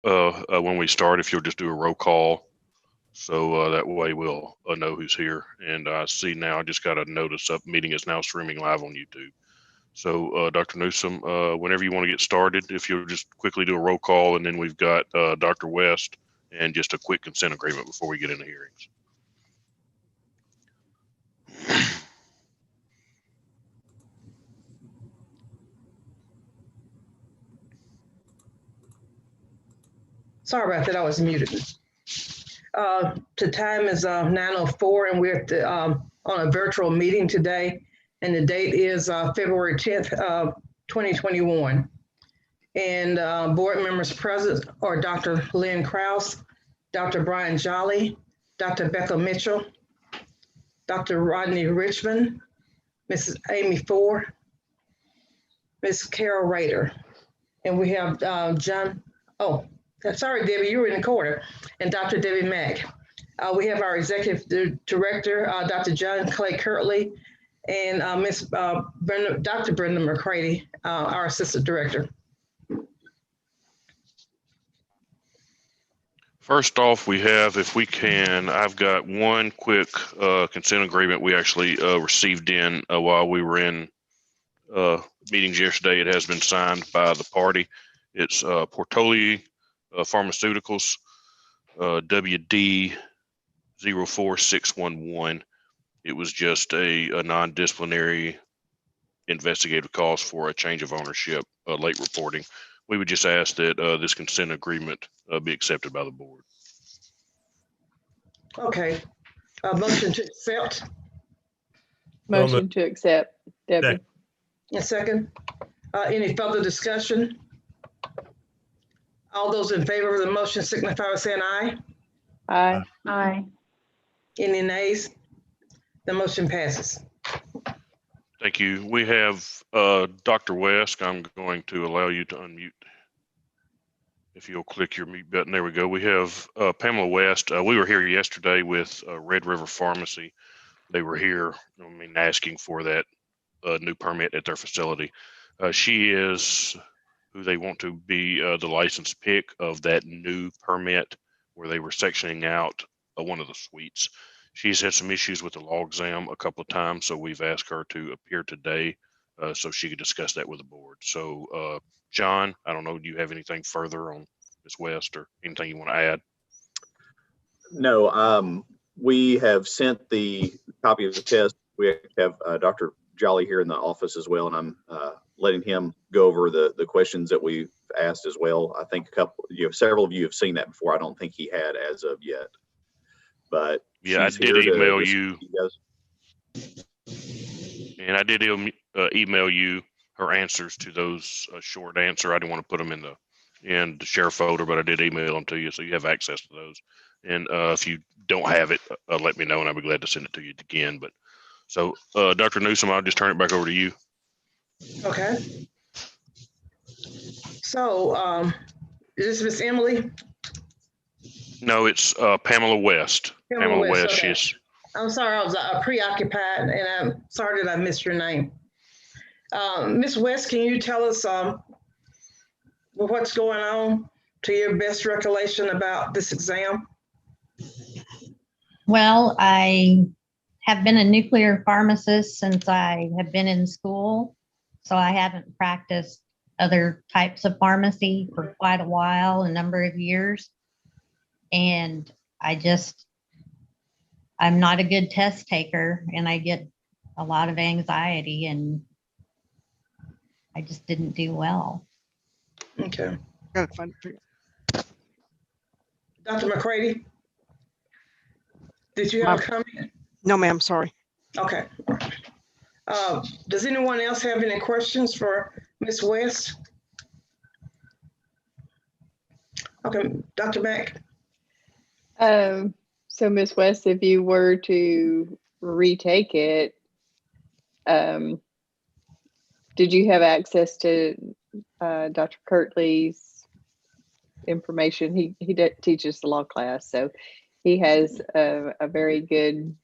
when we start, if you'll just do a roll call, so that way we'll know who's here. And I see now I just got a notice up. Meeting is now streaming live on YouTube. So Dr. Newsom, whenever you want to get started, if you'll just quickly do a roll call, and then we've got Dr. West and just a quick consent agreement before we get into hearings. Sorry about that, I was muted. The time is 9:04, and we're at on a virtual meeting today, and the date is February 10th, 2021. And board members present are Dr. Lynn Krause, Dr. Brian Jolly, Dr. Becca Mitchell, Dr. Rodney Richmond, Mrs. Amy Ford, Ms. Carol Rader, and we have John, oh, sorry, Debbie, you were in the corner, and Dr. Debbie Mack. We have our executive director, Dr. John Clay Kirtley, and Dr. Brenda McCready, our assistant director. First off, we have, if we can, I've got one quick consent agreement we actually received in while we were in meetings yesterday. It has been signed by the party. It's Portoli Pharmaceuticals, WD 04611. It was just a non-disciplinary investigative cause for a change of ownership, late reporting. We would just ask that this consent agreement be accepted by the board. Okay. Motion to accept. Motion to accept, Debbie. A second. Any further discussion? All those in favor of the motion signify by saying aye. Aye. Aye. Any nays? The motion passes. Thank you. We have Dr. West. I'm going to allow you to unmute. If you'll click your mute button, there we go. We have Pamela West. We were here yesterday with Red River Pharmacy. They were here, asking for that new permit at their facility. She is who they want to be the licensed pick of that new permit where they were sectioning out one of the suites. She's had some issues with the log exam a couple of times, so we've asked her to appear today so she could discuss that with the board. So, John, I don't know, do you have anything further on Ms. West or anything you want to add? No, we have sent the copy of the test. We have Dr. Jolly here in the office as well, and I'm letting him go over the questions that we've asked as well. I think several of you have seen that before. I don't think he had as of yet, but yeah, I did email you, and I did email you her answers to those short answer. I didn't want to put them in the share folder, but I did email them to you, so you have access to those. And if you don't have it, let me know, and I'll be glad to send it to you again. But so, Dr. Newsom, I'll just turn it back over to you. Okay. So, is this Miss Emily? No, it's Pamela West. Pamela West. Okay. Yes. I'm sorry, I was preoccupied, and I'm sorry that I missed your name. Miss West, can you tell us what's going on to your best recollection about this exam? Well, I have been a nuclear pharmacist since I have been in school, so I haven't practiced other types of pharmacy for quite a while, a number of years. And I'm not a good test taker, and I get a lot of anxiety, and I just didn't do well. Okay. Gotta find it. Dr. McCready, did you have a comment? No, ma'am, sorry. Okay. Does anyone else have any questions for Ms. West? Okay, Dr. Mack. So Ms. West, if you were to retake it, did you have access to Dr. Kirtley's information? He teaches the law class, so he has a very good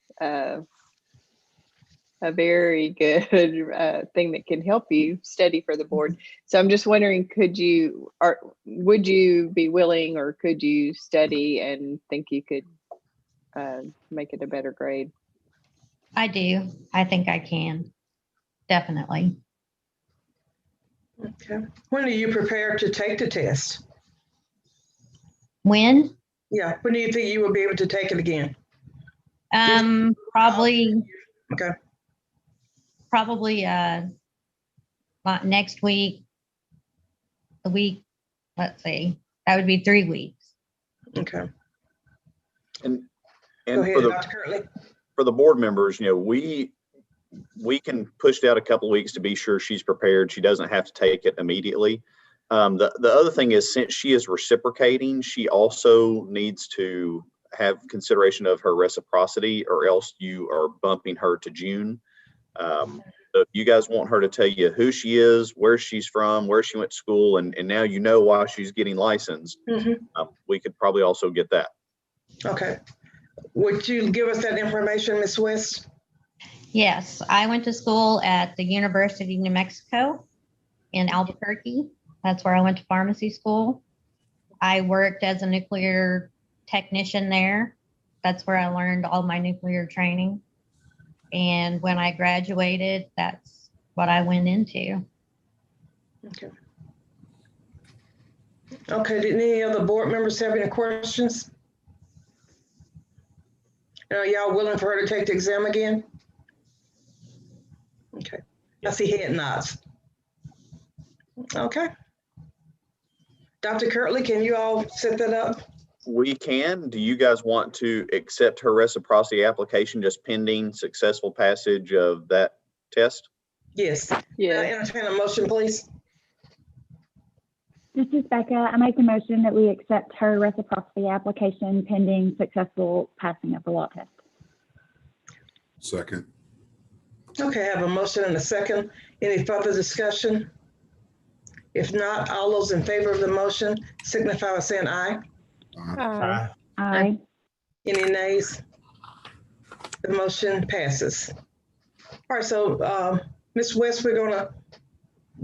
a very good thing that can help you study for the board. So I'm just wondering, would you be willing, or could you study and think you could make it a better grade? I do. I think I can. Definitely. Okay. When are you prepared to take the test? When? Yeah, when do you think you will be able to take it again? Probably Okay. not next week. The week, let's see, that would be 3 weeks. Okay. And Go ahead, for the Dr. Kirtley. for the board members, we can push it out a couple of weeks to be sure she's prepared. She doesn't have to take it immediately. The other thing is, since she is reciprocating, she also needs to have consideration of her reciprocity, or else you are bumping her to June. So if you guys want her to tell you who she is, where she's from, where she went to school, and now you know why she's getting licensed, we could probably also get that. Okay. Would you give us that information, Ms. West? Yes, I went to school at the University of New Mexico in Albuquerque. That's where I went to pharmacy school. I worked as a nuclear technician there. That's where I learned all my nuclear training. And when I graduated, that's what I went into. Okay. Okay, did any other board members have any questions? Are y'all willing for her to take the exam again? Okay, I see head nods. Okay. Dr. Kirtley, can you all set that up? We can. Do you guys want to accept her reciprocity application just pending successful passage of that test? Yes. Yeah. Entertain a motion, please. This is Becca. I make a motion that we accept her reciprocity application pending successful passing of the law test. Second. Okay, I have a motion and a second. Any further discussion? If not, all those in favor of the motion signify by saying aye. Aye. Any nays? The motion passes. All right, so Ms. West, we're gonna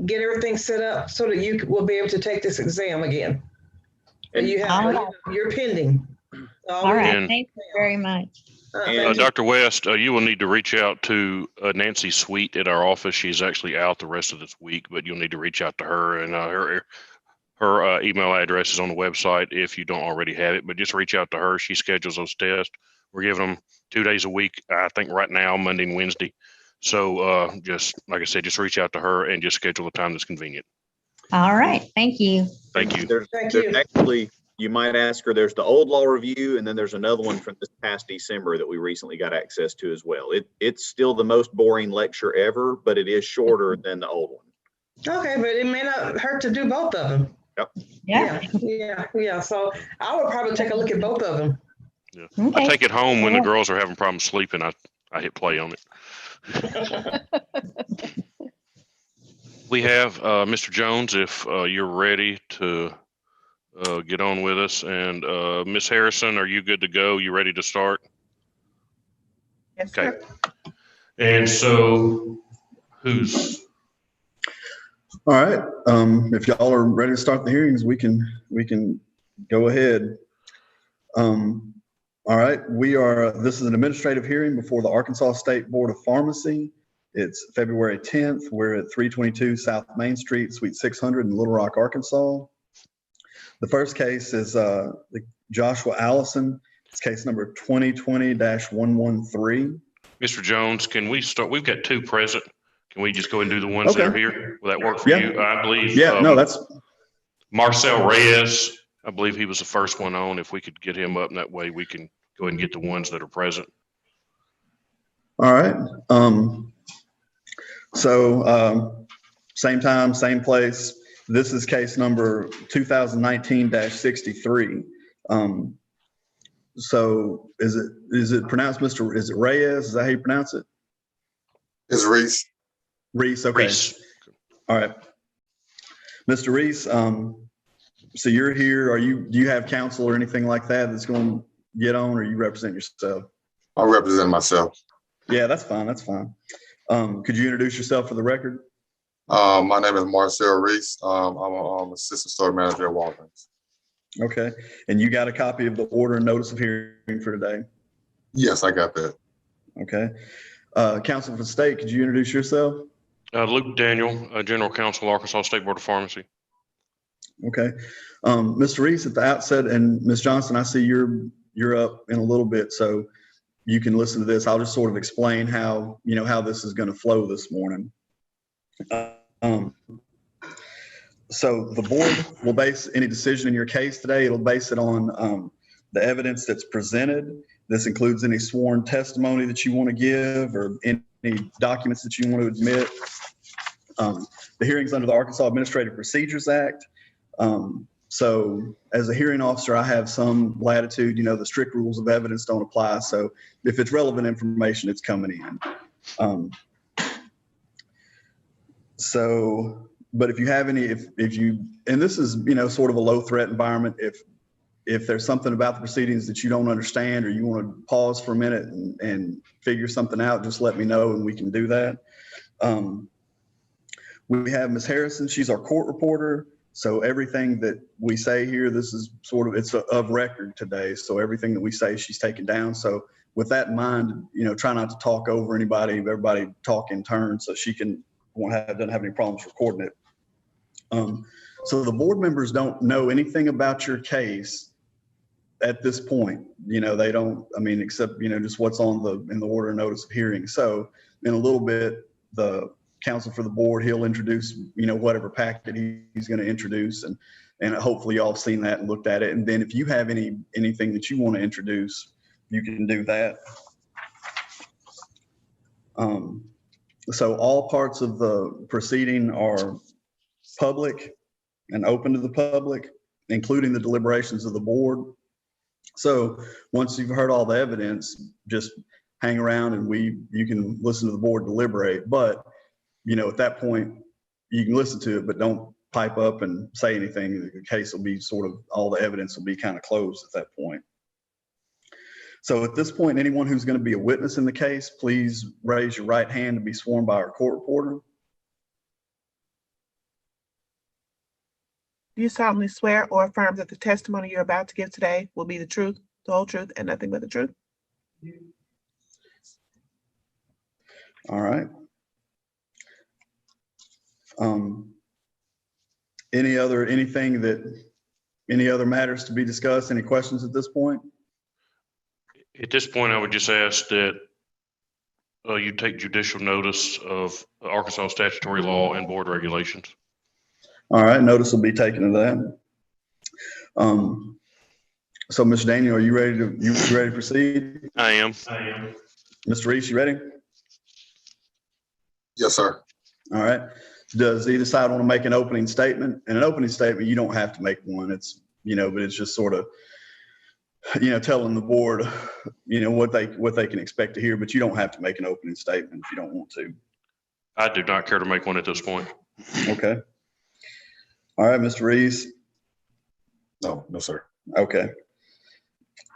get everything set up so that you will be able to take this exam again. And you're pending. All right, And- thank you very much. And- Thank you. Dr. West, you will need to reach out to Nancy Sweet at our office. She's actually out the rest of this week, but you'll need to reach out to her, and her email address is on the website if you don't already have it, but just reach out to her. She schedules those tests. We're giving them 2 days a week, I think right now, Monday and Wednesday. So just, like I said, just reach out to her and just schedule a time that's convenient. All right, thank you. Thank you. There's Thank you. actually, you might ask her, there's the old law review, and then there's another one from this past December that we recently got access to as well. It's still the most boring lecture ever, but it is shorter than the old one. Okay, but it may not hurt to do both of them. Yeah. Yeah. So I would probably take a look at both of them. I Okay. take it home when the girls are having problems sleeping. I hit play on it. We have Mr. Jones, if you're ready to get on with us, and Miss Harrison, are you good to go? You ready to start? Yes, Okay. sir. And so, who's All right. If y'all are ready to start the hearings, we can go ahead. All right. This is an administrative hearing before the Arkansas State Board of Pharmacy. It's February 10th. We're at 322 South Main Street, Suite 600 in Little Rock, Arkansas. The first case is Joshua Allison. It's case number 2020-113. Mr. Jones? Can we start? We've got 2 present. Can we just go and do the ones that are here? Will that work for Yeah. you? I believe. Yeah, no, that's Marcel Reyes, I believe he was the first one on. If we could get him up, and that way we can go ahead and get the ones that are present. all right. Same time, same place. This is case number 2019-63. So is it pronounced is it Reyes? Is that how you pronounce it? It's Reese. Reese, okay. Reese. All right. Mr. Reese, so you're here. Do you have counsel or anything like that that's going to get on, or you represent yourself? I represent myself. Yeah, that's fine. That's fine. Could you introduce yourself for the record? My name is Marcel Reese. I'm an assistant store manager at Walgreens. Okay. And you got a copy of the order and notice of hearing for today? Yes, I got that. Okay. Counsel for the state, could you introduce yourself? Luke Daniel, General Counsel, Arkansas State Board of Pharmacy. Okay. Mr. Reese, at the outset, and Ms. Johnson, I see you're up in a little bit, so you can listen to this. I'll just sort of explain how this is going to flow this morning. So the board will base any decision in your case today. It'll base it on the evidence that's presented. This includes any sworn testimony that you want to give or any documents that you want to admit. The hearing's under the Arkansas Administrative Procedures Act. So as a hearing officer, I have some latitude, the strict rules of evidence don't apply. So if it's relevant information, it's coming in. But if you have any, and this is, sort of a low threat environment, if there's something about the proceedings that you don't understand or you want to pause for a minute and figure something out, just let me know and we can do that. We have Ms. Harrison, she's our court reporter. So everything that we say here, this is it's of record today. So everything that we say, she's taken down. So with that in mind, try not to talk over anybody, everybody talk in turn so she doesn't have any problems recording it. So the board members don't know anything about your case at this point. They don't, except, just what's in the order of notice of hearing. So in a little bit, the counsel for the board, he'll introduce, whatever packet he's going to introduce, and hopefully y'all have seen that and looked at it. And then if you have anything that you want to introduce, you can do that. So all parts of the proceeding are public and open to the public, including the deliberations of the board. So once you've heard all the evidence, just hang around and you can listen to the board deliberate. But at that point, you can listen to it, but don't pipe up and say anything. The case will be all the evidence will be kind of closed at that point. So at this point, anyone who's going to be a witness in the case, please raise your right hand to be sworn by our court reporter. Do you solemnly swear or affirm that the testimony you're about to give today will be the truth, the whole truth, and nothing but the truth? All right. Any other matters to be discussed? Any questions at this point? At this point, I would just ask that you take judicial notice of Arkansas statutory law and board regulations. All right, notice will be taken of that. So, Mr. Daniel, are you ready to proceed? I am. Mr. Reese, you ready? Yes, sir. All right. Does either side want to make an opening statement? And an opening statement, you don't have to make one. It's, but it's just sort of, telling the board, what they can expect to hear, but you don't have to make an opening statement if you don't want to. I do not care to make one at this point. Okay. All right, Mr. Reese. No, sir. Okay.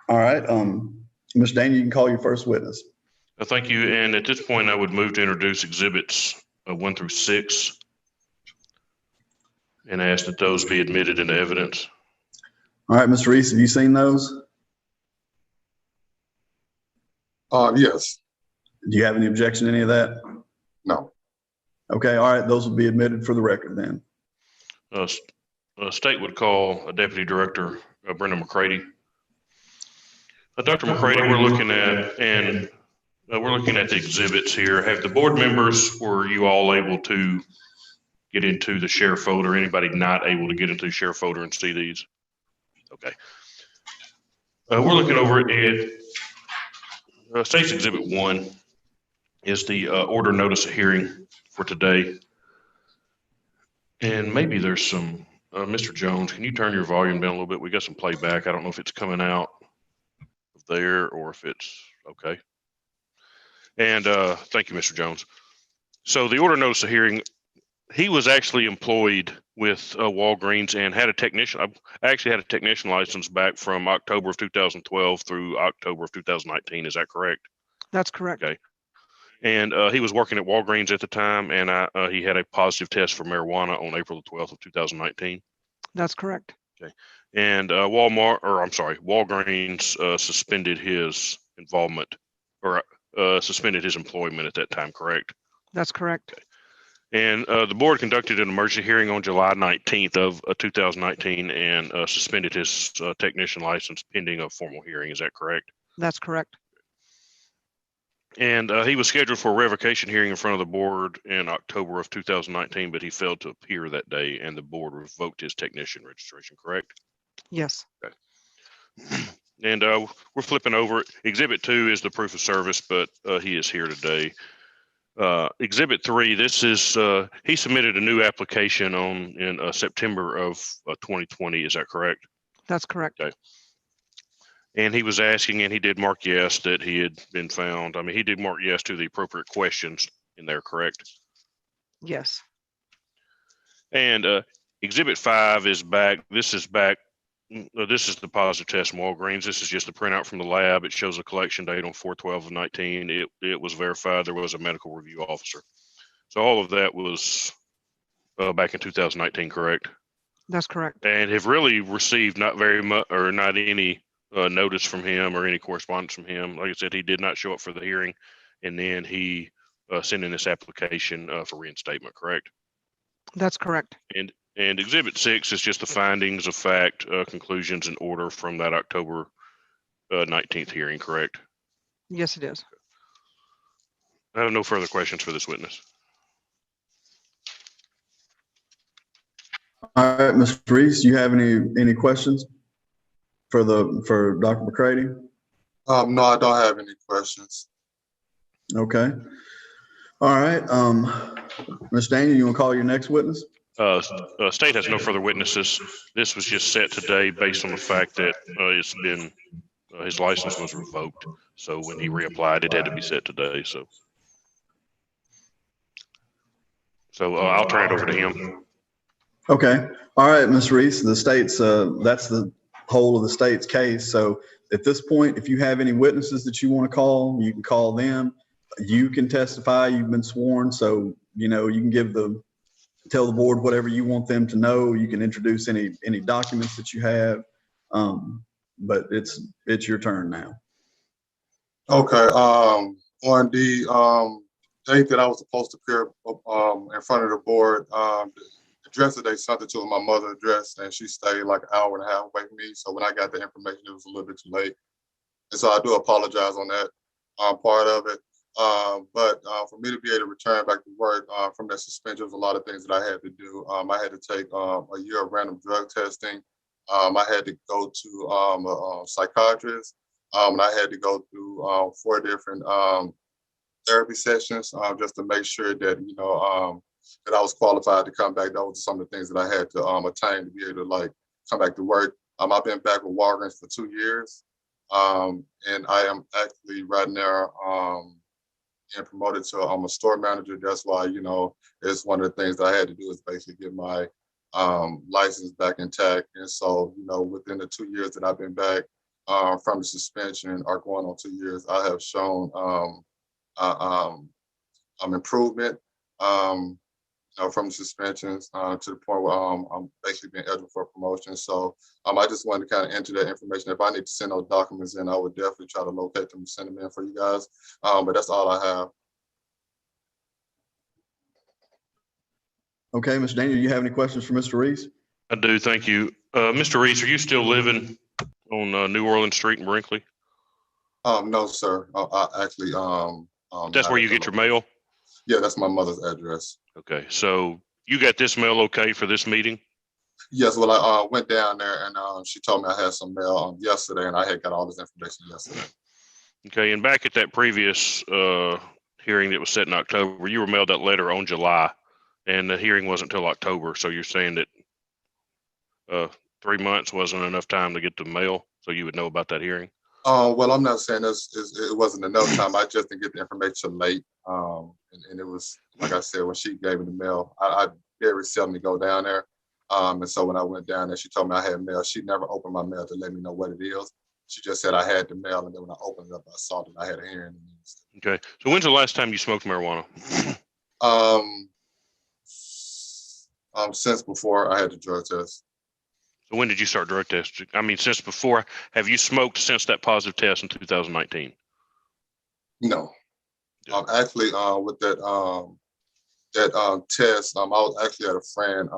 All right. Mr. Daniel, you can call your first witness. Thank you. And at this point, I would move to introduce exhibits 1 through 6 and ask that those be admitted into evidence. All right, Mr. Reese, have you seen those? Yes. Do you have any objection to any of that? No. Okay. All right. Those will be admitted for the record then. State would call Deputy Director Brenda McCready. Dr. McCready, we're looking at the exhibits here. Have the board members, were you all able to get into the share folder? Anybody not able to get into the share folder and see these? Okay. We're looking over at State's Exhibit 1 is the order notice of hearing for today. And maybe there's some, Mr. Jones, can you turn your volume down a little bit? We got some playback. I don't know if it's coming out there or if it's okay. And thank you, Mr. Jones. So the order notice of hearing, he was actually employed with Walgreens and had a technician. I actually had a technician license back from October of 2012 through October of 2019. Is that correct? That's correct. Okay. And he was working at Walgreens at the time, and he had a positive test for marijuana on April the 12th of 2019. That's correct. And Walgreens suspended his involvement or suspended his employment at that time, correct? That's correct. And the board conducted an emergency hearing on July 19th of 2019 and suspended his technician license pending a formal hearing. Is that correct? That's correct. And he was scheduled for a revocation hearing in front of the board in October of 2019, but he failed to appear that day, and the board revoked his technician registration, correct? Yes. And we're flipping over. Exhibit 2 is the proof of service, but he is here today. Exhibit 3, this is, he submitted a new application in September of 2020. Is that correct? That's correct. Okay. And he was asking, and he did mark yes, that he had been found. I mean, he did mark yes to the appropriate questions in there, correct? Yes. And Exhibit 5 is back. This is back. This is the positive test from Walgreens. This is just a printout from the lab. It shows a collection date on 4/12/19. It was verified. There was a medical review officer. So all of that was back in 2019, correct? That's correct. And have really received not very much or not any notice from him or any correspondence from him. Like I said, he did not show up for the hearing, and then he sent in this application for reinstatement, correct? That's correct. And Exhibit 6 is just the findings of fact, conclusions, and order from that October 19th hearing, correct? Yes, it is. I have no further questions for this witness. All right, Mr. Reese, do you have any questions for Dr. McCready? No, I don't have any questions. Okay. All right. Ms. Daniel, you want to call your next witness? State has no further witnesses. This was just set today based on the fact that it's been his license was revoked. So when he reapplied, it had to be set today. So I'll turn it over to him. Okay. All right, Ms. Reese, the state's, that's the whole of the state's case. So at this point, if you have any witnesses that you want to call, you can call them. You can testify. You've been sworn. So, you can tell the board whatever you want them to know. You can introduce any documents that you have. But it's your turn now. Okay. On the date that I was supposed to appear in front of the board, the address that they sent it to was my mother's address, and she stayed like an hour and a half away from me. So when I got the information, it was a little bit too late. And so I do apologize on that part of it. But for me to be able to return back to work from that suspension, was a lot of things that I had to do. I had to take a year of random drug testing. I had to go to a psychiatrist, and I had to go through 4 different therapy sessions just to make sure that that I was qualified to come back. Those are some of the things that I had to attain to be able to come back to work. I've been back with Walgreens for 2 years, and I am actually right now and promoted to a store manager. That's why it's one of the things that I had to do is basically get my license back intact. And so within the 2 years that I've been back from the suspension, or going on 2 years, I have shown improvement from the suspensions to the point where I'm basically being eligible for promotion. So I just wanted to kind of enter that information. If I need to send those documents in, I would definitely try to locate them and send them in for you guys. But that's all I have. Okay, Mr. Daniel, you have any questions for Mr. Reese? I do, thank you. Mr. Reese, are you still living on New Orleans Street in Brinkley? No, sir. I actually That's where you get your mail? Yeah, that's my mother's address. Okay, so you got this mail okay for this meeting? Yes, well, I went down there and she told me I had some mail yesterday, and I had got all this information yesterday. Okay, and back at that previous hearing that was set in October, you were mailed that letter on July, and the hearing wasn't until October. So you're saying that 3 months wasn't enough time to get the mail, so you would know about that hearing? Well, I'm not saying it wasn't enough time. I just didn't get the information late. And it was, like I said, when she gave me the mail, I very seldom go down there. And so when I went down there, she told me I had mail. She never opened my mail to let me know what it is. she just said I had the mail, and then when I opened it up, I saw that I had a hearing needs. Okay. So when's the last time you smoked marijuana? Since before I had the drug test. So when did you start drug testing? I mean, since before, have you smoked since that positive test in 2019? No. Yeah. Actually, with that test, I was actually at a friend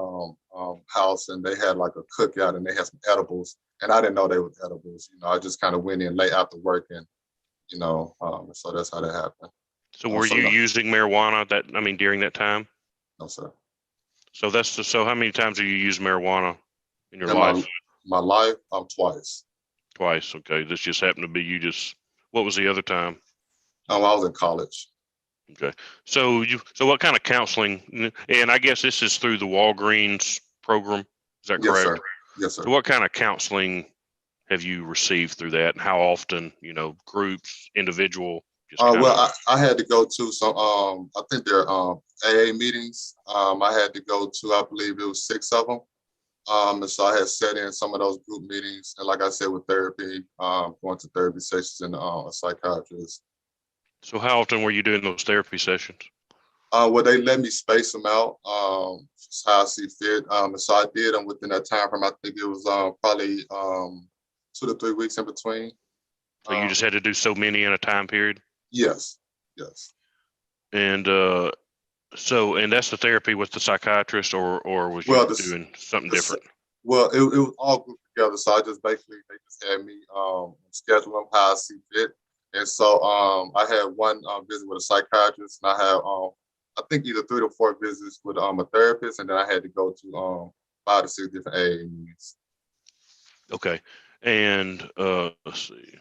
house, and they had like a cookout, and they had some edibles, and I didn't know they were edibles. You know, I just kind of went in late after work, and you know, so that's how that happened. So were you no. using marijuana during that time? No, sir. So so how many times have you used marijuana in your In life? my life, twice. Twice. Okay. This just happened to be what was the other time? I was in college. Okay. So what kind of counseling, and I guess this is through the Walgreens program, is that Yes, correct? sir. Yes, sir. So what kind of counseling have you received through that, and how often, groups, individual? Well, I had to go to some, I think they're AA meetings. I had to go to, I believe it was 6 of them. And so I had sat in some of those group meetings. And like I said, with therapy, going to therapy sessions and a psychiatrist. So how often were you doing those therapy sessions? Well, they let me space them out, just how I see fit. And so I did them within that time frame. I think it was probably 2 to 3 weeks in between. So you just had to do so many in a time period? Yes, yes. And and that's the therapy with the psychiatrist, or was you doing something different? Well, it was all grouped together. So I just they just had me schedule them how I see fit. And so I had one visit with a psychiatrist, and I had I think either 3 to 4 visits with a therapist, and then I had to go to 5 to 6 different AA meetings. Okay. And let's see.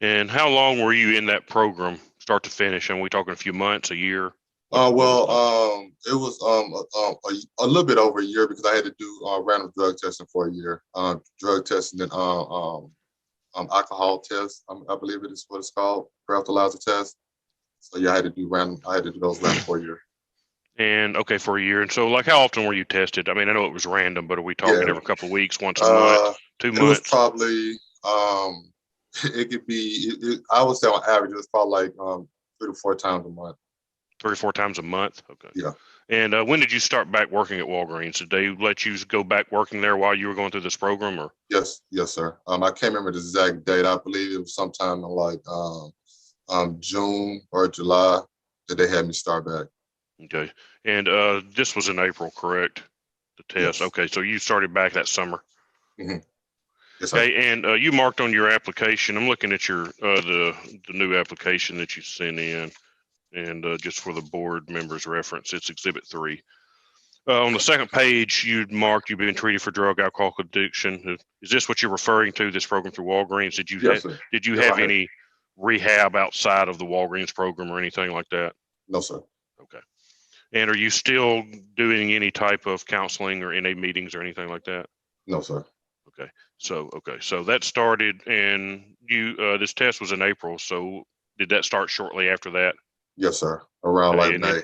And how long were you in that program, start to finish? And we talking a few months, a year? It was a little bit over a year, because I had to do random drug testing for a year. Drug testing and alcohol test. I believe it is what it's called, breathalyzer test. So yeah, I had to do those random for a year. And okay, for a year. And so, like, how often were you tested? I mean, I know it was random, but are we talking every couple of weeks, once a month, 2 months? It was probably it could be. I would say on average, it was probably like 3 to 4 times a month. 3 or 4 times a month. Okay. Yeah. And when did you start back working at Walgreens? Did they let you go back working there while you were going through this program, or? Yes, sir. I can't remember the exact date. I believe it was sometime in like June or July that they had me start back. Okay. And this was in April, correct? The test. Yes. Okay. So you started back that summer. Mm-hmm. Yes, sir. Okay. And you marked on your application. I'm looking at your the new application that you sent in, and just for the board members' reference, it's Exhibit 3. On the second page, you'd marked you've been treated for drug alcohol addiction. Is this what you're referring to? This program through Walgreens? Did you Yes, sir. did you Yes, have I have. any rehab outside of the Walgreens program or anything like that? No, sir. Okay. And are you still doing any type of counseling or NA meetings or anything like that? No, sir. Okay. So that started, and you this test was in April. So did that start shortly after that? Yes, sir. Around Okay, like and May.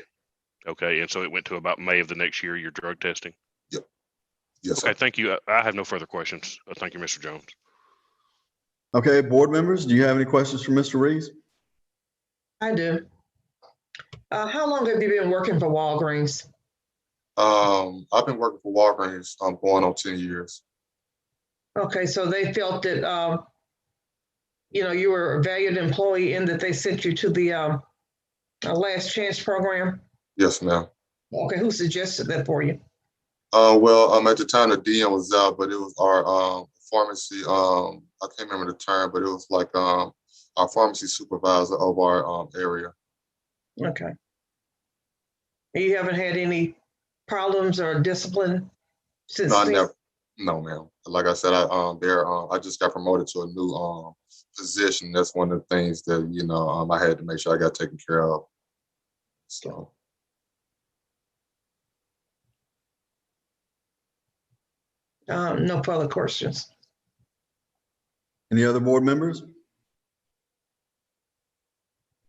Okay. And so it went to about May of the next year, your drug testing? Yep. Yes, Okay. sir. Thank you. I have no further questions. Thank you, Mr. Jones. Okay, board members, do you have any questions for Mr. Reeves? I do. How long have you been working for Walgreens? I've been working for Walgreens. I'm going on 10 years. Okay, so they felt that you were a valued employee, and that they sent you to the last chance program. Yes, ma'am. Okay, who suggested that for you? Well, at the time the DM was out, but it was our pharmacy. I can't remember the term, but it was like our pharmacy supervisor of our area. Okay. And you haven't had any problems or discipline since? No, I never. No, ma'am. Like I said, I just got promoted to a new position. That's one of the things that I had to make sure I got taken care of. So. No further questions. Any other board members?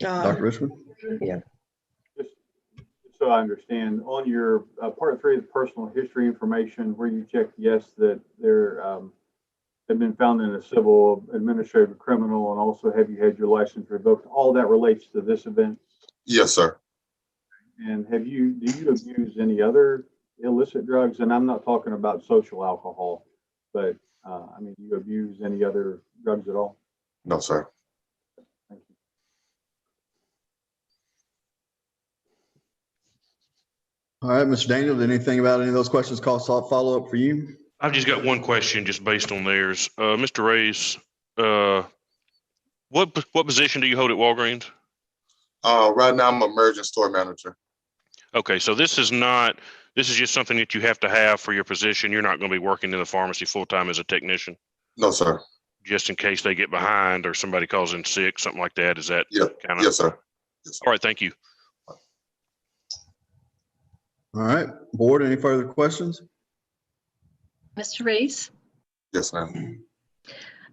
Dr. Uh, Richmond? yeah. Just so I understand, on your part 3 of the personal history information, where you checked yes that there have been found in a civil, administrative, criminal, and also have you had your license revoked? All that relates to this event? Yes, sir. And do you abuse any other illicit drugs? And I'm not talking about social alcohol, but I mean, do you abuse any other drugs at all? No, sir. Thank you. All right, Mr. Daniel, did anything about any of those questions cause follow-up for you? I've just got one question just based on theirs. Mr. Reyes, what position do you hold at Walgreens? Right now I'm a merchant store manager. Okay, so this is just something that you have to have for your position. You're not going to be working in the pharmacy full-time as a technician, No, sir. just in case they get behind or somebody calls in sick, something like that. Is that Yep. kind of? Yes, sir. Yes, sir. All right, thank you. All right, board, any further questions? Mr. Reese, Yes, ma'am.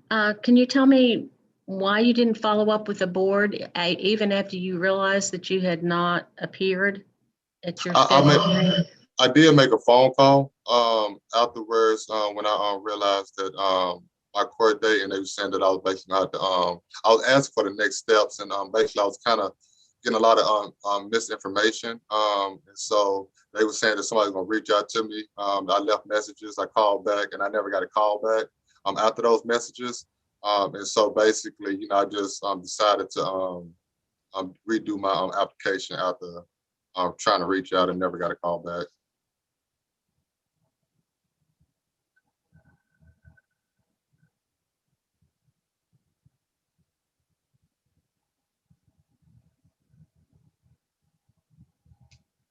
can you tell me why you didn't follow up with the board even after you realized that you had not appeared at your scheduled hearing? I did make a phone call afterwards when I realized that my court date, and they were saying that I was basically out to I was asking for the next steps, and basically I was kind of getting a lot of misinformation, and so they were saying that somebody was going to reach out to me. I left messages, I called back, and I never got a call back after those messages, and so basically, you know, I just decided to redo my application after trying to reach out and never got a call back.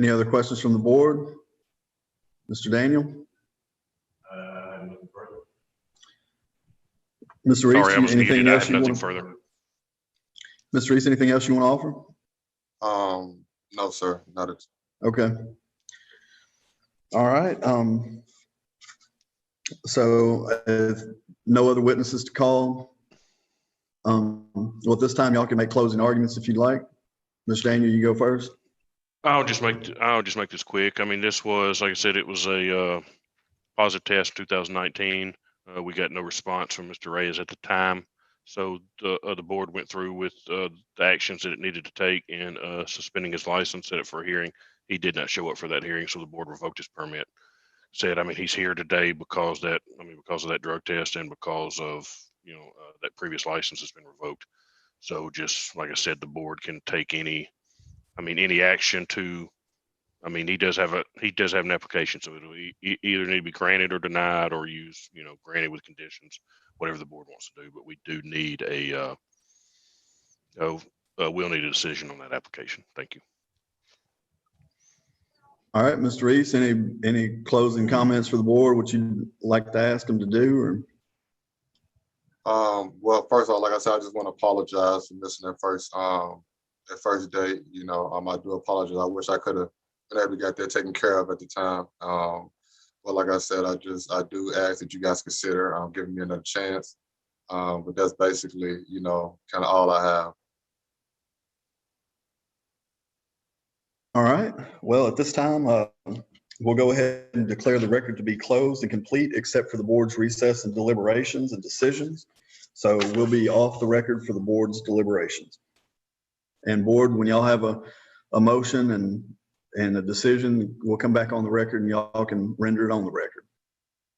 Any other questions from the board? Mr. Daniel? Mr. Reese, Sorry, I was anything muted. I else have you nothing want? further. Mr. Reese, anything else you want to offer? No, sir, not at. Okay. All right. So if no other witnesses to call, well, at this time, y'all can make closing arguments if you'd like. Mr. Daniel, you go first. I'll just make this quick. I mean, this was, like I said, it was a positive test 2019. We got no response from Mr. Reyes at the time. So the board went through with the actions that it needed to take in suspending his license, set it for a hearing. He did not show up for that hearing, so the board revoked his permit. Said, I mean, he's here today because of that drug test and because of, that previous license has been revoked. So just like I said, the board can take any action to, he does have an application, so it'll either need to be granted or denied or use, granted with conditions, whatever the board wants to do. But we do need we'll need a decision on that application. Thank you. All right, Mr. Reese, any closing comments for the board? Would you like to ask them to do, or? Well, first of all, like I said, I just want to apologize for missing that first date. I do apologize. I wish I could have been able to get that taken care of at the time. But like I said, I do ask that you guys consider giving me another chance. But that's basically, kind of all I have. All right. Well, at this time, we'll go ahead and declare the record to be closed and complete, except for the board's recess and deliberations and decisions. So we'll be off the record for the board's deliberations. And board, when y'all have a motion and a decision, we'll come back on the record and y'all can render it on the record.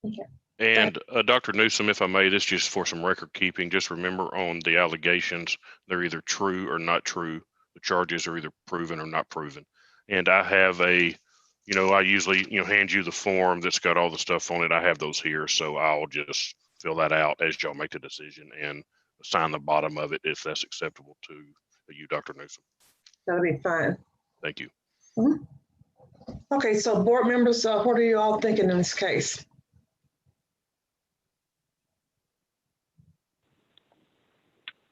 Okay. And Dr. Newsom, if I may, this just for some record keeping, just remember on the allegations, they're either true or not true. The charges are either proven or not proven. And I have I usually, hand you the form that's got all the stuff on it. I have those here. So I'll just fill that out as y'all make the decision and sign the bottom of it if that's acceptable to you, Dr. Newsom. That'll be fine. Thank you. Okay, so board members, what are you all thinking in this case?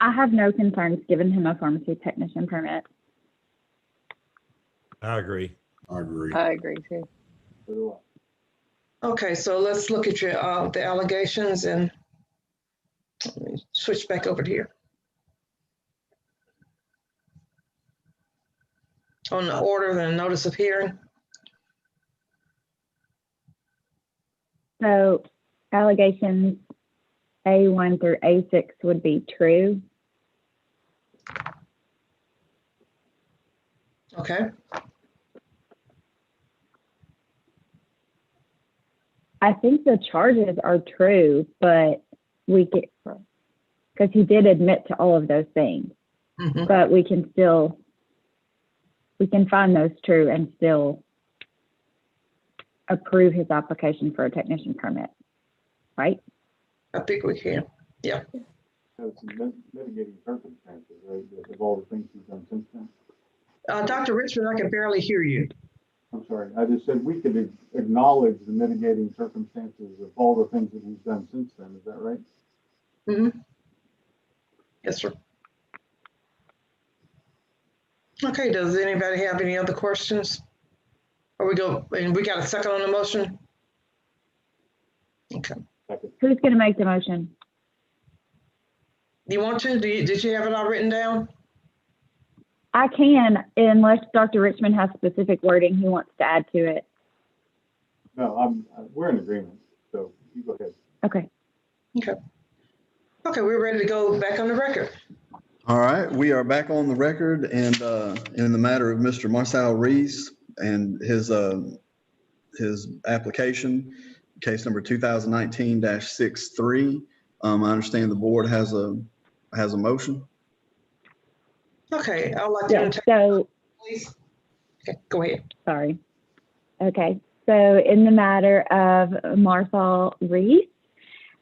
I have no concerns giving him a pharmacy technician permit. I agree. I agree too. Okay, so let's look at your the allegations and let me switch back over to here. On the order and the notice of hearing. So allegations A1 through A6 would be true. Okay, I think the charges are true, but we get, because he did admit to all of those things, mhm. but we can find those true and still approve his application for a technician permit, right? I think we can. Have some mitigating circumstances, right, of all the things you've done since then. Dr. Richmond, I can barely hear you. I'm sorry, I just said we could acknowledge the mitigating circumstances of all the things that we've done since then, is that right? Mm-hmm. Yes, sir. Okay, does anybody have any other questions? Or we go, and we got a second on the motion? Okay. Who's going to make the motion? You want to? Did you have it all written down? I can, unless Dr. Richmond has specific wording he wants to add to it. No, we're in agreement, so you go ahead. Okay. Okay. Okay, we're ready to go back on the record. All right, we are back on the record and in the matter of Mr. Marcel Reese and his application, case number 2019-63. I understand the board has a motion. Okay, I'd like to Yeah, entertain, so, please. Okay, go ahead. sorry. Okay, so in the matter of Marcel Reese,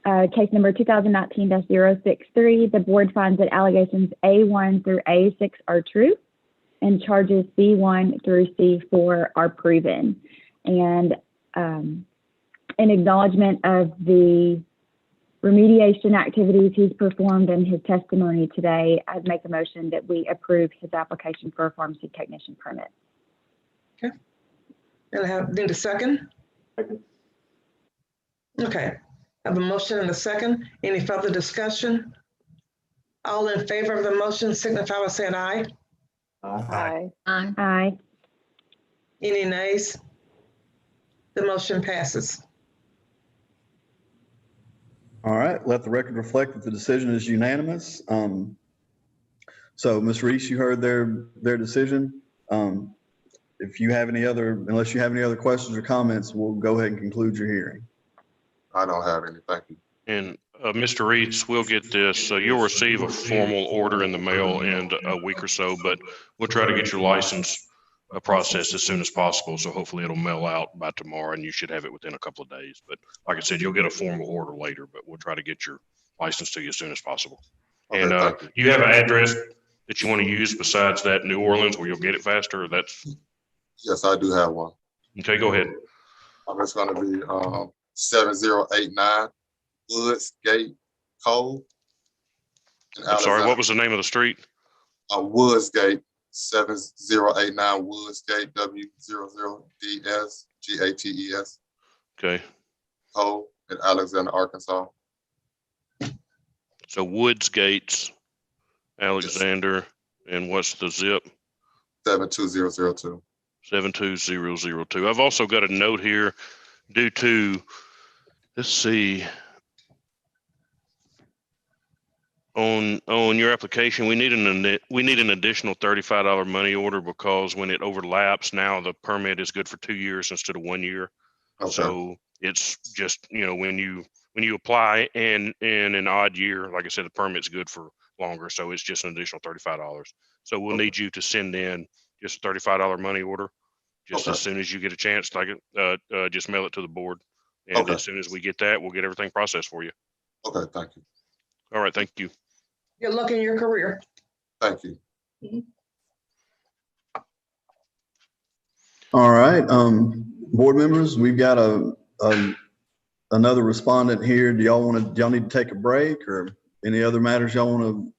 case number 2019-063, the board finds that allegations A1 through A6 are true and charges C1 through C4 are proven. And in acknowledgement of the remediation activities he's performed in his testimony today, I'd make a motion that we approve his application for a pharmacy technician permit. Okay. And I need a second? Second. Okay. I have a motion and a second. Any further discussion? All in favor of the motion signify by saying aye. Aye. Aye. Aye. Any nays? The motion passes. All right, let the record reflect that the decision is unanimous. So Ms. Reese, you heard their decision. If you have unless you have any other questions or comments, we'll go ahead and conclude your hearing. I don't have any, thank you. And Mr. Reeds, we'll get this. You'll receive a formal order in the mail in a week or so, but we'll try to get your license processed as soon as possible. So hopefully it'll mail out by tomorrow and you should have it within a couple of days. But like I said, you'll get a formal order later, but we'll try to get your license to you as soon as possible. Okay, And thank you have an address that you want to use besides that New Orleans where you'll get it faster? Yes, I do have one. Okay, go ahead. It's gonna be 7089 Woods Gate Cove. I'm sorry, what was the name of the street? Woods Gate, 7089 Woods Gate, W00DSGATES. Okay. Cove in Alexander, Arkansas. So Woods Gates, Alexander, and what's the zip? 72002. 72002. I've also got a note here due to, let's see, on your application, we need an additional $35 money order because when it overlaps, now the permit is good for 2 years instead of 1 year. Okay. So it's just, when you apply in an odd year, like I said, the permit's good for longer. So it's just an additional $35. So we'll need you to send in just a $35 money order. Just as soon as you get a chance, just mail it to the board. And as soon as we get that, we'll get everything processed for you. Okay, thank you. All right, thank you. Good luck in your career. Thank you. All right, board members, we've got another respondent here. Do y'all need to take a break or any other matters y'all want to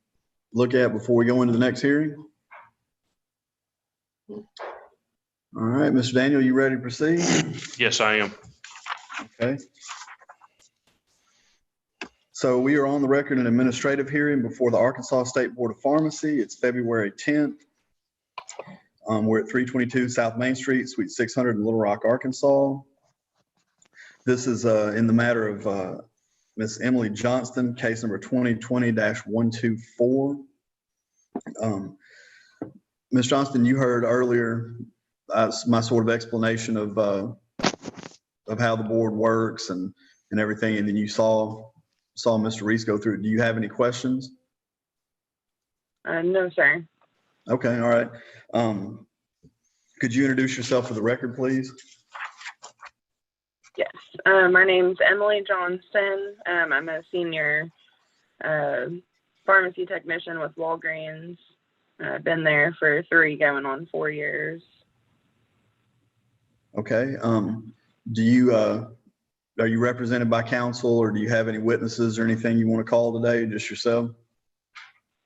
look at before we go into the next hearing? All right, Mr. Daniel, you ready to proceed? Yes, I am. Okay. So we are on the record in administrative hearing before the Arkansas State Board of Pharmacy. It's February 10th. We're at 322 South Main Street, Suite 600 in Little Rock, Arkansas. This is in the matter of Miss Emily Johnston, case number 2020-124. Ms. Johnston, you heard earlier my sort of explanation of how the board works and everything, and then you saw Mr. Reese go through it. Do you have any questions? No, sir. Okay, all right. Could you introduce yourself for the record, please? Yes. My name's Emily Johnston. I'm a senior pharmacy technician with Walgreens. I've been there for 3 going on 4 years. Okay. Are you represented by counsel, or do you have any witnesses or anything you want to call today? Just yourself?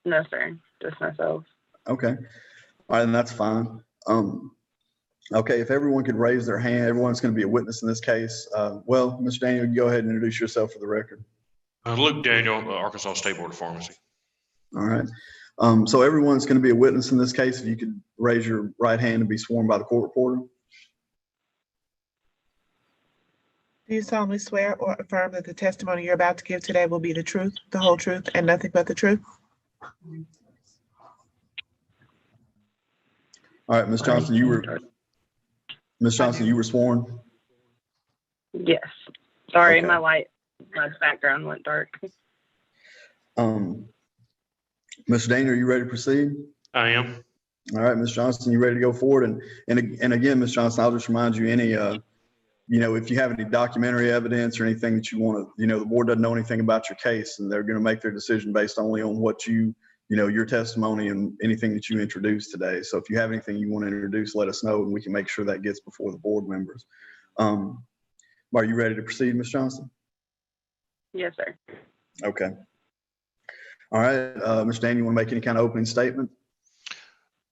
No, sir. Just myself. Okay. All right, then that's fine. Okay, if everyone could raise their hand, everyone's going to be a witness in this case. Well, Mr. Daniel, you go ahead and introduce yourself for the record. Luke Daniel, Arkansas State Board of Pharmacy. All right. So everyone's going to be a witness in this case. If you could raise your right hand and be sworn by the court reporter. Do you solemnly swear or affirm that the testimony you're about to give today will be the truth, the whole truth, and nothing but the truth? All right, Ms. Johnson, you were sworn. Yes. Sorry, Okay. my background went dark. Mr. Daniel, are you ready to proceed? I am. All right, Ms. Johnston, you ready to go forward? And again, Ms. Johnston, I'll just remind you, any if you have any documentary evidence or anything that you want to, the board doesn't know anything about your case, and they're going to make their decision based only on what your testimony and anything that you introduced today. So if you have anything you want to introduce, let us know, and we can make sure that gets before the board members. Are you ready to proceed, Ms. Johnston? Yes, sir. Okay. All right, Mr. Daniel, you want to make any kind of opening statement?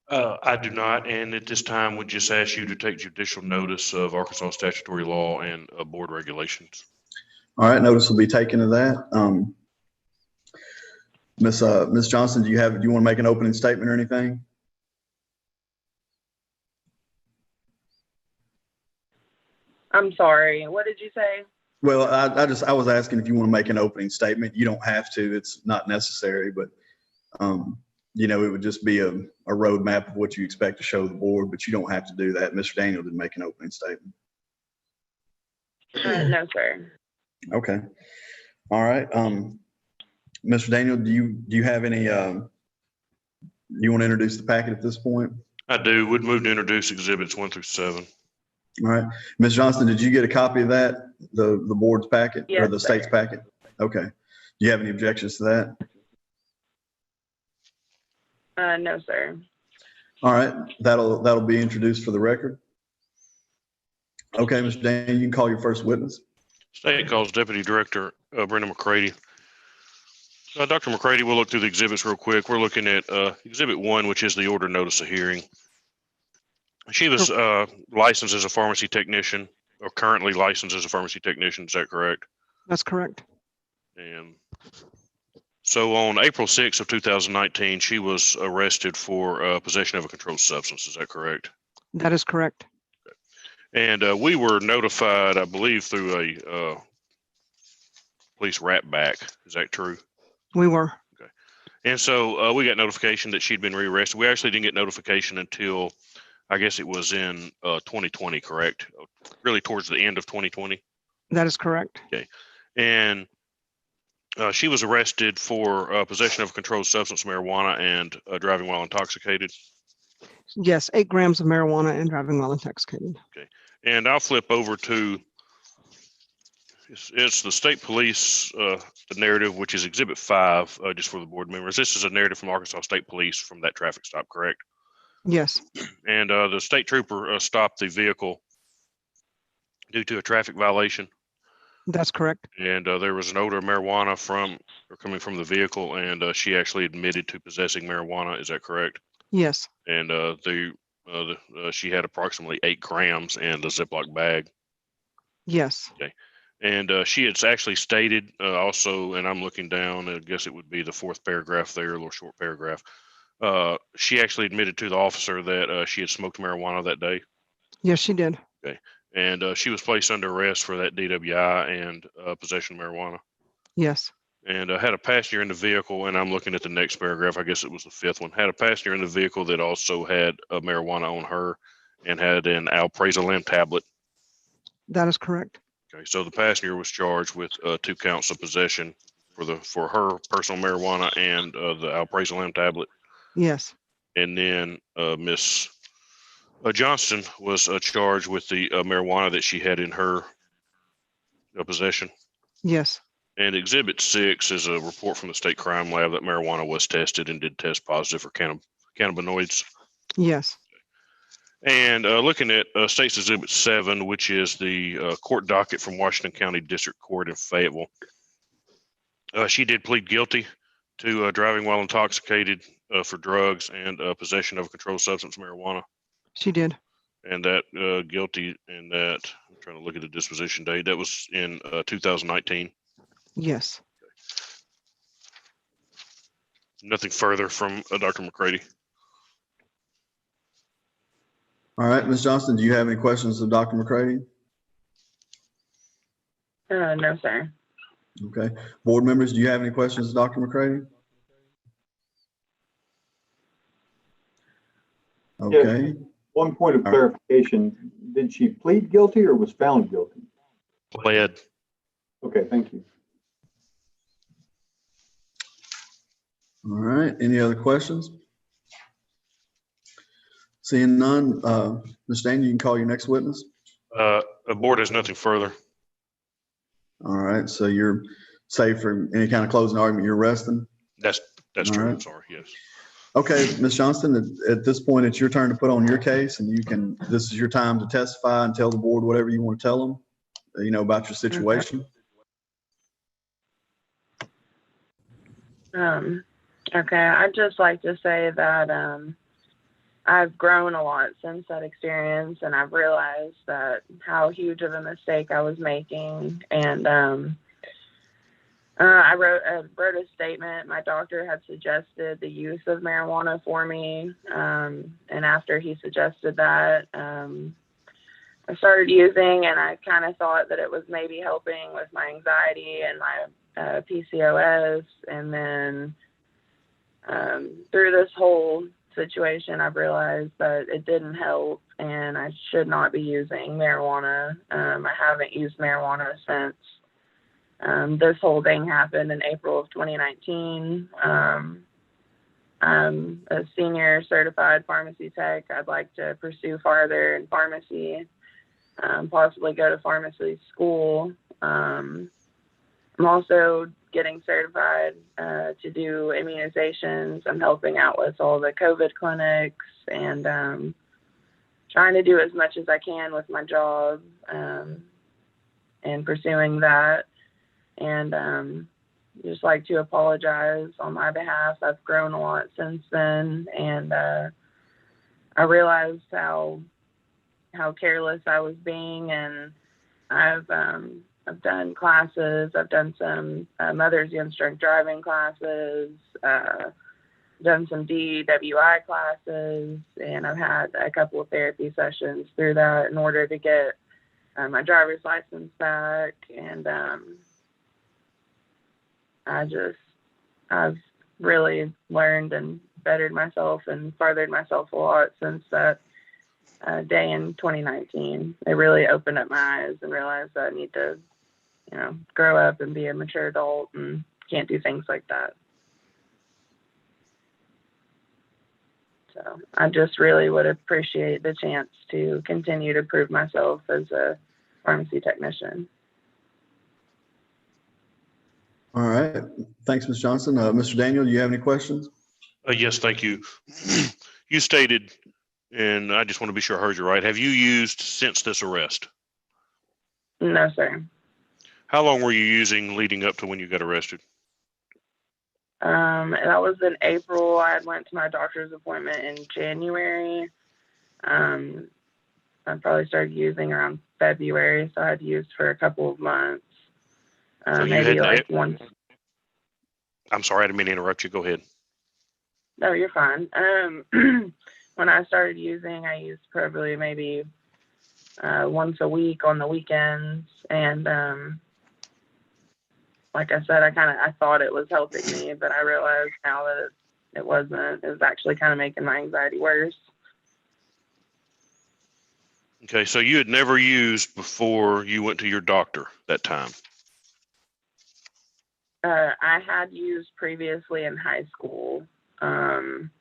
I do not, and at this time, would just ask you to take judicial notice of Arkansas statutory law and board regulations. All right, notice will be taken of that. Ms. Johnson, do you want to make an opening statement or anything? I'm sorry. What did you say? Well, I was asking if you want to make an opening statement. You don't have to. It's not necessary, but it would just be a roadmap of what you expect to show the board, but you don't have to do that. Mr. Daniel didn't make an opening statement. No, sir. Okay. All right. Mr. Daniel, do you have any, you want to introduce the packet at this point? I do. Would move to introduce exhibits 1 through 7. All right. Ms. Johnston, did you get a copy of that, the board's packet or Yes, the state's sir. packet? Okay. Do you have any objections to that? No, sir. All right. That'll be introduced for the record. Okay, Mr. Daniel, you can call your first witness. State calls Deputy Director Brenda McCready. Dr. McCready, we'll look through the exhibits real quick. We're looking at Exhibit 1, which is the order notice of hearing. She was licensed as a pharmacy technician, or currently licensed as a pharmacy technician. Is that correct? That's correct. And so on April 6th of 2019, she was arrested for possession of a controlled substance. Is that correct? That is correct. And we were notified, I believe, through a police rap back. Is that true? We were. Okay. And so we got notification that she'd been rearrested. We actually didn't get notification until, I guess it was in 2020, correct? Really towards the end of 2020? That is correct. Okay. And she was arrested for possession of a controlled substance, marijuana, and driving while intoxicated. Yes, 8 grams of marijuana and driving while intoxicated. Okay. And I'll flip over to, it's the state police narrative, which is Exhibit 5, just for the board members. This is a narrative from Arkansas State Police from that traffic stop, correct? Yes. And the state trooper stopped the vehicle due to a traffic violation. That's correct. And there was an odor of marijuana coming from the vehicle, and she actually admitted to possessing marijuana. Is that correct? Yes. And she had approximately 8 grams in the Ziploc bag. Yes. Okay. And she had actually stated also, and I'm looking down, I guess it would be the 4th paragraph there, a little short paragraph. She actually admitted to the officer that she had smoked marijuana that day. Yes, she did. Okay. And she was placed under arrest for that DWI and possession of marijuana. Yes. And had a passenger in the vehicle, and I'm looking at the next paragraph, I guess it was the fifth one, had a passenger in the vehicle that also had marijuana on her and had an alprazolam tablet. That is correct. Okay, so the passenger was charged with 2 counts of possession for her personal marijuana and the alprazolam tablet. Yes. And then Miss Johnston was charged with the marijuana that she had in her possession. Yes. And Exhibit 6 is a report from the state crime lab that marijuana was tested and did test positive for cannabinoids. Yes. And looking at State's Exhibit 7, which is the court docket from Washington County District Court in Fayetteville, she did plead guilty to driving while intoxicated for drugs and possession of a controlled substance, marijuana. She did. And that guilty, and that, I'm trying to look at the disposition date, that was in 2019. Yes. Nothing further from Dr. McCready. All right, Ms. Johnston, do you have any questions of Dr. McCready? No, sir. Okay. Board members, do you have any questions of Dr. McCready? Okay. Yes. One point of clarification, did she plead guilty or was found guilty? Pled. Okay, thank you. All right, any other questions? Seeing none, Ms. Daniel, you can call your next witness. The board has nothing further. All right, so you're safe from any kind of closing argument, you're resting? That's All true, right. I'm sorry, yes. Okay, Ms. Johnston, at this point, it's your turn to put on your case, and this is your time to testify and tell the board whatever you want to tell them, about your situation. Okay, I'd just like to say that I've grown a lot since that experience, and I've realized that how huge of a mistake I was making. And I wrote a statement. My doctor had suggested the use of marijuana for me, and after he suggested that, I started using, and I kind of thought that it was maybe helping with my anxiety and my PCOS. And then through this whole situation, I've realized that it didn't help, and I should not be using marijuana. I haven't used marijuana since this whole thing happened in April of 2019. I'm a senior certified pharmacy tech. I'd like to pursue farther in pharmacy, possibly go to pharmacy school. I'm also getting certified to do immunizations. I'm helping out with all the COVID clinics, and trying to do as much as I can with my job, and pursuing that. And just like to apologize on my behalf. I've grown a lot since then, and I realized how careless I was being. And I've done classes. I've done some Mothers Against Drunk Driving classes, done some DWI classes, and I've had a couple of therapy sessions through that in order to get my driver's license back. And I've really learned and bettered myself and furthered myself a lot since that day in 2019. It really opened up my eyes and realized that I need to, grow up and be a mature adult and can't do things like that. So I just really would appreciate the chance to continue to prove myself as a pharmacy technician. All right. Thanks, Ms. Johnson. Mr. Daniel, do you have any questions? Yes, thank you. You stated, and I just want to be sure I heard you right, have you used since this arrest? No, sir. How long were you using leading up to when you got arrested? That was in April. I went to my doctor's appointment in January. I probably started using around February, so I'd used for a couple of months. So maybe like once. I'm sorry, I didn't mean to interrupt you. Go ahead. No, you're fine. When I started using, I used probably maybe once a week on the weekends, and like I said, I thought it was helping me, but I realized now that it wasn't. It was actually kind of making my anxiety worse. Okay, so you had never used before you went to your doctor that time. I had used previously in high school. When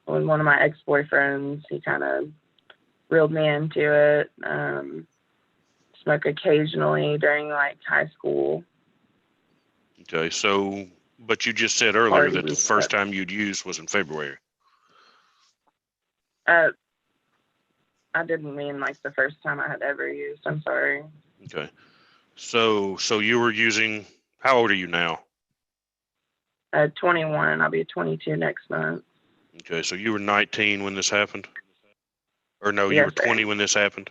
one of my ex-boyfriends, he kind of reeled me into it. Smoke occasionally during like high school. Okay, so, but you just said earlier that the Parties, first time you'd used was in February. I didn't mean like the first time I had ever used. I'm sorry. Okay, so you were using, how old are you now? 21. I'll be 22 next month. Okay, so you were 19 when this happened? Or no, you Yes, were 20 when this happened?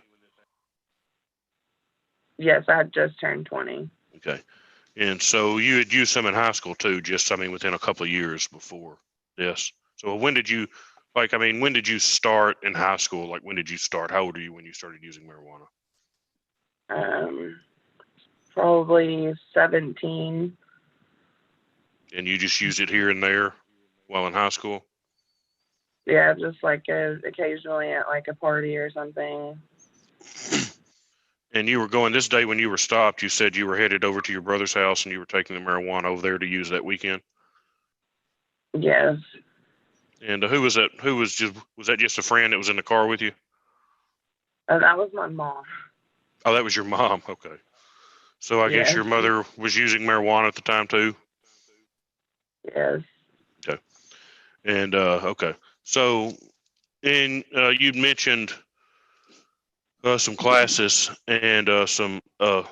Yes, I had just turned 20. Okay. And so you had used some in high school too, just, I mean, within a couple of years before this. So when did you, like, I mean, when did you start in high school? Like, when did you start? How old are you when you started using marijuana? Probably 17. And you just used it here and there while in high school? Yeah, just like occasionally at like a party or something. And you were going this day when you were stopped, you said you were headed over to your brother's house and you were taking the marijuana over there to use that weekend? Yes. And who was that? Was that just a friend that was in the car with you? That was my mom. Oh, that was your mom. Okay. So I guess Yes. your mother was using marijuana at the time too? Yes. Okay. And, okay. So, and you'd mentioned some classes and some, I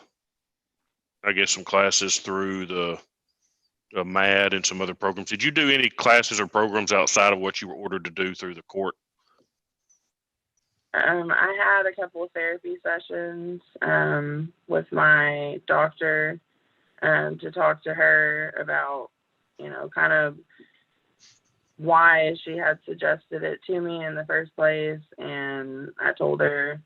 guess some classes through the MAD and some other programs. Did you do any classes or programs outside of what you were ordered to do through the court? I had a couple of therapy sessions with my doctor to talk to her about, kind of why she had suggested it to me in the first place. And I told her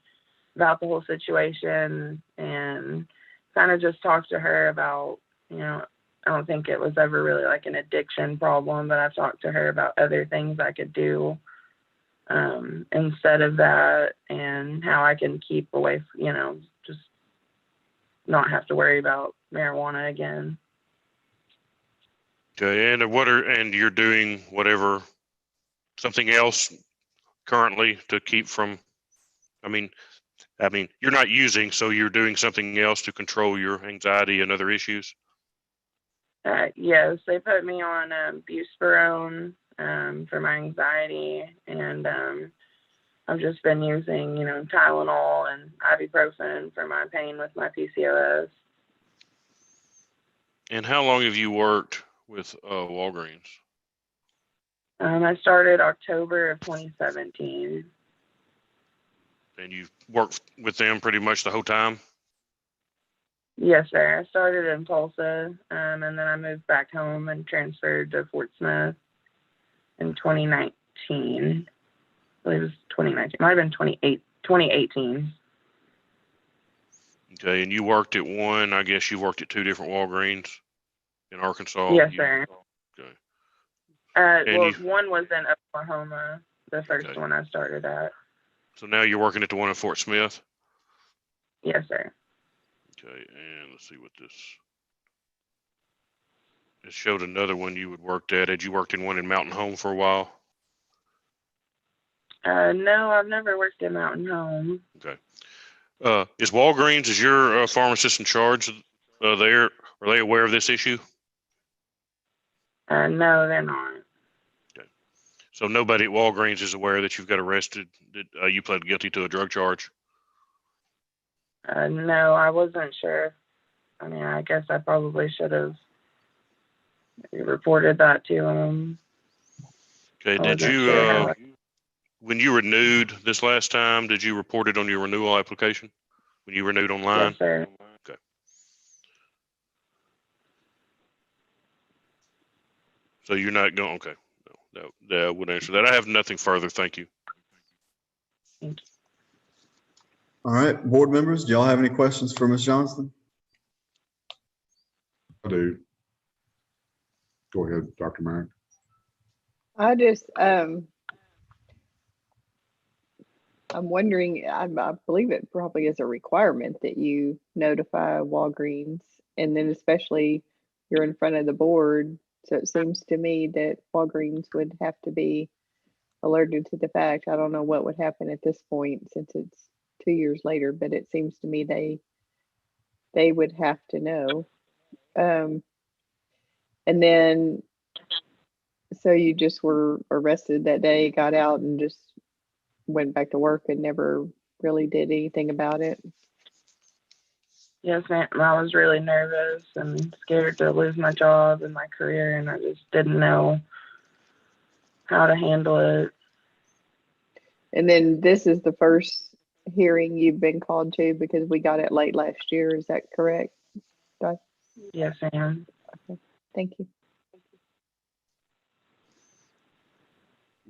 about the whole situation and kind of just talked to her about, I don't think it was ever really like an addiction problem, but I've talked to her about other things I could do instead of that, and how I can keep away, just not have to worry about marijuana again. Okay, and you're doing whatever, something else currently to keep from, I mean, you're not using, so you're doing something else to control your anxiety and other issues? Yes, they put me on buspirone for my anxiety, and I've just been using, Tylenol and ibuprofen for my pain with my PCOS. And how long have you worked with Walgreens? I started October of 2017. And you've worked with them pretty much the whole time? Yes, sir. I started in Tulsa, and then I moved back home and transferred to Fort Smith in 2019. I believe it was 2019. Might have been 2018. Okay, and you worked at one, I guess you worked at two different Walgreens in Arkansas? Yes, sir. Okay. One was in Oklahoma, the first one I started at. So now you're working at the one in Fort Smith? Yes, sir. Okay, and let's see what this. It showed another one you had worked at. Had you worked in one in Mountain Home for a while? No, I've never worked in Mountain Home. Okay. Is Walgreens, is your pharmacist in charge there? Are they aware of this issue? No, they're not. Okay. So nobody at Walgreens is aware that you've got arrested, that you pled guilty to a drug charge? No, I wasn't sure. I mean, I guess I probably should have reported that to them. Okay, did you, when you renewed this last time, did you report it on your renewal application? When you renewed online? Yes, sir. Okay. So you're not going, okay. No, that would answer that. I have nothing further. Thank you. Thank you. All right, board members, do y'all have any questions for Ms. Johnston? I do. Go ahead, Dr. Mack. I just, I'm wondering, I believe it probably is a requirement that you notify Walgreens, and then especially you're in front of the board. So it seems to me that Walgreens would have to be alerted to the fact. I don't know what would happen at this point since it's 2 years later, but it seems to me they would have to know. And then, so you just were arrested that day, got out and just went back to work and never really did anything about it? Yes, ma'am. I was really nervous and scared to lose my job and my career, and I just didn't know how to handle it. And then this is the first hearing you've been called to because we got it late last year. Is that correct, Doc? Yes, ma'am. Okay. Thank you.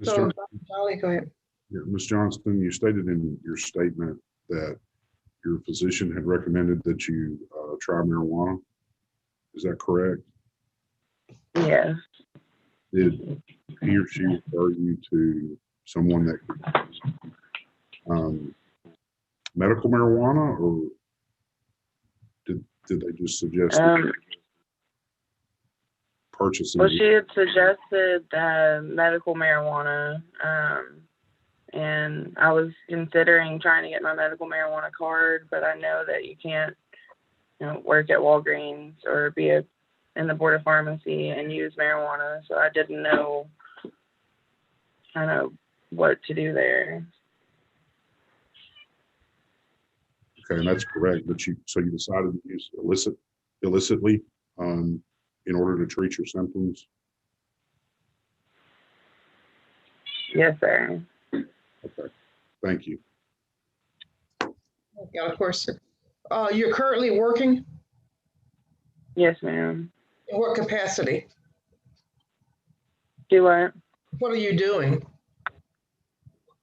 So, Charlie, go ahead. Yeah, Ms. Johnston, you stated in your statement that your physician had recommended that you try marijuana. Is that correct? Yes. Did he or she refer you to someone that medical marijuana, or did they just suggest purchasing? Well, she had suggested medical marijuana, and I was considering trying to get my medical marijuana card, but I know that you can't, work at Walgreens or be in the board of pharmacy and use marijuana, so I didn't know kind of what to do there. Okay, and that's correct. But you decided to use illicitly in order to treat your symptoms. Yes, sir. Okay, thank you. Yeah, of course. You're currently working? Yes, ma'am. In what capacity? Do what? What are you doing?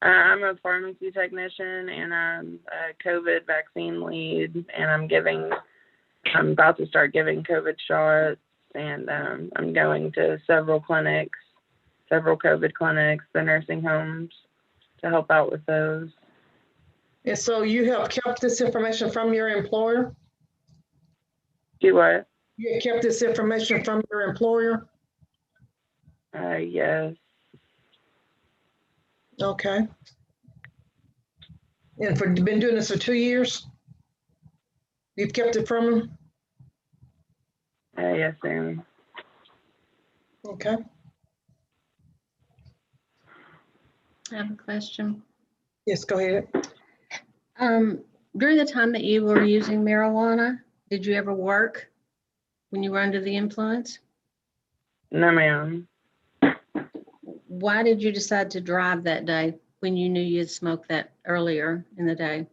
I'm a pharmacy technician, and I'm a COVID vaccine lead, and I'm about to start giving COVID shots, and I'm going to several COVID clinics, the nursing homes, to help out with those. And so you have kept this information from your employer? Do what? You have kept this information from your employer? Yes. Okay. And you've been doing this for 2 years? You've kept it from them? Yes, ma'am. Okay. I have a question. Yes, go ahead. During the time that you were using marijuana, did you ever work when you were under the influence? No, ma'am. Why did you decide to drive that day when you knew you'd smoked that earlier in the day?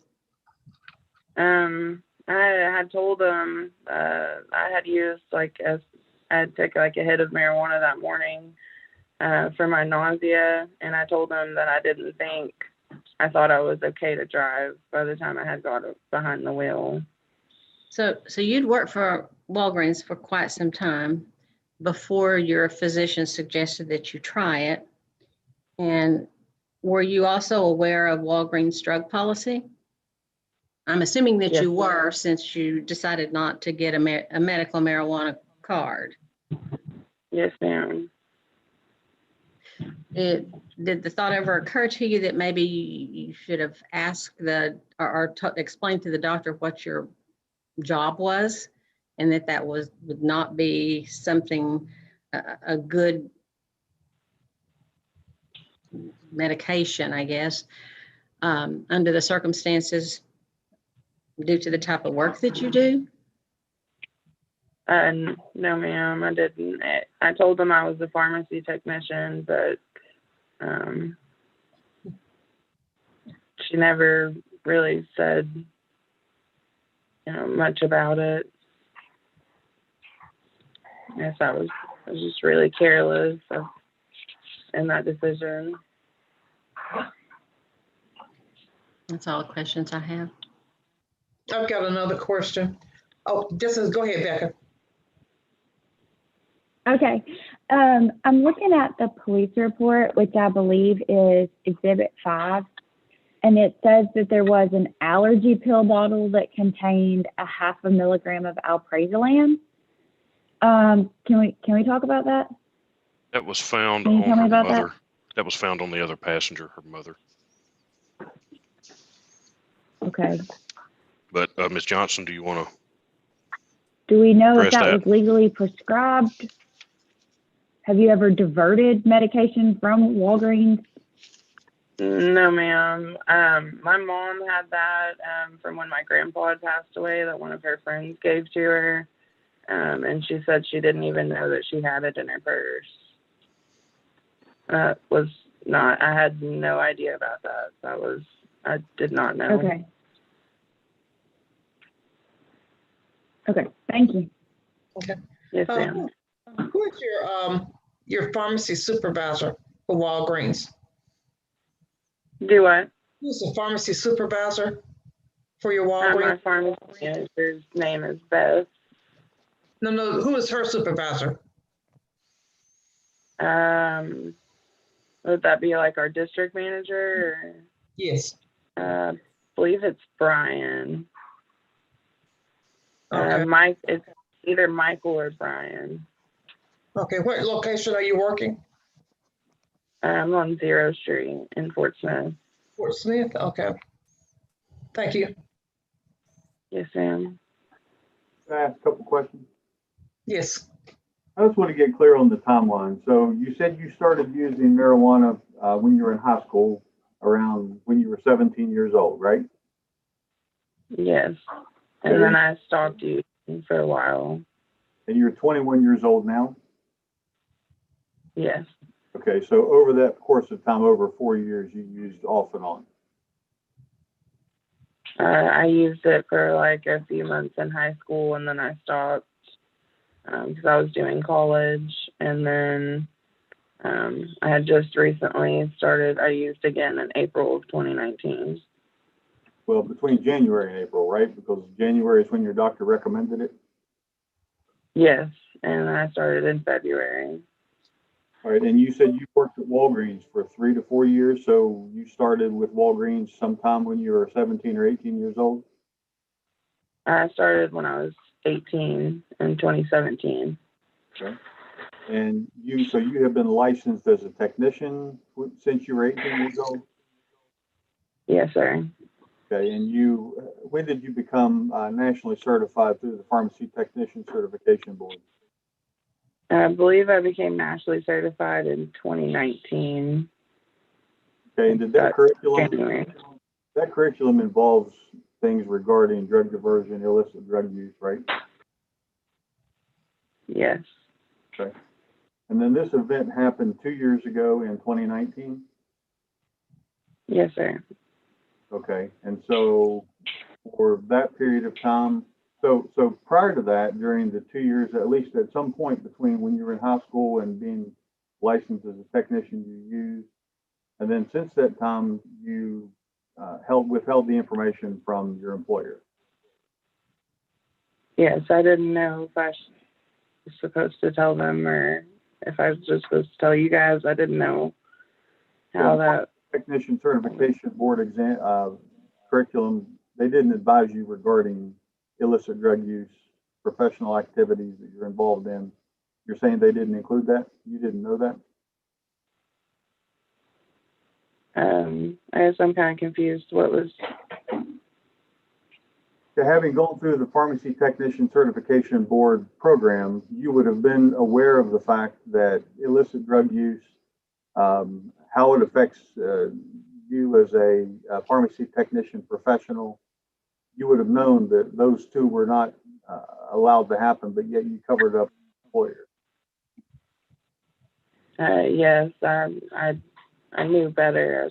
I had told them I had used I had taken a hit of marijuana that morning for my nausea, and I told them that I thought I was okay to drive by the time I had got behind the wheel. So you'd worked for Walgreens for quite some time before your physician suggested that you try it. And were you also aware of Walgreens' drug policy? I'm assuming that Yes, you were, ma'am. since you decided not to get a medical marijuana card. Yes, ma'am. Did the thought ever occur to you that maybe you should have asked explained to the doctor what your job was, and that would not be something, a good medication, I guess, under the circumstances due to the type of work that you do? No, ma'am, I didn't. I told them I was a pharmacy technician, but she never really said, much about it. I guess I was just really careless in that decision. That's all the questions I have. I've got another question. Oh, go ahead, Becca. Okay. I'm looking at the police report, which I believe is Exhibit 5, and it says that there was an allergy pill bottle that contained a 0.5 milligram of alprazolam. Can we talk about that? That was found Can you on tell me her about that? mother. That was found on the other passenger, her mother. Okay. But Ms. Johnson, do you want to Do we know if address that that? was legally prescribed? Have you ever diverted medication from Walgreens? No, ma'am. My mom had that from when my grandpa had passed away that one of her friends gave to her. And she said she didn't even know that she had it in her purse. Was not, I had no idea about that. I did not know. Okay. Okay, thank you. Okay. Yes, ma'am. Who is your pharmacy supervisor for Walgreens? Do what? Who's the pharmacy supervisor for your My Walgreens? pharmacy manager's name is Beth. No, who is her supervisor? Would that be like our district manager? Or, Yes. I believe it's Brian. Okay. Mike, it's either Michael or Brian. Okay, what location are you working? I'm on 0 Street in Fort Smith. Fort Smith, okay. Thank you. Yes, ma'am. Can I ask a couple questions? Yes. I just want to get clear on the timeline. So you said you started using marijuana when you were in high school, around when you were 17 years old, right? Yes. And then I stopped using for a while. And you're 21 years old now? Yes. Okay, so over that course of time, over 4 years, you used off and on. I used it for like a few months in high school, and then I stopped because I was doing college. And then I had just recently started, I used again in April of 2019. Well, between January and April, right? Because January is when your doctor recommended it? Yes, and I started in February. All right, and you said you worked at Walgreens for 3 to 4 years, so you started with Walgreens sometime when you were 17 or 18 years old? I started when I was 18 in 2017. Okay. And so you have been licensed as a technician since you were 18 years old? Yes, sir. Okay, and when did you become nationally certified through the Pharmacy Technician Certification Board? I believe I became nationally certified in 2019. Okay, and did that curriculum involves things regarding drug diversion, illicit drug use, right? Yes. Okay. And then this event happened 2 years ago in 2019? Yes, sir. Okay, and so for that period of time, so prior to that, during the 2 years, at least at some point between when you were in high school and being licensed as a technician, you used, and then since that time, you withheld the information from your employer. Yes, I didn't know if I was supposed to tell them or if I was just supposed to tell you guys. I didn't know how that. Technician Certification Board exam curriculum, they didn't advise you regarding illicit drug use, professional activities that you're involved in. You're saying they didn't include that? You didn't know that? I guess I'm kind of confused. What was? Having gone through the Pharmacy Technician Certification Board program, you would have been aware of the fact that illicit drug use, how it affects you as a pharmacy technician professional. You would have known that those two were not allowed to happen, but yet you covered up the employer. Yes, I knew better.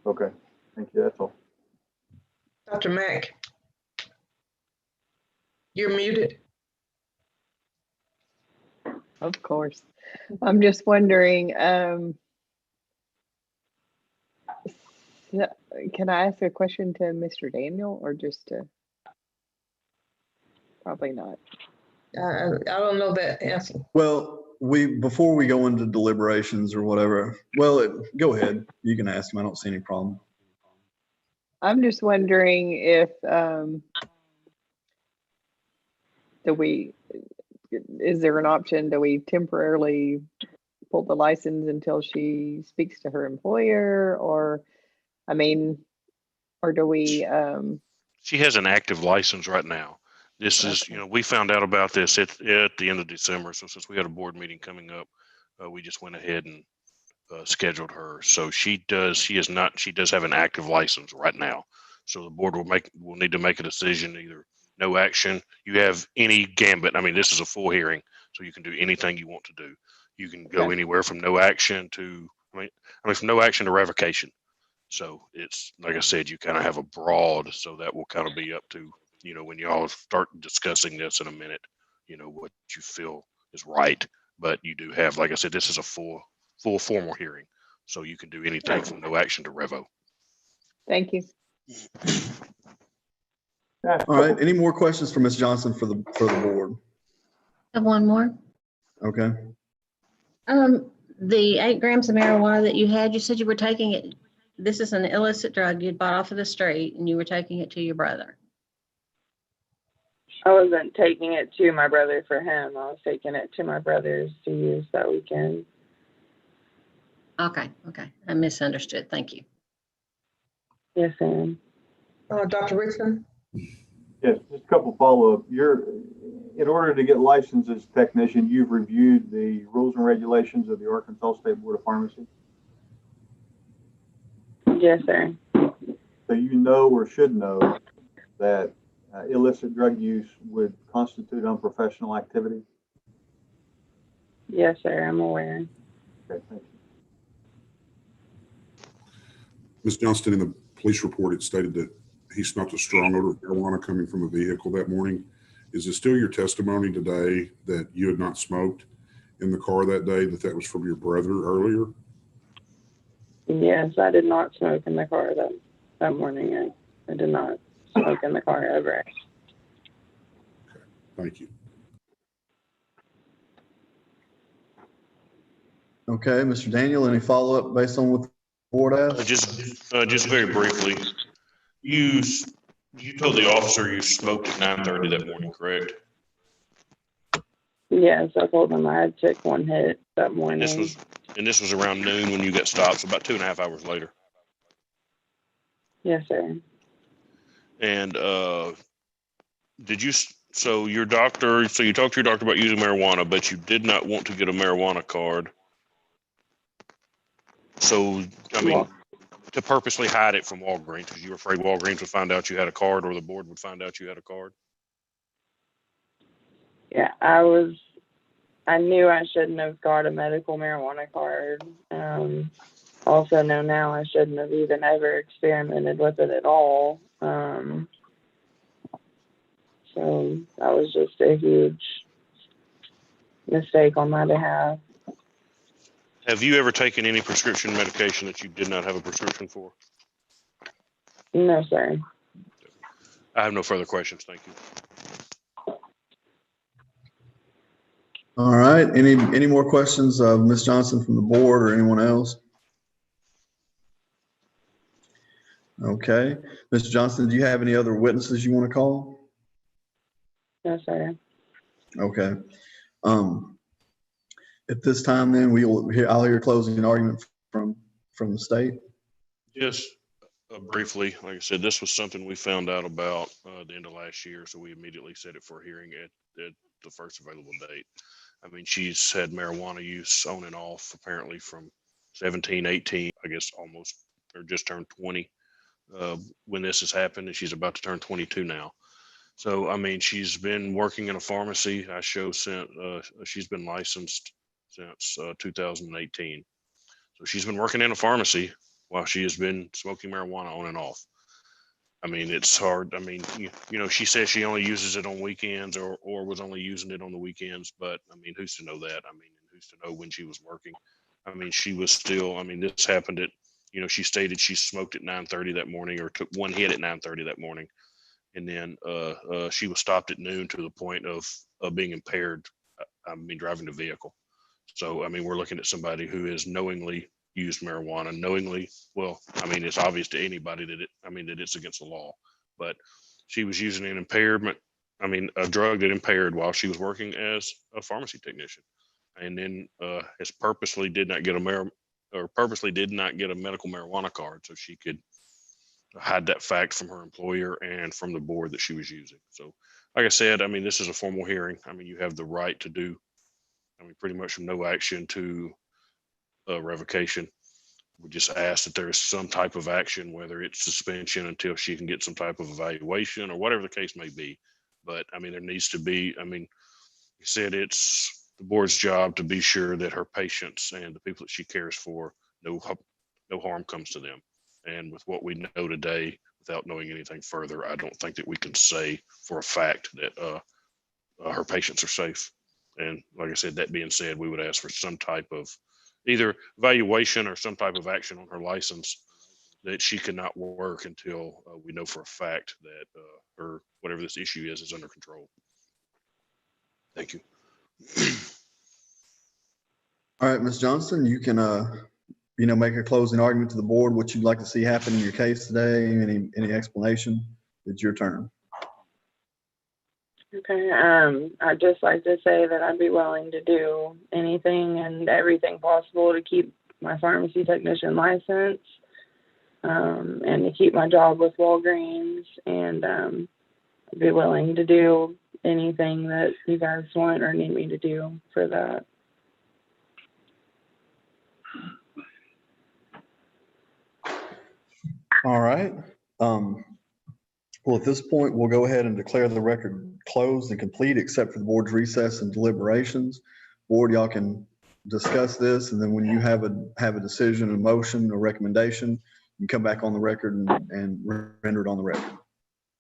Okay, thank you. That's all. Dr. Mack, you're muted. Of course. I'm just wondering, can I ask a question to Mr. Daniel or just to? Probably not. I don't know that answer. Well, before we go into deliberations or whatever, go ahead. You can ask him. I don't see any problem. I'm just wondering if, is there an option? Do we temporarily pull the license until she speaks to her employer, or do we, She has an active license right now. This is, we found out about this at the end of December. So since we had a board meeting coming up, we just went ahead and scheduled her. So she does have an active license right now. So the board will need to make a decision, either no action. You have any gambit. I mean, this is a full hearing, so you can do anything you want to do. You can go anywhere from no action to, from no action to revocation. So it's, like I said, you kind of have a broad, so that will kind of be up to, when you all start discussing this in a minute, what you feel is right. But you do have, like I said, this is a full formal hearing. So you can do anything from no action to revo. Thank you. All right. Any more questions for Ms. Johnson for the board? I have one more. Okay. The 8 grams of marijuana that you had, you said you were taking it. This is an illicit drug you'd bought off of the street, and you were taking it to your brother. I wasn't taking it to my brother for him. I was taking it to my brother's to use that weekend. Okay. I misunderstood. Thank you. Yes, ma'am. Dr. Richmond? Yes, just a couple follow-up. In order to get licensed as a technician, you've reviewed the rules and regulations of the Arkansas State Board of Pharmacy? Yes, sir. So you know or should know that illicit drug use would constitute unprofessional activity? Yes, sir. I'm aware. Okay, thank you. Ms. Johnston, in the police report, it stated that he smelled a strong odor of marijuana coming from a vehicle that morning. Is it still your testimony today that you had not smoked in the car that day, that was from your brother earlier? Yes, I did not smoke in the car that morning. I did not smoke in the car ever. Okay, thank you. Okay, Mr. Daniel, any follow-up based on what the board asked? Just very briefly, you told the officer you smoked at 9:30 that morning, correct? Yes, I told him I had took one hit that morning. This was around noon when you got stopped, so about 2.5 hours later. Yes, sir. And so you talked to your doctor about using marijuana, but you did not want to get a marijuana card. So, to purposely hide it from Walgreens, because you were afraid Walgreens would find out you had a card, or the board would find out you had a card? Yeah, I knew I shouldn't have got a medical marijuana card. Also know now I shouldn't have even ever experimented with it at all. So that was just a huge mistake on my behalf. Have you ever taken any prescription medication that you did not have a prescription for? No, sir. I have no further questions. Thank you. All right. Any more questions of Ms. Johnson from the board or anyone else? Okay. Mr. Johnson, do you have any other witnesses you want to call? No, sir. Okay. At this time, then I'll hear closing argument from the state. Just briefly, like I said, this was something we found out about the end of last year, so we immediately set it for a hearing at the first available date. I mean, she's had marijuana use on and off apparently from 17, 18, I guess almost, or just turned 20 when this has happened, and she's about to turn 22 now. So, I mean, she's been working in a pharmacy. She's been licensed since 2018. So she's been working in a pharmacy while she has been smoking marijuana on and off. I mean, it's hard. I mean, she says she only uses it on weekends or was only using it on the weekends. But, I mean, who's to know that? I mean, who's to know when she was working? I mean, she was still, I mean, this happened at, she stated she smoked at 9:30 that morning, or took one hit at 9:30 that morning. And then she was stopped at noon to the point of being impaired. I mean, driving the vehicle. So, I mean, we're looking at somebody who has knowingly used marijuana, knowingly. Well, I mean, it's obvious to anybody that that it's against the law, but she was using an impairment. I mean, a drug that impaired while she was working as a pharmacy technician, and then purposely did not get a medical marijuana card so she could hide that fact from her employer and from the board that she was using. So, like I said, I mean, this is a formal hearing. I mean, you have the right to do, pretty much from no action to revocation. We just ask that there is some type of action, whether it's suspension until she can get some type of evaluation or whatever the case may be. But I mean, there needs to be, you said it's the board's job to be sure that her patients and the people that she cares for, no harm comes to them. And with what we know today, without knowing anything further, I don't think that we can say for a fact that her patients are safe. And like I said, that being said, we would ask for some type of either evaluation or some type of action on her license that she cannot work until we know for a fact that her, whatever this issue is under control. Thank you. All right, Ms. Johnston, you can, make a closing argument to the board, what you'd like to see happen in your case today, any explanation. It's your turn. Okay. I'd just like to say that I'd be willing to do anything and everything possible to keep my pharmacy technician license, and to keep my job with Walgreens, and I'd be willing to do anything that you guys want or need me to do for that. All right. Well, at this point, we'll go ahead and declare the record closed and complete, except for the board's recess and deliberations. Board, y'all can discuss this, and then when you have a decision, a motion, a recommendation, you come back on the record and render it on the record.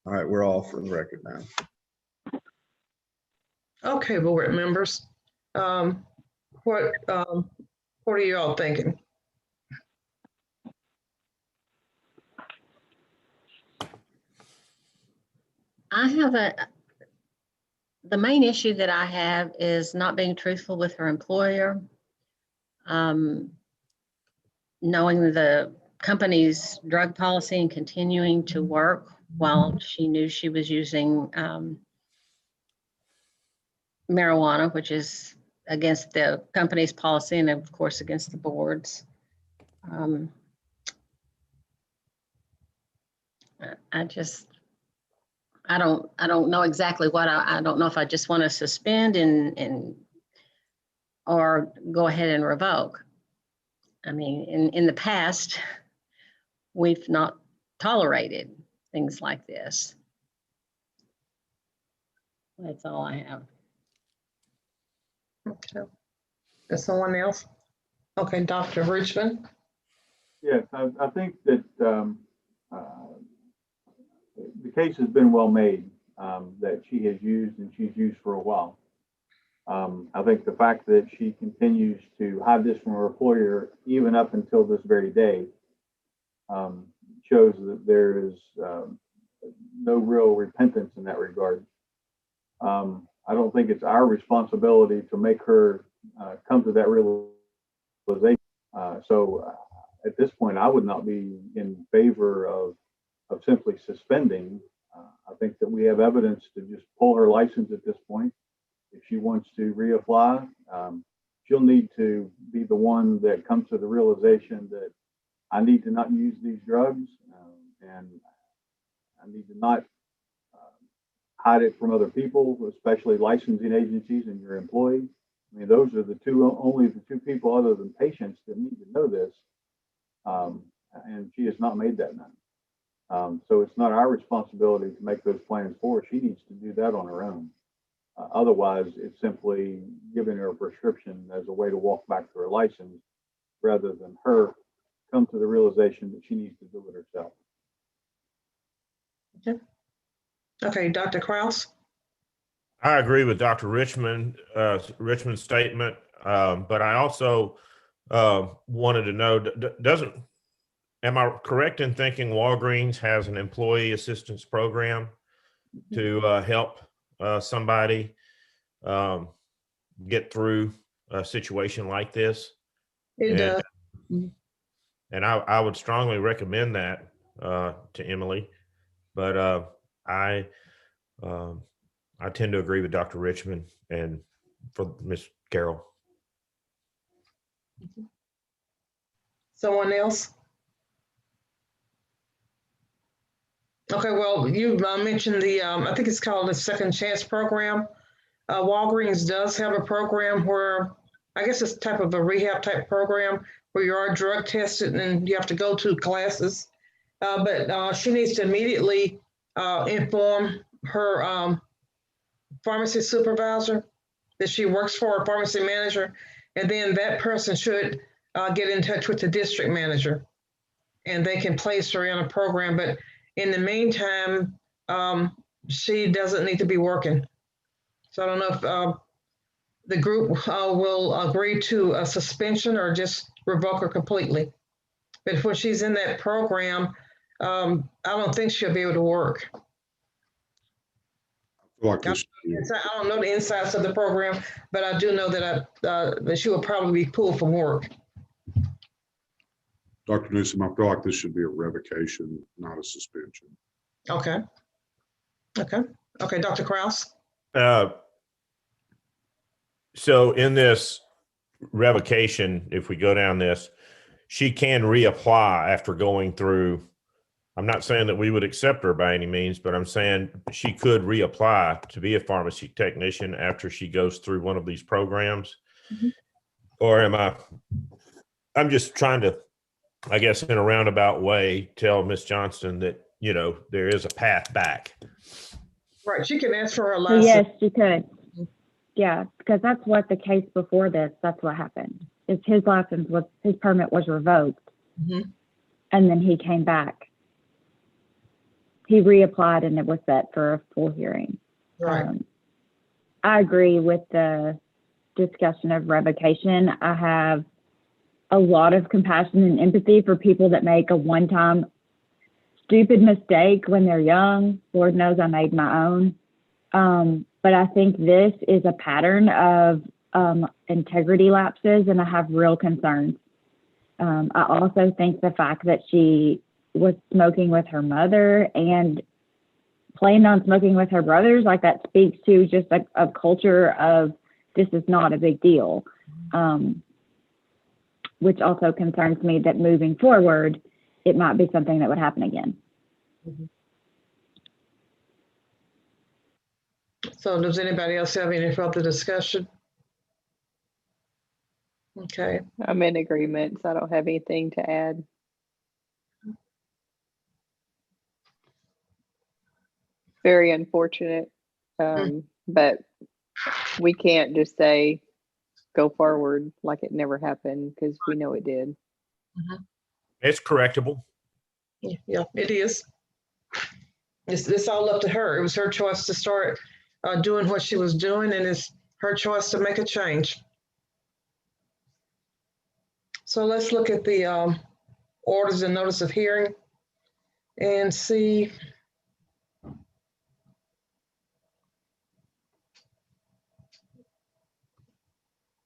All right, we're off for the record now. Okay, board members. What are you all thinking? The main issue that I have is not being truthful with her employer. Knowing the company's drug policy and continuing to work while she knew she was using marijuana, which is against the company's policy and of course against the board's. I don't know exactly what I don't know if I just want to suspend or go ahead and revoke. I mean, in the past, we've not tolerated things like this. That's all I have. Okay. Is someone else? Okay, Dr. Richmond. Yes, I think that the case has been well made, that she has used and she's used for a while. I think the fact that she continues to hide this from her employer, even up until this very day, shows that there is no real repentance in that regard. I don't think it's our responsibility to make her come to that realization. So at this point, I would not be in favor of simply suspending. I think that we have evidence to just pull her license at this point. If she wants to reapply, she'll need to be the one that comes to the realization that I need to not use these drugs, and I need to not hide it from other people, especially licensing agencies and your employees. I mean, those are only the two people other than patients that need to know this, and she has not made that known. So it's not our responsibility to make those plans for her. She needs to do that on her own. Otherwise, it's simply giving her a prescription as a way to walk back to her license rather than her come to the realization that she needs to do it herself. Okay, Dr. Kraus. I agree with Dr. Richmond's statement, but I also wanted to know, am I correct in thinking Walgreens has an employee assistance program to help somebody get through a situation like this. It does. And I would strongly recommend that to Emily, but I tend to agree with Dr. Richmond and for Ms. Carroll. Someone else? Okay, well, you mentioned the, I think it's called the Second Chance Program. Walgreens does have a program where, I guess it's type of a rehab type program where you are drug tested and you have to go to classes. But she needs to immediately inform her pharmacy supervisor that she works for, a pharmacy manager, and then that person should get in touch with the district manager and they can place her in a program. But in the meantime, she doesn't need to be working. So I don't know if the group will agree to a suspension or just revoke her completely. But when she's in that program, I don't think she'll be able to work. Like I this, don't know the insides of the program, but I do know that that she will probably be pulled from work. Dr. Newsom, I feel like this should be a revocation, not a suspension. Okay. Okay. Okay, Dr. Kraus. So in this revocation, if we go down this, she can reapply after going through. I'm not saying that we would accept her by any means, but I'm saying she could reapply to be a pharmacy technician after she goes through one of these programs. Mm-hmm. Or I'm just trying to, I guess, in a roundabout way, tell Ms. Johnston that, you know, there is a path back. Right, she can ask for her So license. yes, she could. Yeah, because that's what the case before this, that's what happened. Is his permit was revoked. Mm-hmm. And then he came back. He reapplied and it was set for a full hearing. Right. I agree with the discussion of revocation. I have a lot of compassion and empathy for people that make a one-time stupid mistake when they're young. Lord knows I made my own. But I think this is a pattern of integrity lapses, and I have real concerns. I also think the fact that she was smoking with her mother and planned on smoking with her brothers, like that speaks to just a culture of this is not a big deal, which also concerns me that moving forward, it might be something that would happen again. Mm-hmm. So does anybody else have any further discussion? Okay. I'm in agreement, so I don't have anything to add. Very unfortunate, but we can't just say go forward like it never happened, because we know it did. Mm-hmm. It's correctable. Yeah, it is. It's all up to her. It was her choice to start doing what she was doing, and it's her choice to make a change. So let's look at the orders and notice of hearing and see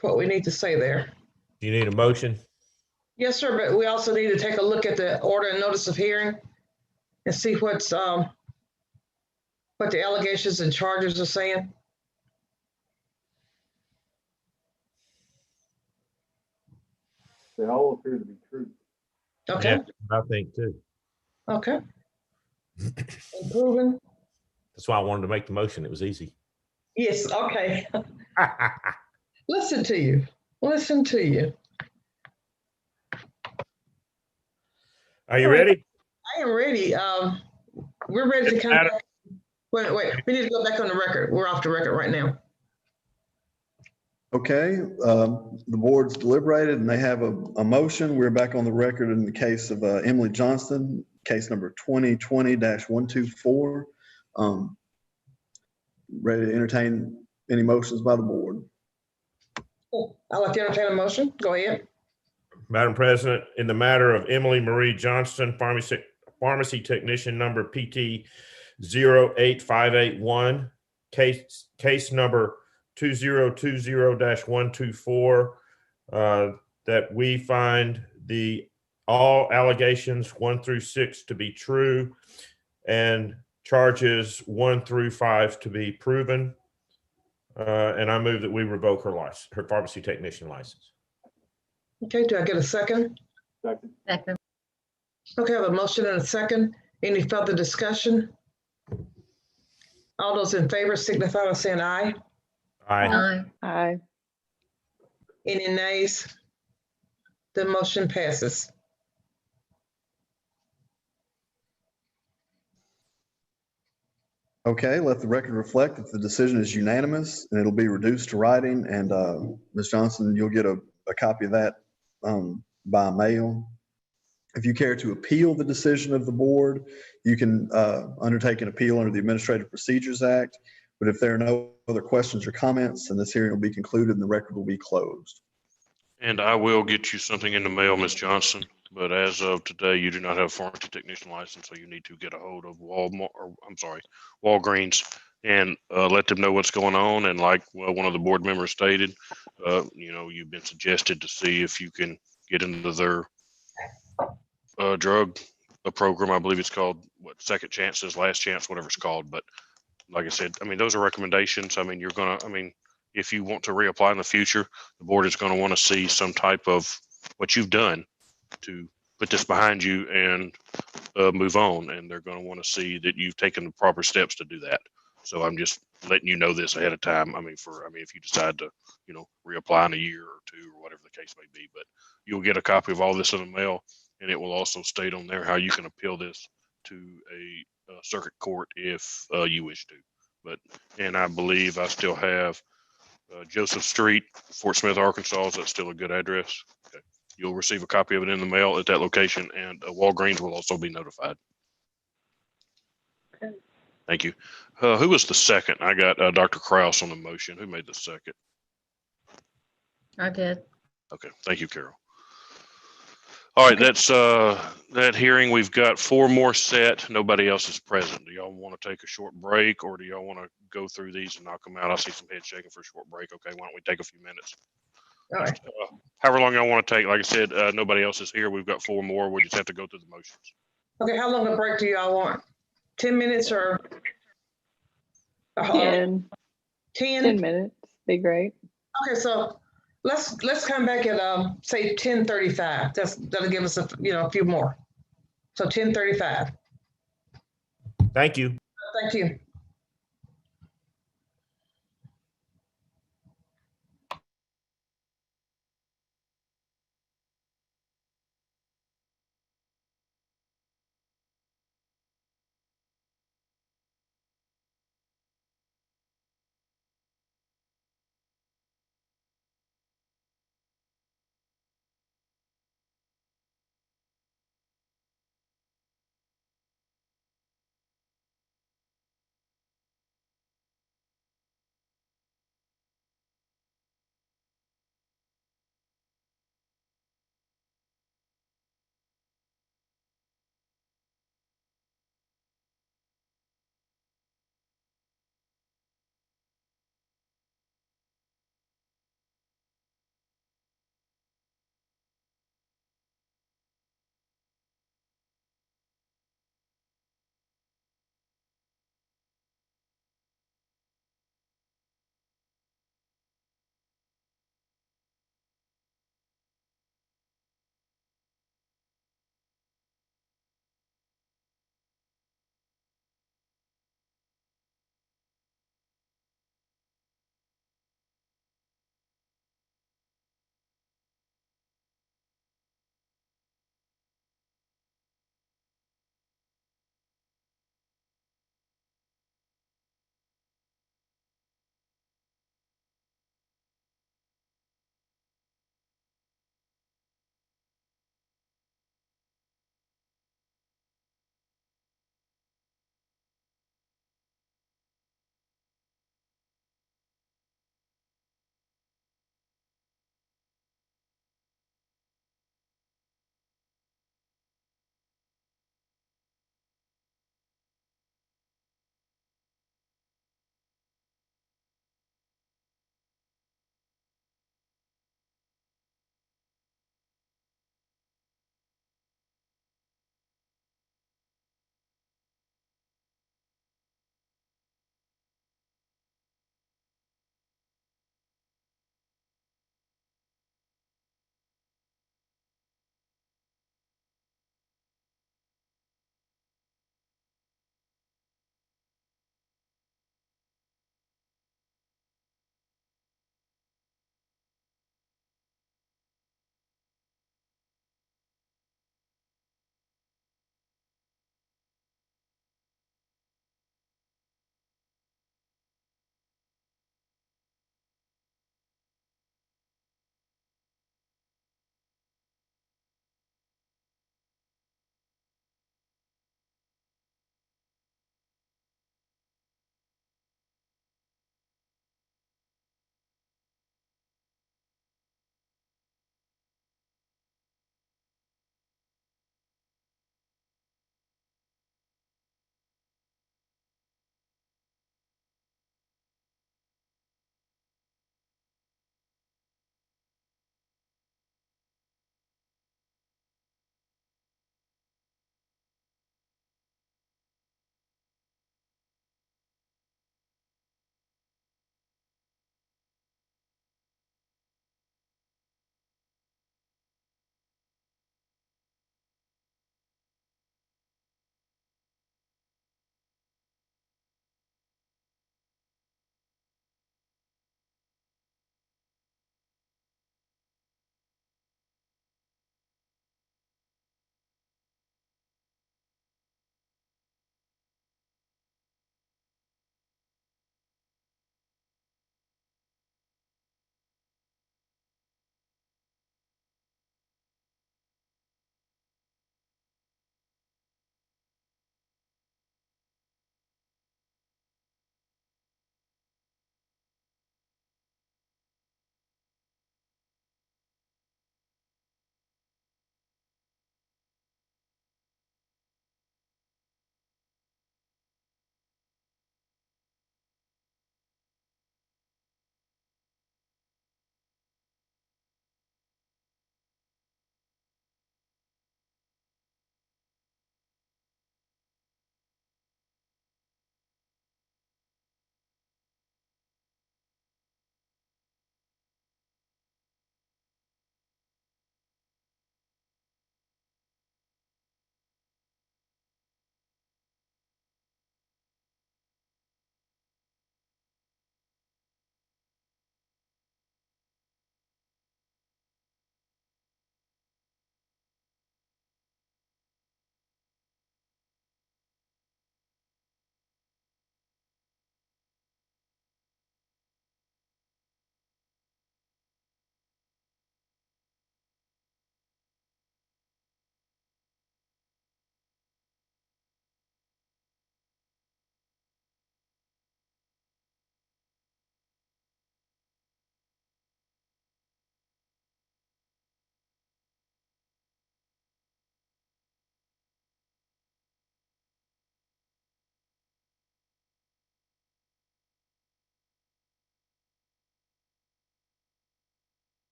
what we need to say there. Do you need a motion? Yes, sir, but we also need to take a look at the order and notice of hearing and see what the allegations and charges are saying. They all appear to be true. Okay. Yeah, I think too. Okay. Improving. That's why I wanted to make the motion. It was easy. Yes, okay. Listen to you. Listen to you. Are you ready? I am ready. We're ready to come back. Wait. We need to go back on the record. We're off the record right now. Okay, the board's deliberated and they have a motion. We're back on the record in the case of Emily Johnston, case number 2020-124. Ready to entertain any motions by the board? Cool. I'd like to entertain a motion. Go ahead. Madam President, in the matter of Emily Marie Johnston, pharmacy technician number PT 08581, case number 2020-124, that we find all allegations 1 through 6 to be true and charges 1 through 5 to be proven. And I move that we revoke her pharmacy technician license. Okay, do I get a second? Second. Okay, I have a motion and a second. Any further discussion? All those in favor signify by saying aye. Aye. Aye. Any nays? The motion passes. Okay, let the record reflect that the decision is unanimous and it'll be reduced to writing. And Ms. Johnson, you'll get a copy of that by mail. If you care to appeal the decision of the board, you can undertake an appeal under the Administrative Procedures Act. But if there are no other questions or comments, then this hearing will be concluded and the record will be closed. And I will get you something in the mail, Ms. Johnson. But as of today, you do not have a pharmacy technician license, so you need to get a hold of Walgreens and let them know what's going on. And like one of the board members stated, you've been suggested to see if you can get into their drug program. I believe it's called Second Chances, Last Chance, whatever it's called. But like I said, I mean, those are recommendations. I mean, if you want to reapply in the future, the board is going to want to see some type of what you've done to put this behind you and move on. And they're going to want to see that you've taken the proper steps to do that. So I'm just letting you know this ahead of time. If you decide to, reapply in a year or two or whatever the case may be, but you'll get a copy of all this in the mail, and it will also state on there how you can appeal this to a circuit court if you wish to. And I believe I still have Joseph Street, Fort Smith, Arkansas. Is that still a good address? Okay. You'll receive a copy of it in the mail at that location, and Walgreens will also be notified. Okay. Thank you. Who was the second? I got Dr. Kraus on the motion. Who made the second? I did. Okay. Thank you, Carol. All right. That's that hearing. We've got 4 more set. Nobody else is present. Do y'all want to take a short break, or do y'all want to go through these and knock them out? I see some head shaking for a short break. Okay. Why don't we take a few minutes? All right. However long y'all want to take. Like I said, nobody else is here. We've got 4 more. We just have to go through the motions. Okay, how long a break do y'all want? 10 minutes or? 10 minutes, be great. Okay, so let's come back at say 10:35. That'll give us a few more. So 10:35. Thank you. Thank you.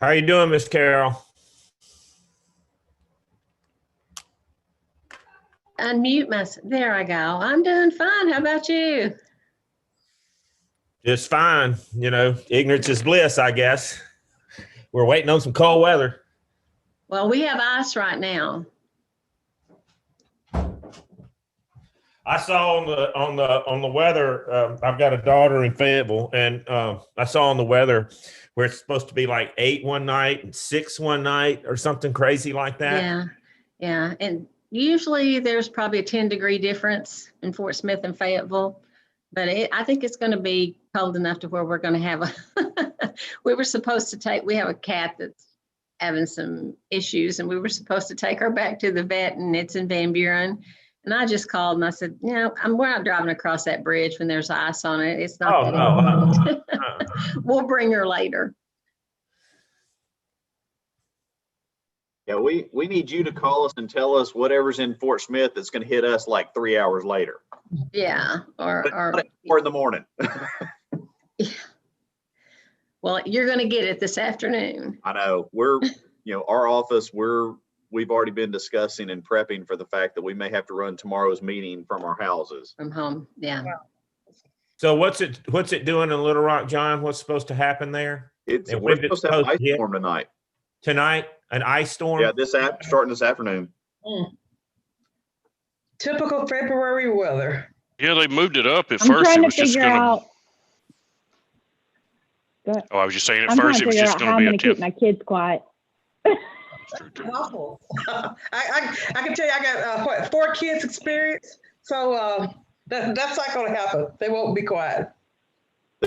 How you doing, Miss Carol? Unmute myself. There I go. I'm doing fine. How about you? Just fine. You know, ignorance is bliss, I guess. We're waiting on some cold weather. Well, we have ice right now. I saw on the weather. I've got a daughter in Fayetteville, and I saw on the weather where it's supposed to be like 8 one night and 6 one night, or something crazy like that. Yeah, yeah. And usually there's probably a 10-degree difference in Fort Smith and Fayetteville, but I think it's going to be cold enough to where we're going to have a. We have a cat that's having some issues, and we were supposed to take her back to the vet, and it's in Van Buren. And I just called and I said, we're not driving across that bridge when there's ice on it. It's not that important. We'll bring her later. Yeah, we need you to call us and tell us whatever's in Fort Smith that's going to hit us like 3 hours later. Yeah, or 4 in the morning. Well, you're going to get it this afternoon. I know. Our office, we've already been discussing and prepping for the fact that we may have to run tomorrow's meeting from our houses. From home, yeah. So what's it doing in Little Rock, John? What's supposed to happen there? We're supposed to have an ice storm tonight. Tonight, an ice storm? Yeah, starting this afternoon. Typical February weather. Yeah, they moved it up. At I'm first, trying it to was just figure going out. to. Oh, I was just saying at I'm trying first to it was figure just out going how to I'm be going a to keep tip. my kids quiet. Awful. I can tell you, I got 4 kids experience, so that's not going to happen. They won't be quiet.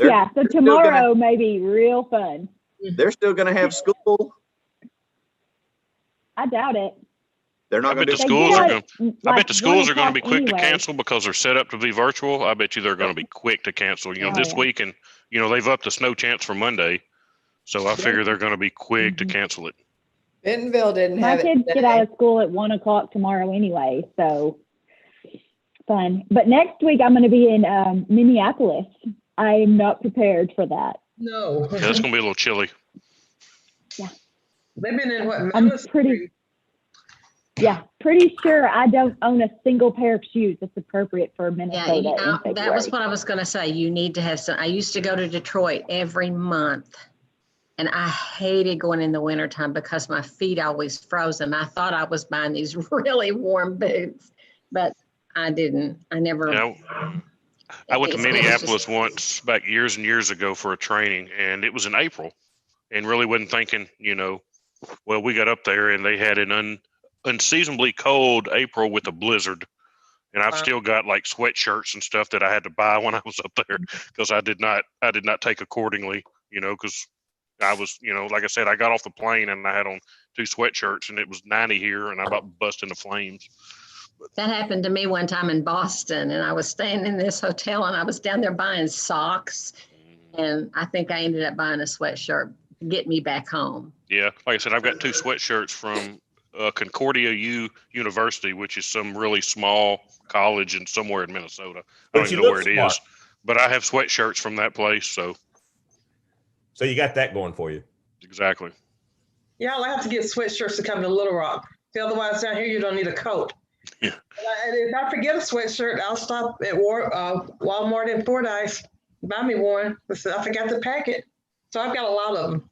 Yeah, so tomorrow may be real fun. They're still going to have school. I doubt it. They're not I going bet to. the schools are going. I bet the schools are going to be 1 quick to o'clock cancel because they're set up to be virtual. I bet you they're going to be quick to cancel. This week, and they've upped the snow chance for Monday, so I figure they're going to be quick to cancel it. Bentonville didn't My have it kids get today. out of school at 1 o'clock tomorrow anyway, so fun. But next week I'm going to be in Minneapolis. I am not prepared for that. No. Yeah, it's going to be a little chilly. Yeah. They've been in what? I'm pretty sure I don't own a single pair of shoes that's appropriate for Minnesota in February. That was what I was going to say. You need to have some. I used to go to Detroit every month, and I hated going in the wintertime because my feet always frozen. I thought I was buying these really warm boots, but I didn't. I never. I went to Minneapolis once back years and years ago for a training, and it was in April, and really wasn't thinking, well, we got up there and they had an unseasonably cold April with a blizzard. And I've still got like sweatshirts and stuff that I had to buy when I was up there because I did not take accordingly, because I was, like I said, I got off the plane and I had on 2 sweatshirts and it was 90 here and I about bust into flames. That happened to me one time in Boston, and I was staying in this hotel and I was down there buying socks, and I think I ended up buying a sweatshirt to get me back home. Yeah, like I said, I've got 2 sweatshirts from Concordia University, which is some really small college in somewhere in Minnesota. I don't even know where it is, but I have sweatshirts from that place. So you got that going for you. Exactly. Y'all have to get sweatshirts to come to Little Rock. Otherwise, down here you don't need a coat. Yeah. And if I forget a sweatshirt, I'll stop at Walmart in Fordyce, buy me one. I forgot to pack it, so I've got a lot of them.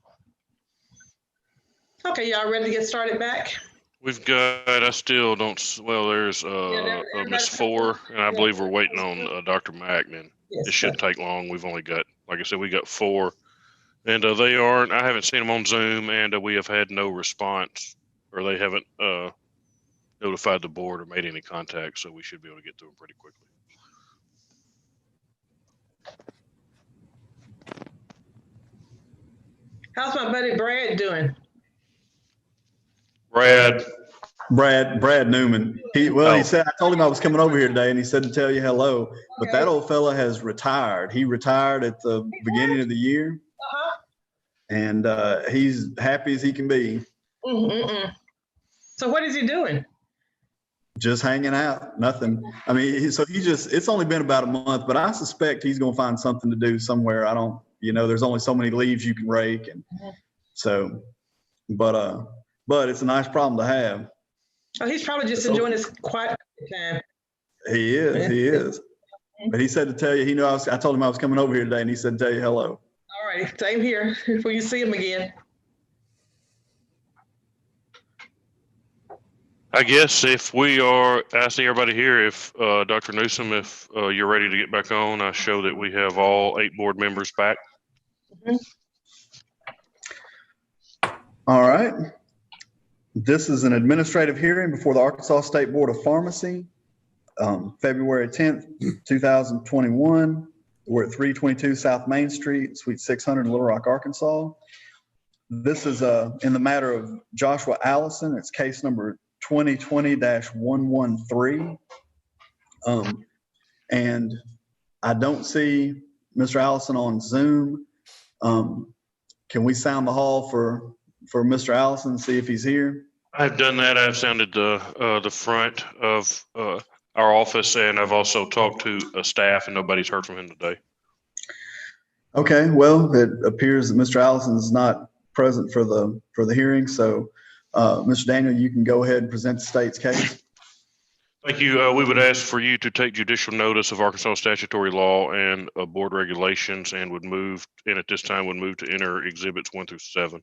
Okay, y'all ready to get started back? We've got, I still don't, well, there's Miss 4, and I believe we're waiting on Dr. Mack, and it shouldn't take long. We've only got, like I said, we got 4, and they aren't, I haven't seen them on Zoom, and we have had no response, or they haven't notified the board or made any contact, so we should be able to get through them pretty quickly. How's my buddy Brad doing? Brad Newman. He said, I told him I was coming over here today, and he said to tell you hello. But that old fella has retired. He retired at the beginning of the year, and he's happy as he can be. So what is he doing? Just hanging out, nothing. I mean, it's only been about a month, but I suspect he's going to find something to do somewhere. There's only so many leaves you can rake, and So, but it's a nice problem to have. Oh, he's probably just So- enjoying his quiet time. He is. But he said to tell you, he knew I told him I was coming over here today, and he said to tell you hello. All right, same here. When you see him again. I guess I see everybody here. If Dr. Newsom, if you're ready to get back on, I show that we have all 8 board members back. All right. This is an administrative hearing before the Arkansas State Board of Pharmacy, February 10th, 2021. We're at 322 South Main Street, Suite 600 in Little Rock, Arkansas. This is in the matter of Joshua Allison. It's case number 2020-113. And I don't see Mr. Allison on Zoom. Can we sound the hall for Mr. Allison, see if he's here? I've done that. I've sounded the front of our office, and I've also talked to staff, and nobody's heard from him today. Okay, well, it appears that Mr. Allison is not present for the hearing. So, Mr. Daniel, you can go ahead and present the state's case. Thank you. We would ask for you to take judicial notice of Arkansas statutory law and board regulations, and at this time would move to enter exhibits 1 through 7.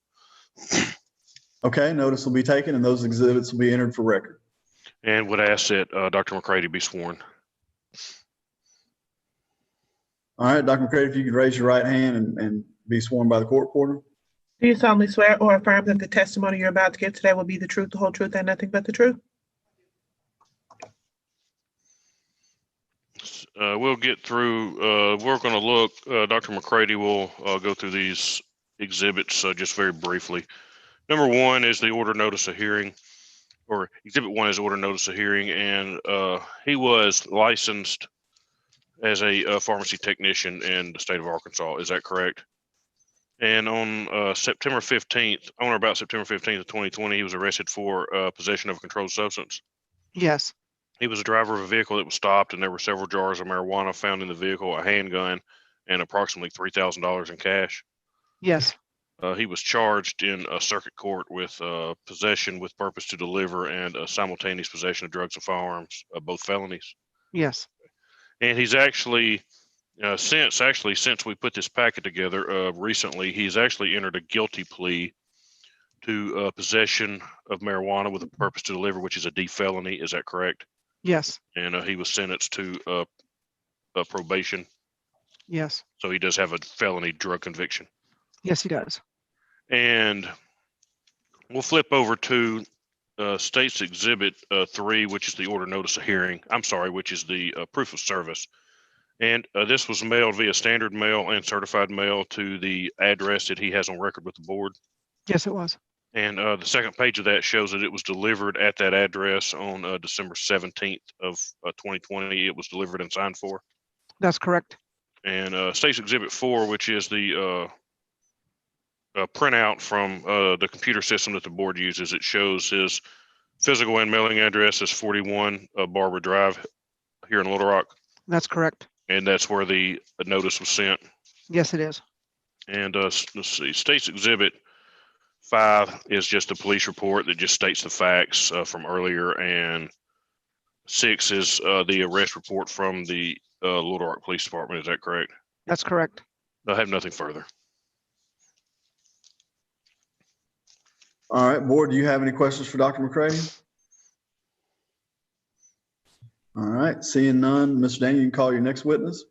Okay, notice will be taken, and those exhibits will be entered for record. And would ask that Dr. McCready be sworn. All right, Dr. McCready, if you could raise your right hand and be sworn by the court reporter. Do you solemnly swear or affirm that the testimony you're about to give today will be the truth, the whole truth, and nothing but the truth? We'll get through, we're going to look, Dr. McCready will go through these exhibits just very briefly. Number 1 is the order notice of hearing, or exhibit 1 is order notice of hearing, and he was licensed as a pharmacy technician in the state of Arkansas. Is that correct? And on September 15th, on or about September 15th of 2020, he was arrested for possession of a controlled substance. Yes. He was a driver of a vehicle that was stopped, and there were several jars of marijuana found in the vehicle, a handgun, and approximately $3,000 in cash. Yes. He was charged in a circuit court with possession with purpose to deliver and simultaneous possession of drugs and firearms, both felonies. Yes. And he's actually, since we put this packet together recently, he's actually entered a guilty plea to possession of marijuana with a purpose to deliver, which is a D felony. Is that correct? Yes. And he was sentenced to probation. Yes. So he does have a felony drug conviction. Yes, he does. And we'll flip over to State's Exhibit 3, which is the order notice of hearing. I'm sorry, which is the proof of service. And this was mailed via standard mail and certified mail to the address that he has on record with the board. Yes, it was. And the second page of that shows that it was delivered at that address on December 17th of 2020. It was delivered and signed for. That's correct. And State's Exhibit 4, which is the printout from the computer system that the board uses, it shows his physical and mailing address is 41 Barber Drive here in Little Rock. That's correct. And that's where the notice was sent. Yes, it is. And let's see, State's Exhibit 5 is just a police report that just states the facts from earlier, and 6 is the arrest report from the Little Rock Police Department. Is that correct? That's correct. I have nothing further. All right, board, do you have any questions for Dr. McCready? All right, seeing none, Mr. Daniel, you can call your next witness.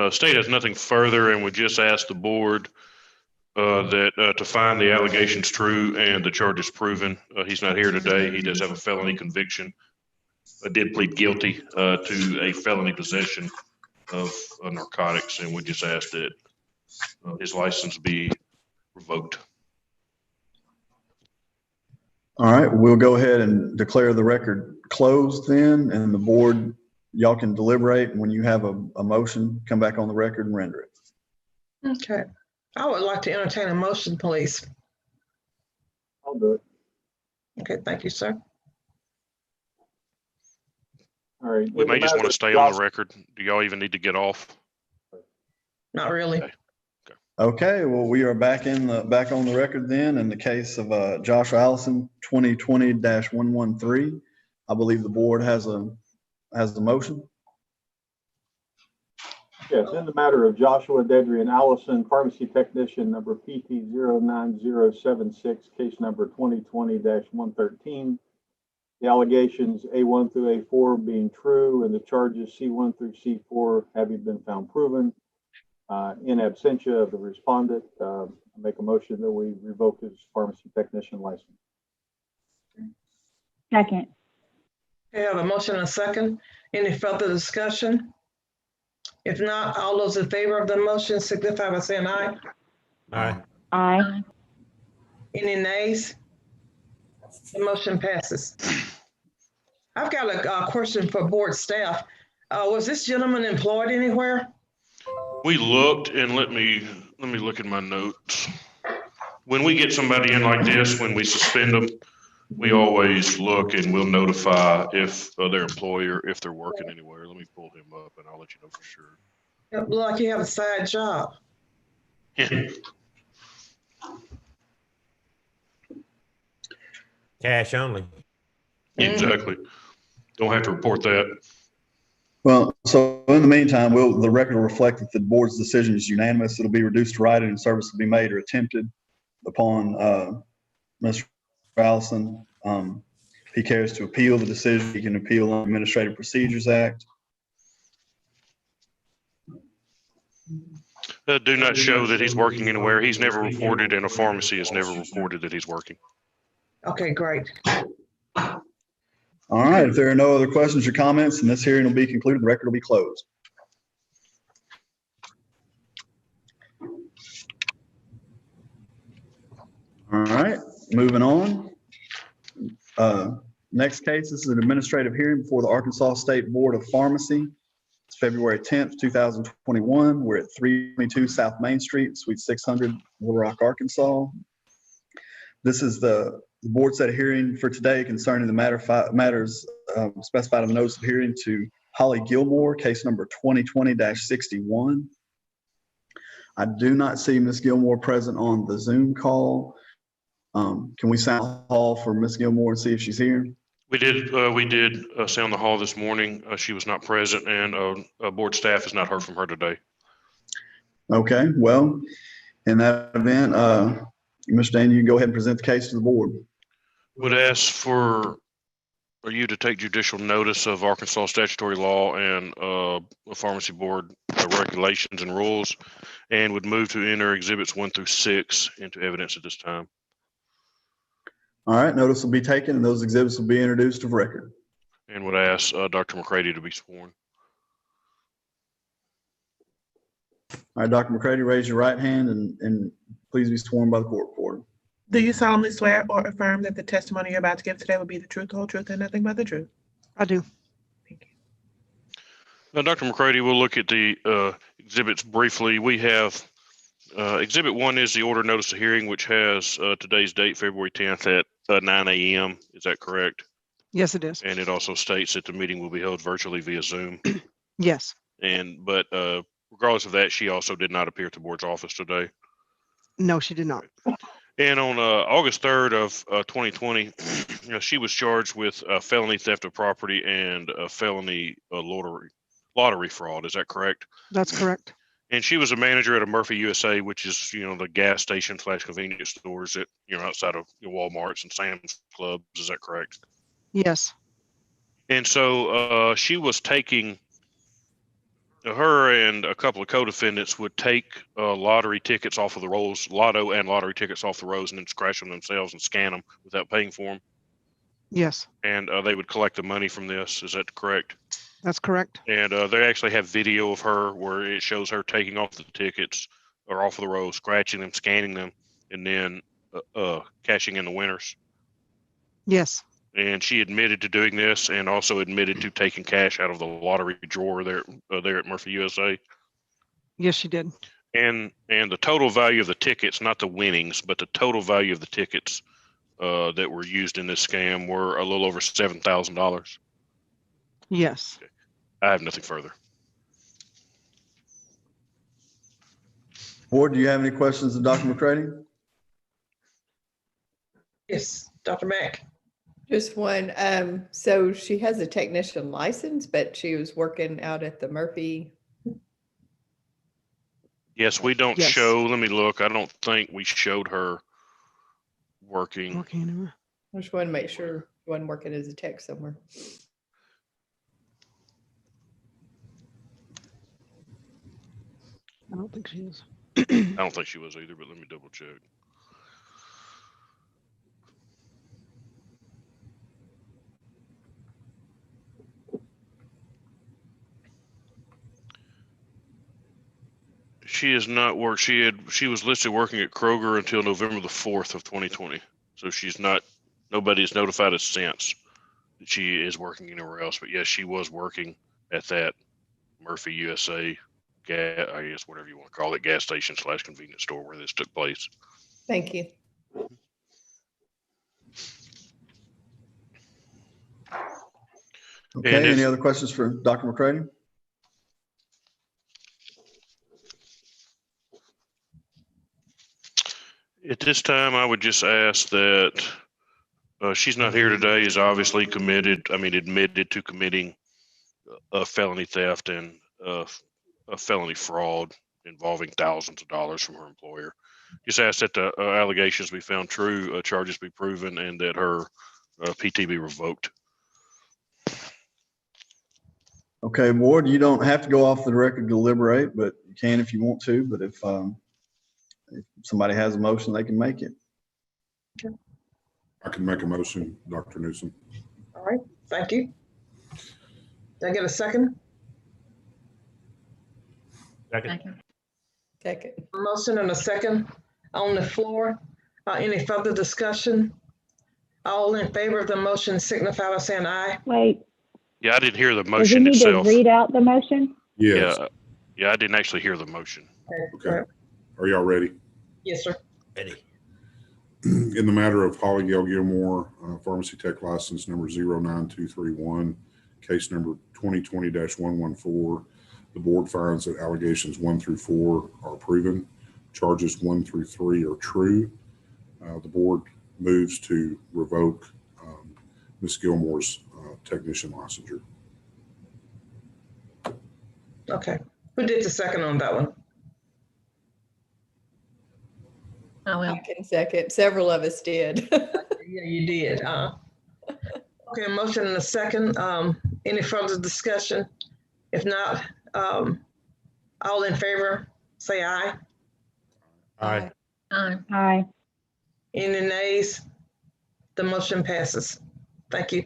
State has nothing further and would just ask the board that to find the allegations true and the charges proven. He's not here today. He does have a felony conviction. Did plead guilty to a felony possession of narcotics, and we just ask that his license be revoked. All right, we'll go ahead and declare the record closed then, and the board, y'all can deliberate. When you have a motion, come back on the record and render it. Okay. I would like to entertain a motion, please. I'll do it. Okay, thank you, sir. All right. We may just want to stay on the record. Do y'all even need to get off? Not really. Okay. Okay, well, we are back on the record then in the case of Joshua Allison, 2020-113. I believe the board has the motion. Yes, in the matter of Joshua Dedrian Allison, pharmacy technician number PT 09076, case number 2020-113. The allegations A1 through A4 being true and the charges C1 through C4 having been found proven. In absentia of the respondent, I make a motion that we revoke his pharmacy technician license. Second. Okay, I have a motion and a second. Any further discussion? If not, all those in favor of the motion signify by saying aye. Aye. Aye. Any nays? The motion passes. I've got a question for board staff. Was this gentleman employed anywhere? We looked, and let me look at my notes. When we get somebody in like this, when we suspend them, we always look and we'll notify if their employer, if they're working anywhere. Let me pull him up and I'll let you know for sure. It looked like you have a side job. Cash only. Exactly. Don't have to report that. Well, so in the meantime, the record will reflect that the board's decision is unanimous. It'll be reduced to writing and service will be made or attempted upon Mr. Allison. If he cares to appeal the decision, he can appeal on Administrative Procedures Act. Do not show that he's working anywhere. He's never reported, and a pharmacy has never reported that he's working. Okay, great. All right, if there are no other questions or comments, and this hearing will be concluded, the record will be closed. All right, moving on. Next case, this is an administrative hearing before the Arkansas State Board of Pharmacy. It's February 10th, 2021. We're at 322 South Main Street, Suite 600, Little Rock, Arkansas. This is the board set a hearing for today concerning the matters specified in the notice of hearing to Holly Gilmore, case number 2020-61. I do not see Ms. Gilmore present on the Zoom call. Can we sound the hall for Ms. Gilmore and see if she's here? We did sound the hall this morning. She was not present, and board staff has not heard from her today. Okay, well, in that event, Mr. Daniel, you can go ahead and present the case to the board. Would ask for you to take judicial notice of Arkansas statutory law and pharmacy board regulations and rules, and would move to enter exhibits 1 through 6 into evidence at this time. All right, notice will be taken and those exhibits will be introduced of record. And would ask Dr. McCready to be sworn. All right, Dr. McCready, raise your right hand and please be sworn by the court reporter. Do you solemnly swear or affirm that the testimony you're about to give today will be the truth, the whole truth, and nothing but the truth? I do. Thank you. Now, Dr. McCready, we'll look at the exhibits briefly. We have exhibit 1 is the order notice of hearing, which has today's date, February 10th at 9 a.m. Is that correct? Yes, it is. And it also states that the meeting will be held virtually via Zoom. Yes. But regardless of that, she also did not appear at the board's office today. No, she did not. And on August 3rd of 2020, she was charged with felony theft of property and felony lottery fraud. Is that correct? That's correct. And she was a manager at a Murphy USA, which is, the gas station / convenience stores that, outside of Walmart's and Sam's Clubs. Is that correct? Yes. And so she was taking, her and a couple of co-defendants would take lottery tickets off of the rolls, lotto and lottery tickets off the rolls, and then scratch them themselves and scan them without paying for them. Yes. And they would collect the money from this. Is that correct? That's correct. And they actually have video of her where it shows her taking off the tickets or off of the roll, scratching them, scanning them, and then cashing in the winners. Yes. And she admitted to doing this and also admitted to taking cash out of the lottery drawer there at Murphy USA. Yes, she did. And the total value of the tickets, not the winnings, but the total value of the tickets that were used in this scam were a little over $7,000. Yes. I have nothing further. Board, do you have any questions of Dr. McCready? Yes, Dr. Mack. Just one. So she has a technician license, but she was working out at the Murphy. Yes, we don't Yes. show, let me look. I don't think we showed her working. Working anywhere. I just want to make sure she wasn't working as a tech somewhere. I don't think she is. I don't think she was either, but let me double check. She has not worked. She was listed working at Kroger until November the 4th of 2020. So she's not, nobody's notified us since that she is working anywhere else. But yes, she was working at that Murphy USA gas, I guess whatever you want to call it, gas station / convenience store where this took place. Thank you. Okay, And any if- other questions for Dr. McCready? At this time, I would just ask that she's not here today, is obviously admitted to committing a felony theft and a felony fraud involving thousands of dollars from her employer. Just ask that the allegations be found true, charges be proven, and that her PT be revoked. Okay, board, you don't have to go off the record to deliberate, but you can if you want to. But if somebody has a motion, they can make it. I can make a motion, Dr. Newsom. All right, thank you. Did I get a second? Second. Second. Motion and a second on the floor. Any further discussion? All in favor of the motion signify by saying aye. Wait, Yeah, I didn't hear the does he motion need to itself. read out the motion? Yes. Yeah, I didn't actually hear the motion. Okay. Are y'all ready? Yes, sir. Eddie. In the matter of Holly Gail Gilmore, pharmacy tech license number 09231, case number 2020-114, the board finds that allegations 1 through 4 are proven. Charges 1 through 3 are true. The board moves to revoke Ms. Gilmore's technician licensure. Okay. Who did the second on that one? I will. I can second. Several of us did. Yeah, you did. Okay, motion and a second. Any further discussion? If not, all in favor, say aye. Aye. Aye. Aye. Any nays? The motion passes. Thank you.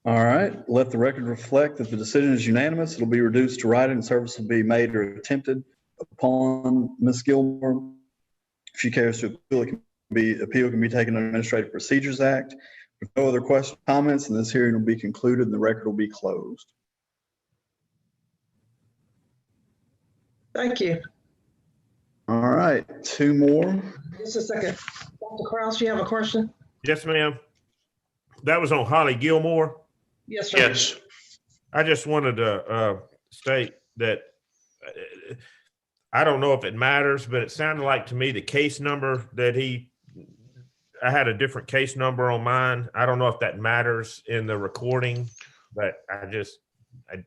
All right, let the record reflect that the decision is unanimous. It'll be reduced to writing and service will be made or attempted upon Ms. Gilmore. If she cares to appeal, appeal can be taken under Administrative Procedures Act. With no other questions, comments, and this hearing will be concluded and the record will be closed. Thank you. All right, 2 more. Just a second. Dr. Kraus, you have a question? Yes, ma'am. That was on Holly Gilmore. Yes, sir. Yes. I just wanted to state that I don't know if it matters, but it sounded like to me the case number that I had a different case number on mine. I don't know if that matters in the recording, but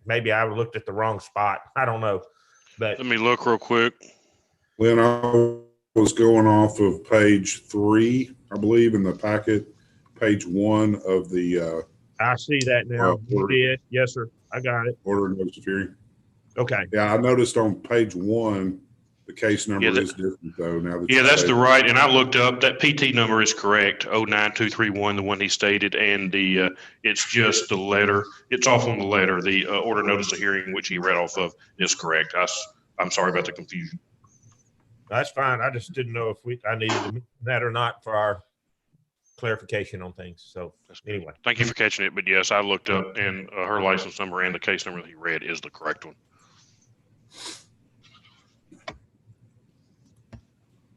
maybe I looked at the wrong spot. I don't know. But Let me look real quick. When I was going off of page 3, I believe, in the packet, page 1 of the I see that now. You did. Yes, sir. I got it. order of notice of hearing. Okay. Yeah, I noticed on page 1, the case number Yeah, is different though. Now that Yeah, you that's say- the right, and I looked up, that PT number is correct, 09231, the one he stated, and it's just the letter, it's off on the letter, the order notice of hearing, which he read off of, is correct. I'm sorry about the confusion. That's fine. I just didn't know if I needed to mention that or not for our clarification on things. So anyway. Thank you for catching it, but yes, I looked up, and her license number and the case number that he read is the correct one.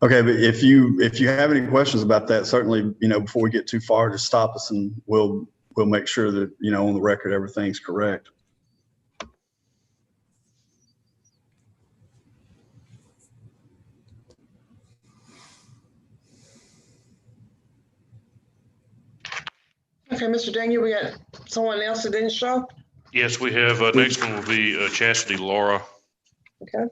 Okay, but if you have any questions about that, certainly, before we get too far, just stop us and we'll make sure that, on the record, everything's correct. Okay, Mr. Daniel, we got someone else that didn't show? Yes, we have, next one will be Chastity Laura. Okay.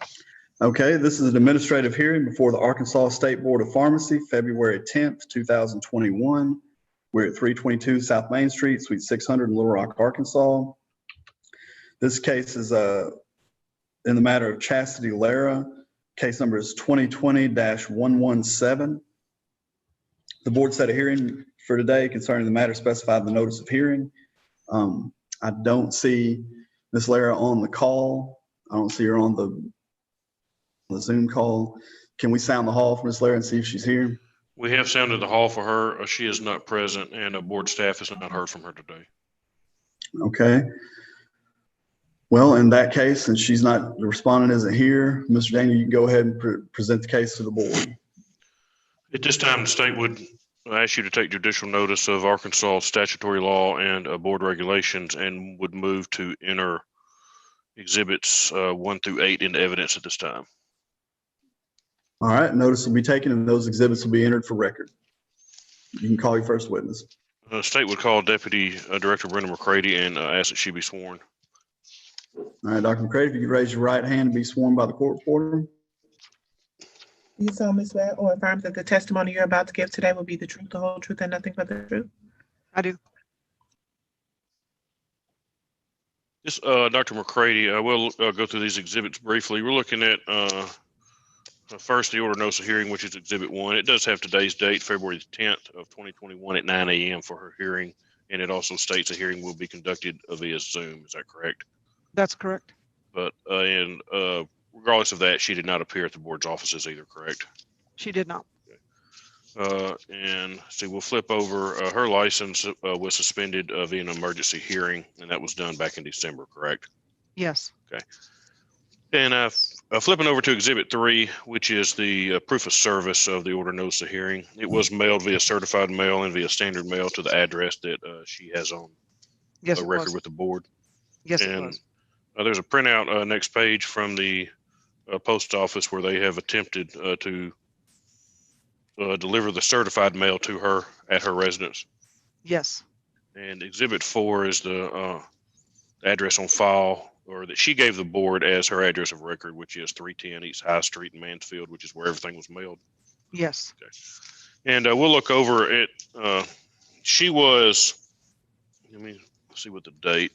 Okay, this is an administrative hearing before the Arkansas State Board of Pharmacy, February 10th, 2021. We're at 322 South Main Street, Suite 600 in Little Rock, Arkansas. This case is in the matter of Chastity Lara. Case number is 2020-117. The board set a hearing for today concerning the matter specified in the notice of hearing. I don't see Ms. Lara on the call. I don't see her on the Zoom call. Can we sound the hall for Ms. Lara and see if she's here? We have sounded the hall for her. She is not present, and board staff has not heard from her today. Okay. Well, in that case, since she's not, the respondent isn't here, Mr. Daniel, you can go ahead and present the case to the board. At this time, the state would ask you to take judicial notice of Arkansas statutory law and board regulations, and would move to enter exhibits 1 through 8 into evidence at this time. All right, notice will be taken and those exhibits will be entered for record. You can call your first witness. State would call Deputy Director Brenda McCready and ask that she be sworn. All right, Dr. McCready, if you could raise your right hand and be sworn by the court reporter. Do you solemnly swear or affirm that the testimony you're about to give today will be the truth, the whole truth, and nothing but the truth? I do. This, Dr. McCready, we'll go through these exhibits briefly. We're looking at first the Ordenosa hearing, which is Exhibit 1. It does have today's date, February 10th of 2021 at 9 a.m. for her hearing, and it also states the hearing will be conducted via Zoom. Is that correct? That's correct. But regardless of that, she did not appear at the board's offices either, correct? She did not. And see, we'll flip over. Her license was suspended via an emergency hearing, and that was done back in December, correct? Yes. Okay. And flipping over to Exhibit 3, which is the proof of service of the Ordenosa hearing. It was mailed via certified mail and via standard mail to the address that she has on Yes, a record with the board. Yes, and it was. There's a printout next page from the post office where they have attempted to deliver the certified mail to her at her residence. Yes. And Exhibit 4 is the address on file, or that she gave the board as her address of record, which is 310 East High Street in Mansfield, which is where everything was mailed. Yes. Okay. And we'll look over it. She was, let me see what the date.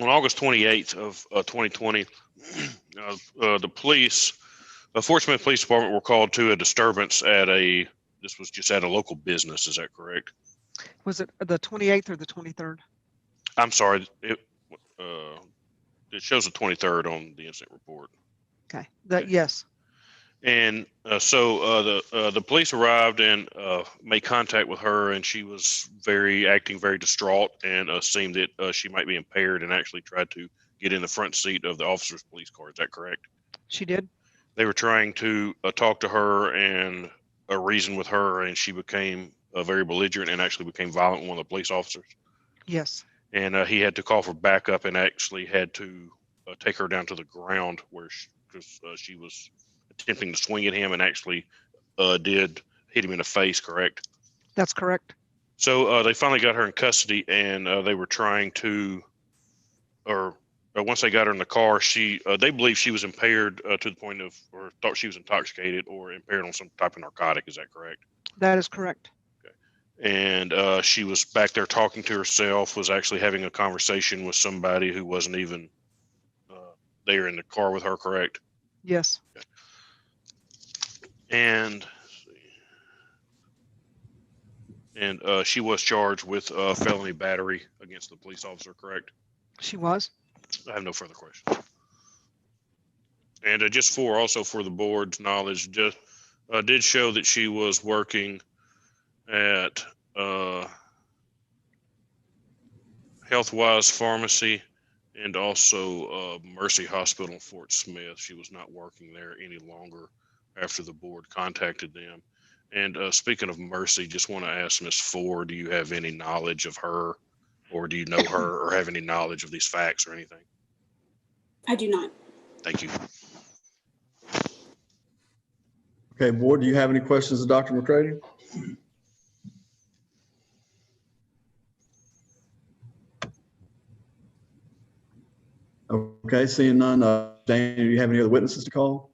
On August 28th of 2020, the police, Fort Smith Police Department were called to a disturbance at this was just at a local business. Is that correct? Was it the 28th or the 23rd? I'm sorry. It shows the 23rd on the incident report. Okay. Yes. And so the police arrived and made contact with her, and she was acting very distraught, and seemed that she might be impaired, and actually tried to get in the front seat of the officer's police car. Is that correct? She did. They were trying to talk to her and reason with her, and she became very belligerent and actually became violent with one of the police officers. Yes. And he had to call for backup and actually had to take her down to the ground where she was attempting to swing at him, and actually did hit him in the face, correct? That's correct. So they finally got her in custody, and they were trying to, or once they got her in the car, they believed she was impaired to the point of, or thought she was intoxicated or impaired on some type of narcotic. Is that correct? That is correct. And she was back there talking to herself, was actually having a conversation with somebody who wasn't even there in the car with her, correct? Yes. Okay. And she was charged with felony battery against the police officer, correct? She was. I have no further questions. And just also for the board's knowledge, just did show that she was working at Healthwise Pharmacy and also Mercy Hospital in Fort Smith. She was not working there any longer after the board contacted them. And speaking of Mercy, just want to ask Ms. Ford, do you have any knowledge of her, or do you know her, or have any knowledge of these facts or anything? I do not. Thank you. Okay, board, do you have any questions of Dr. McCready? Okay, seeing none. Dana, do you have any other witnesses to call?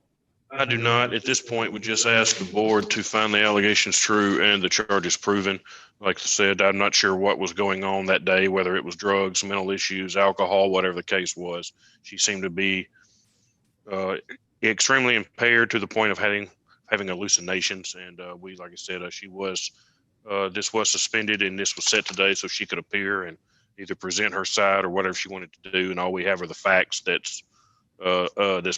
I do not. At this point, we just ask the board to find the allegations true and the charges proven. Like I said, I'm not sure what was going on that day, whether it was drugs, mental issues, alcohol, whatever the case was. She seemed to be extremely impaired to the point of having hallucinations. And we, like I said, this was suspended and this was set today so she could appear and either present her side or whatever she wanted to do. And all we have are the facts that's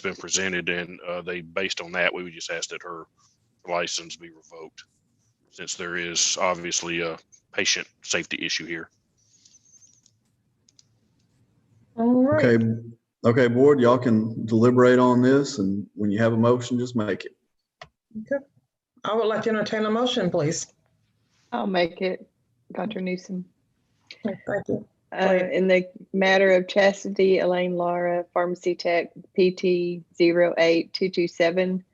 been presented, and they, based on that, we would just ask that her license be revoked, since there is obviously a patient safety issue here. All right. Okay, board, y'all can deliberate on this, and when you have a motion, just make it. Okay. I would like to entertain a motion, please. I'll make it, Dr. Newsom. Thank you. In the matter of Chastity Elaine Lara, Pharmacy Tech, PT 08227,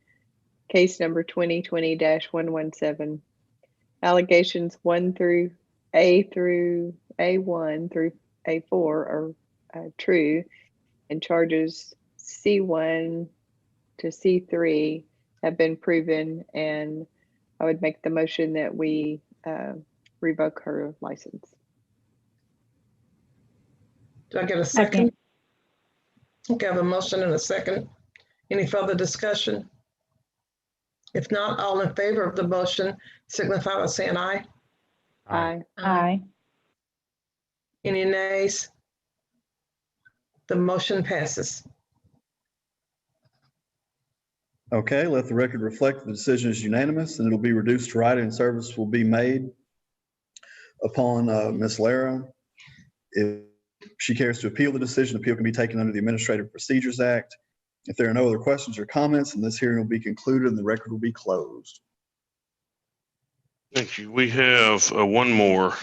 case number 2020-117. Allegations 1 through A1 through A4 are true, and charges C1 to C3 have been proven, and I would make the motion that we revoke her license. Do I get a second? Okay, I have a motion and a second. Any further discussion? If not, all in favor of the motion signify by saying aye. Aye. Aye. Any nays? The motion passes. Okay, let the record reflect the decision is unanimous, and it'll be reduced to writing, and service will be made upon Ms. Lara. If she cares to appeal the decision, appeal can be taken under the Administrative Procedures Act. If there are no other questions or comments, then this hearing will be concluded and the record will be closed. Thank you. We have one more,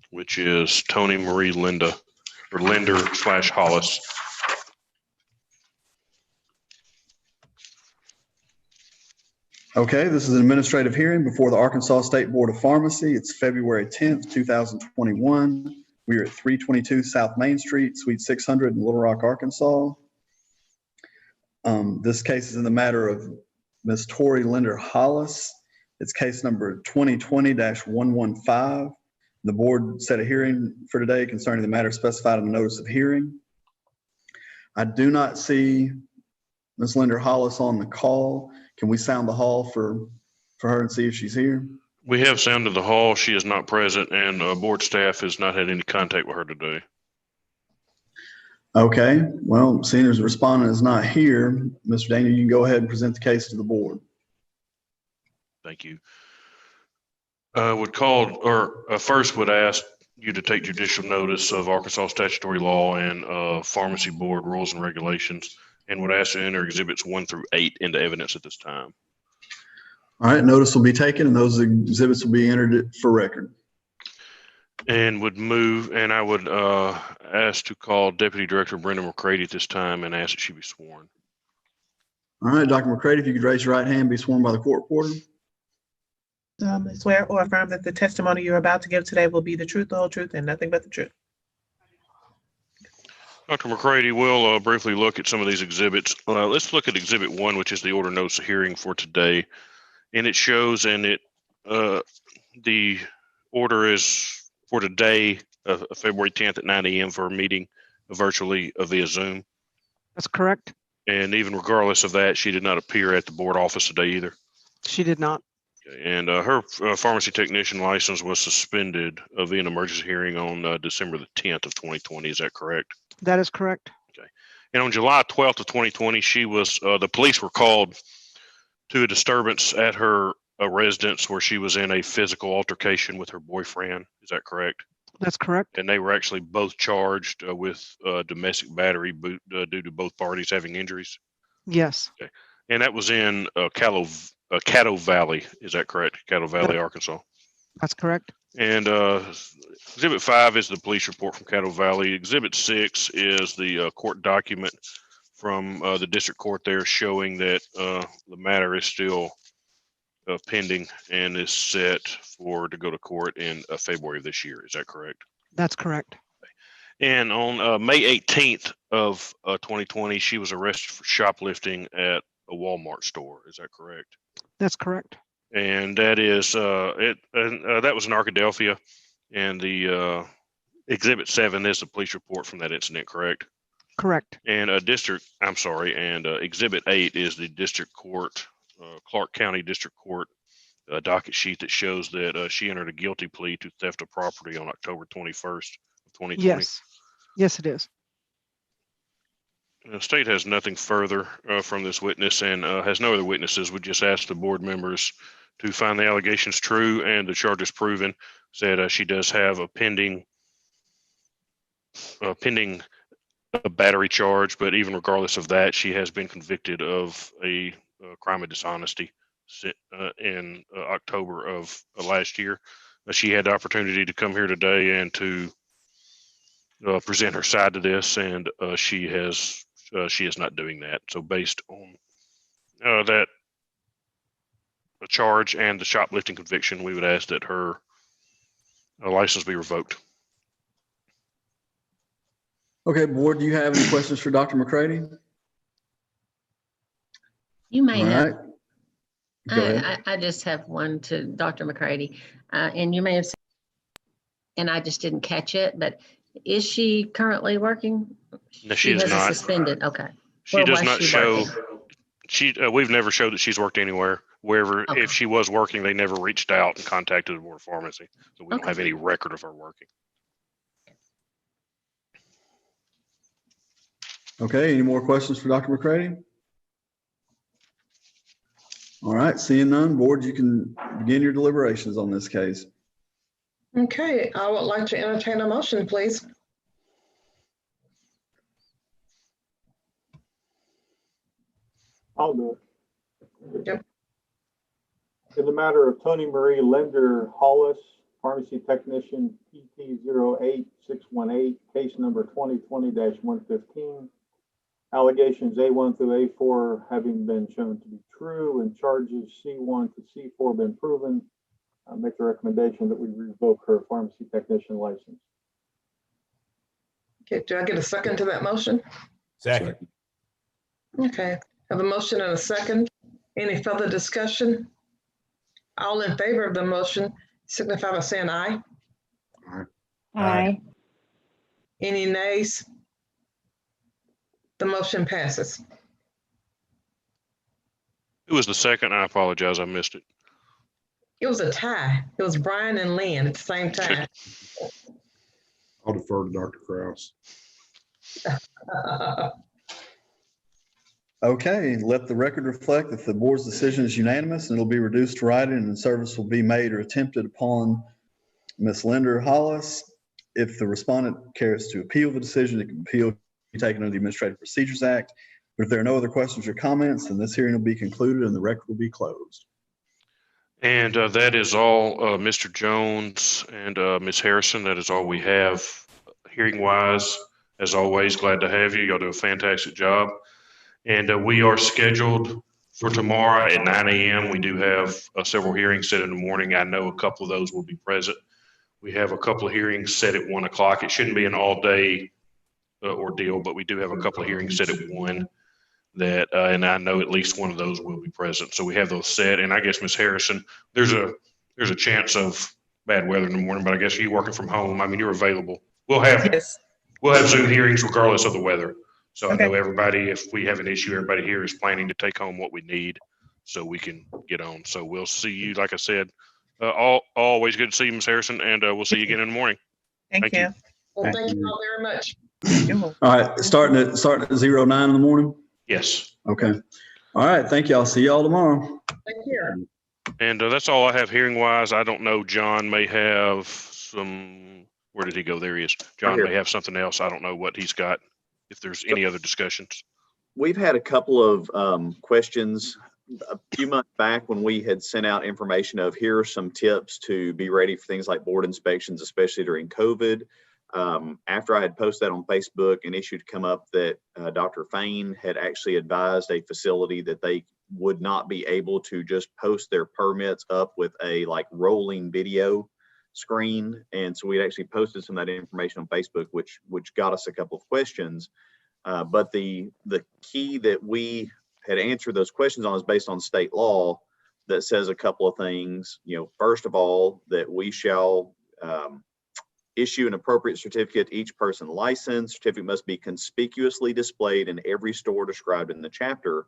which is Tony Marie Linder / Hollis. Okay, this is an administrative hearing before the Arkansas State Board of Pharmacy. It's February 10th, 2021. We are at 322 South Main Street, Suite 600 in Little Rock, Arkansas. This case is in the matter of Ms. Tori Linder Hollis. It's case number 2020-115. The board set a hearing for today concerning the matter specified in the notice of hearing. I do not see Ms. Linder Hollis on the call. Can we sound the hall for her and see if she's here? We have sounded the hall. She is not present, and board staff has not had any contact with her today. Okay, well, seeing as the respondent is not here, Mr. Daniel, you can go ahead and present the case to the board. Thank you. First would ask you to take judicial notice of Arkansas statutory law and pharmacy board rules and regulations, and would ask to enter exhibits 1 through 8 into evidence at this time. All right, notice will be taken and those exhibits will be entered for record. And I would ask to call Deputy Director Brenda McCready at this time and ask that she be sworn. All right, Dr. McCready, if you could raise your right hand and be sworn by the court reporter. Swear or affirm that the testimony you're about to give today will be the truth, the whole truth, and nothing but the truth. Dr. McCready, we'll briefly look at some of these exhibits. Let's look at Exhibit 1, which is the Ordenosa hearing for today. And it shows, the order is for today, February 10th at 9 a.m. for a meeting virtually via Zoom. That's correct. And even regardless of that, she did not appear at the board office today either. She did not. And her pharmacy technician license was suspended via an emergency hearing on December the 10th of 2020. Is that correct? That is correct. Okay. And on July 12th of 2020, the police were called to a disturbance at her residence where she was in a physical altercation with her boyfriend. Is that correct? That's correct. And they were actually both charged with domestic battery due to both parties having injuries. Yes. Okay. And that was in Caddo Valley. Is that correct? Caddo Valley, Arkansas. That's correct. And Exhibit 5 is the police report from Caddo Valley. Exhibit 6 is the court document from the district court there showing that the matter is still pending and is set to go to court in February of this year. Is that correct? That's correct. And on May 18th of 2020, she was arrested for shoplifting at a Walmart store. Is that correct? That's correct. And that is that was in Arkadelphia, and the Exhibit 7 is the police report from that incident, correct? Correct. And Exhibit 8 is the district court, Clark County District Court docket sheet that shows that she entered a guilty plea to theft of property on October 21st of 2020. Yes. Yes, it is. The state has nothing further from this witness and has no other witnesses. We just ask the board members to find the allegations true and the charges proven. Said she does have a pending battery charge, but even regardless of that, she has been convicted of a crime of dishonesty in October of last year. She had the opportunity to come here today and to present her side to this, and she is not doing that. So based on that charge and the shoplifting conviction, we would ask that her license be revoked. Okay, board, do you have any questions for Dr. McCready? You may All have. right. Go ahead. I just have one to Dr. McCready, and you may have said, and I just didn't catch it, but is she currently working? No, she is not. Suspended. Okay. She Where does was not she show. working? We've never showed that she's worked anywhere. Wherever, Okay. if she was working, they never reached out and contacted the board of pharmacy, so we don't Okay. have any record of her working. Okay, any more questions for Dr. McCready? All right, seeing none, board, you can begin your deliberations on this case. Okay, I would like to entertain a motion, please. I'll do it. Yep. In the matter of Tony Marie Linder Hollis, pharmacy technician, PT 08618, case number 2020-115. Allegations A1 through A4 having been shown to be true and charges C1 to C4 been proven, I make the recommendation that we revoke her pharmacy technician license. Okay, do I get a second to that motion? Second. Okay, have a motion and a second. Any further discussion? All in favor of the motion signify by saying aye. Aye. Any nays? The motion passes. Who was the second? I apologize, I missed it. It was a tie. It was Brian and Lynn at the same time. I'll defer to Dr. Kraus. Okay, let the record reflect that the board's decision is unanimous and it'll be reduced to writing and service will be made or attempted upon Ms. Linder Hollis. If the respondent cares to appeal the decision, it can appeal be taken under the Administrative Procedures Act. But if there are no other questions or comments, then this hearing will be concluded and the record will be closed. And that is all, Mr. Jones and Ms. Harrison. That is all we have hearing wise. As always, glad to have you. Y'all do a fantastic job. And we are scheduled for tomorrow at 9 a.m. We do have several hearings set in the morning. I know a couple of those will be present. We have a couple of hearings set at 1 o'clock. It shouldn't be an all-day ordeal, but we do have a couple of hearings set at 1 that, and I know at least one of those will be present. So we have those set. And I guess, Ms. Harrison, there's a chance of bad weather in the morning, but I guess you working from home, I mean, you're available. We'll have Zoom hearings regardless of the weather. So I know everybody, if we have an issue, everybody here is planning to take home what we need so we can get on. So we'll see you, like I said, always good to see you, Ms. Harrison, and we'll see you again in the morning. Thank you. Well, thank you all very much. All right, starting at 09 in the morning? Yes. Okay. All right, thank you. I'll see y'all tomorrow. Thank you. And that's all I have hearing wise. I don't know, John may have some, where did he go? There he is. John may have something else. I don't know what he's got, if there's any other discussions. We've had a couple of questions a few months back when we had sent out information of here are some tips to be ready for things like board inspections, especially during COVID. After I had posted that on Facebook, an issue had come up that Dr. Fain had actually advised a facility that they would not be able to just post their permits up with a like rolling video. screen. And so we actually posted some of that information on Facebook, which got us a couple of questions. But the key that we had answered those questions on is based on state law that says a couple of things. First of all, that we shall issue an appropriate certificate to each person licensed. Certificate must be conspicuously displayed in every store described in the chapter.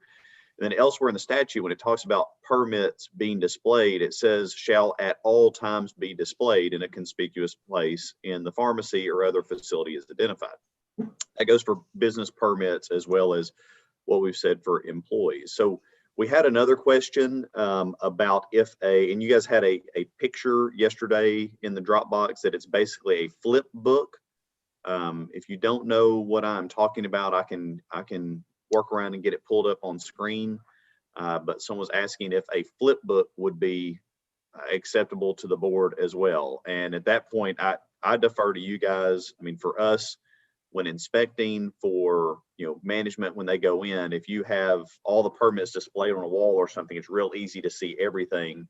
And then elsewhere in the statute, when it talks about permits being displayed, it says shall at all times be displayed in a conspicuous place in the pharmacy or other facility as identified. That goes for business permits as well as what we've said for employees. So we had another question about and you guys had a picture yesterday in the Dropbox that it's basically a flip book. If you don't know what I'm talking about, I can work around and get it pulled up on screen. But someone was asking if a flip book would be acceptable to the board as well. And at that point, I defer to you guys. I mean, for us, when inspecting for management, when they go in, if you have all the permits displayed on a wall or something, it's real easy to see everything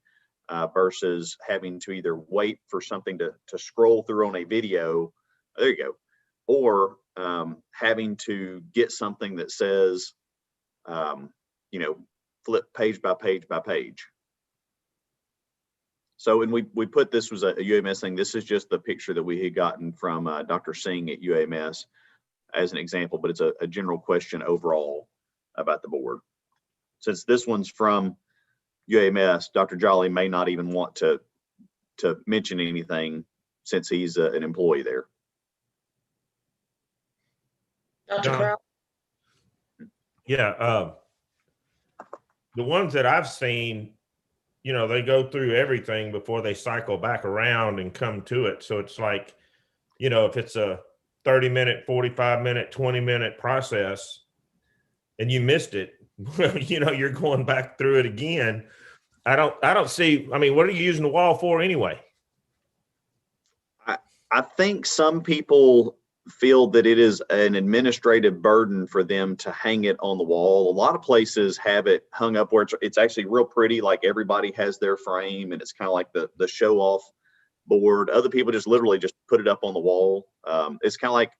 versus having to either wait for something to scroll through on a video. There you go. Or having to get something that says, flip page by page by page. So, and we put, this was a UAMS thing. This is just the picture that we had gotten from Dr. Singh at UAMS as an example, but it's a general question overall about the board. Since this one's from UAMS, Dr. Jolly may not even want to mention anything since he's an employee there. Dr. Crowell? Yeah, the ones that I've seen, they go through everything before they cycle back around and come to it. So it's like, if it's a 30-minute, 45-minute, 20-minute process and you missed it, you're going back through it again. I don't see, I mean, what are you using the wall for anyway? I think some people feel that it is an administrative burden for them to hang it on the wall. A lot of places have it hung up where it's actually real pretty, like everybody has their frame and it's kind of like the show off board. Other people just literally just put it up on the wall. It's kind of like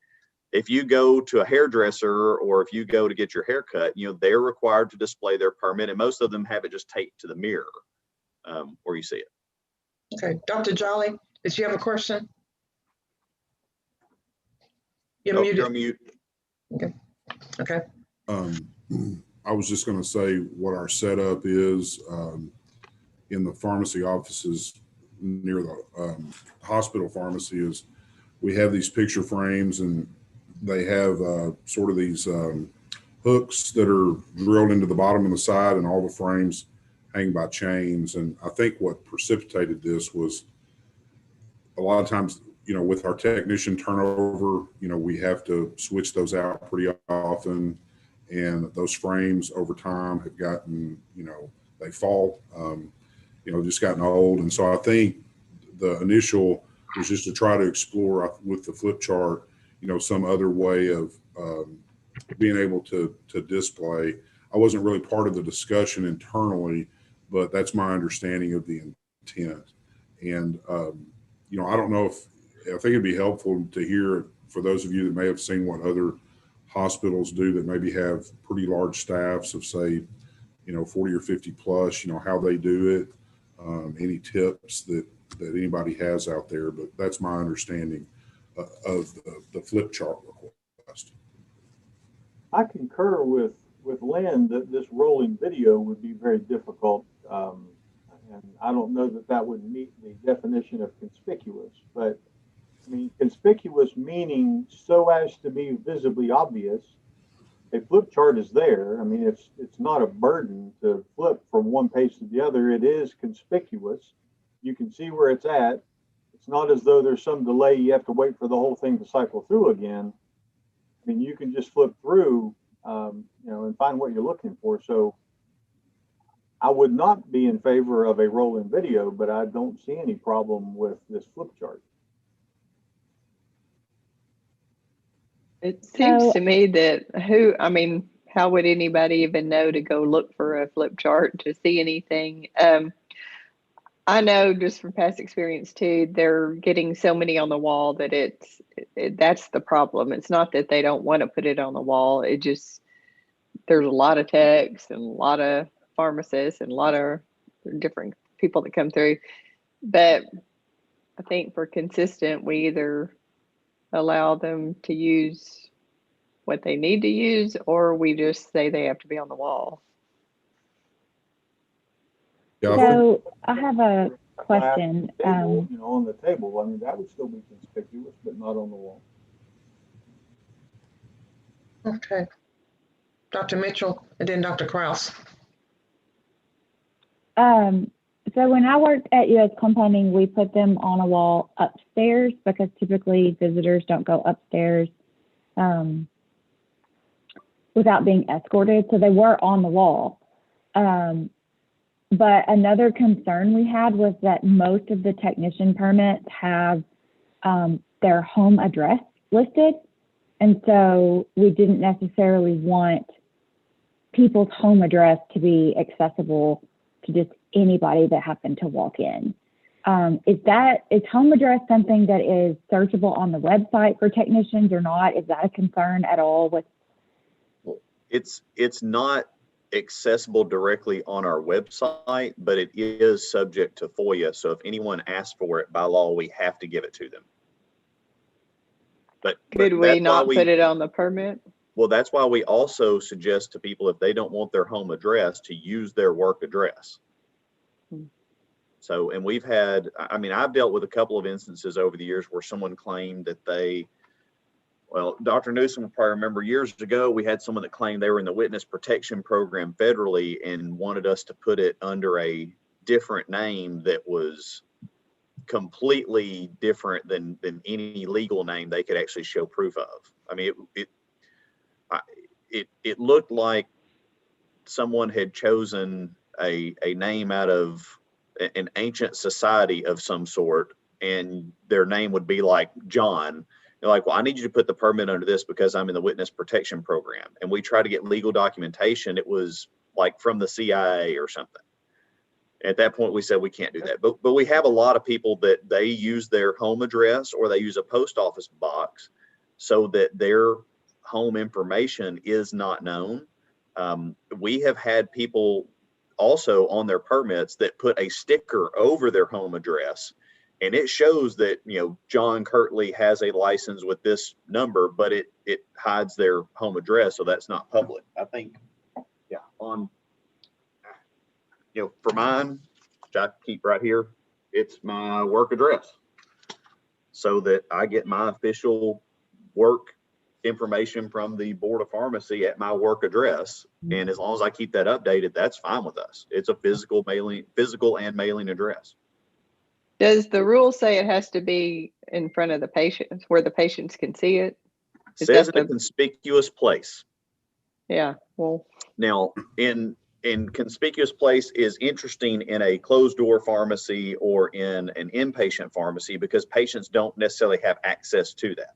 if you go to a hairdresser or if you go to get your hair cut, they're required to display their permit, and most of them have it just taped to the mirror where you see it. Okay, Dr. Jolly, did you have a question? You're muted. You're on mute. Okay. I was just going to say what our setup is in the pharmacy offices near the hospital pharmacy is we have these picture frames, and they have sort of these hooks that are drilled into the bottom and the side, and all the frames hang by chains. And I think what precipitated this was a lot of times, with our technician turnover, we have to switch those out pretty often. And those frames over time have gotten, they fall, just gotten old. And so I think the initial was just to try to explore with the flip chart, some other way of being able to display. I wasn't really part of the discussion internally, but that's my understanding of the intent. And, I don't know I think it'd be helpful to hear for those of you that may have seen what other hospitals do that maybe have pretty large staffs of, say, 40 or 50 plus, how they do it, any tips that anybody has out there. But that's my understanding of the flip chart request. I concur with Lynn that this rolling video would be very difficult. And I don't know that would meet the definition of conspicuous, but I mean, conspicuous meaning so as to be visibly obvious. A flip chart is there. I mean, it's not a burden to flip from one page to the other. It is conspicuous. You can see where it's at. It's not as though there's some delay. You have to wait for the whole thing to cycle through again. I mean, you can just flip through, and find what you're looking for. So I would not be in favor of a rolling video, but I don't see any problem with this flip chart. It seems to me that how would anybody even know to go look for a flip chart to see anything? I know just from past experience too, they're getting so many on the wall that that's the problem. It's not that they don't want to put it on the wall. It just, there's a lot of techs and a lot of pharmacists and a lot of different people that come through. But I think for consistent, we either allow them to use what they need to use, or we just say they have to be on the wall. So I have a question. Table, on the table, I mean, that would still be conspicuous, but not on the wall. Okay. Dr. Mitchell and then Dr. Kraus. So when I worked at US Compounding, we put them on a wall upstairs because typically visitors don't go upstairs without being escorted. So they were on the wall. But another concern we had was that most of the technician permits have their home address listed. And so we didn't necessarily want people's home address to be accessible to just anybody that happened to walk in. Is home address something that is searchable on the website for technicians or not? Is that a concern at all? It's not accessible directly on our website, but it is subject to FOIA. So if anyone asks for it by law, we have to give it to them. But could we not put it on the permit? Well, that's why we also suggest to people, if they don't want their home address, to use their work address. So, and we've had, I mean, I've dealt with a couple of instances over the years where someone claimed that well, Dr. Newsom will probably remember years ago, we had someone that claimed they were in the witness protection program federally and wanted us to put it under a different name that was completely different than any legal name they could actually show proof of. I mean, it looked like someone had chosen a name out of an ancient society of some sort, and their name would be like John. They're like, well, I need you to put the permit under this because I'm in the witness protection program. And we tried to get legal documentation. It was like from the CIA or something. At that point, we said we can't do that. But we have a lot of people that they use their home address or they use a post office box so that their home information is not known. We have had people also on their permits that put a sticker over their home address, and it shows that, John Kirtley has a license with this number, but it hides their home address, so that's not public. I think, for mine, which I keep right here, it's my work address, so that I get my official work information from the Board of Pharmacy at my work address. And as long as I keep that updated, that's fine with us. It's a physical and mailing address. Does the rule say it has to be in front of the patients where the patients can see it? It says in a conspicuous place. Yeah, well. Now, in conspicuous place is interesting in a closed door pharmacy or in an inpatient pharmacy because patients don't necessarily have access to that.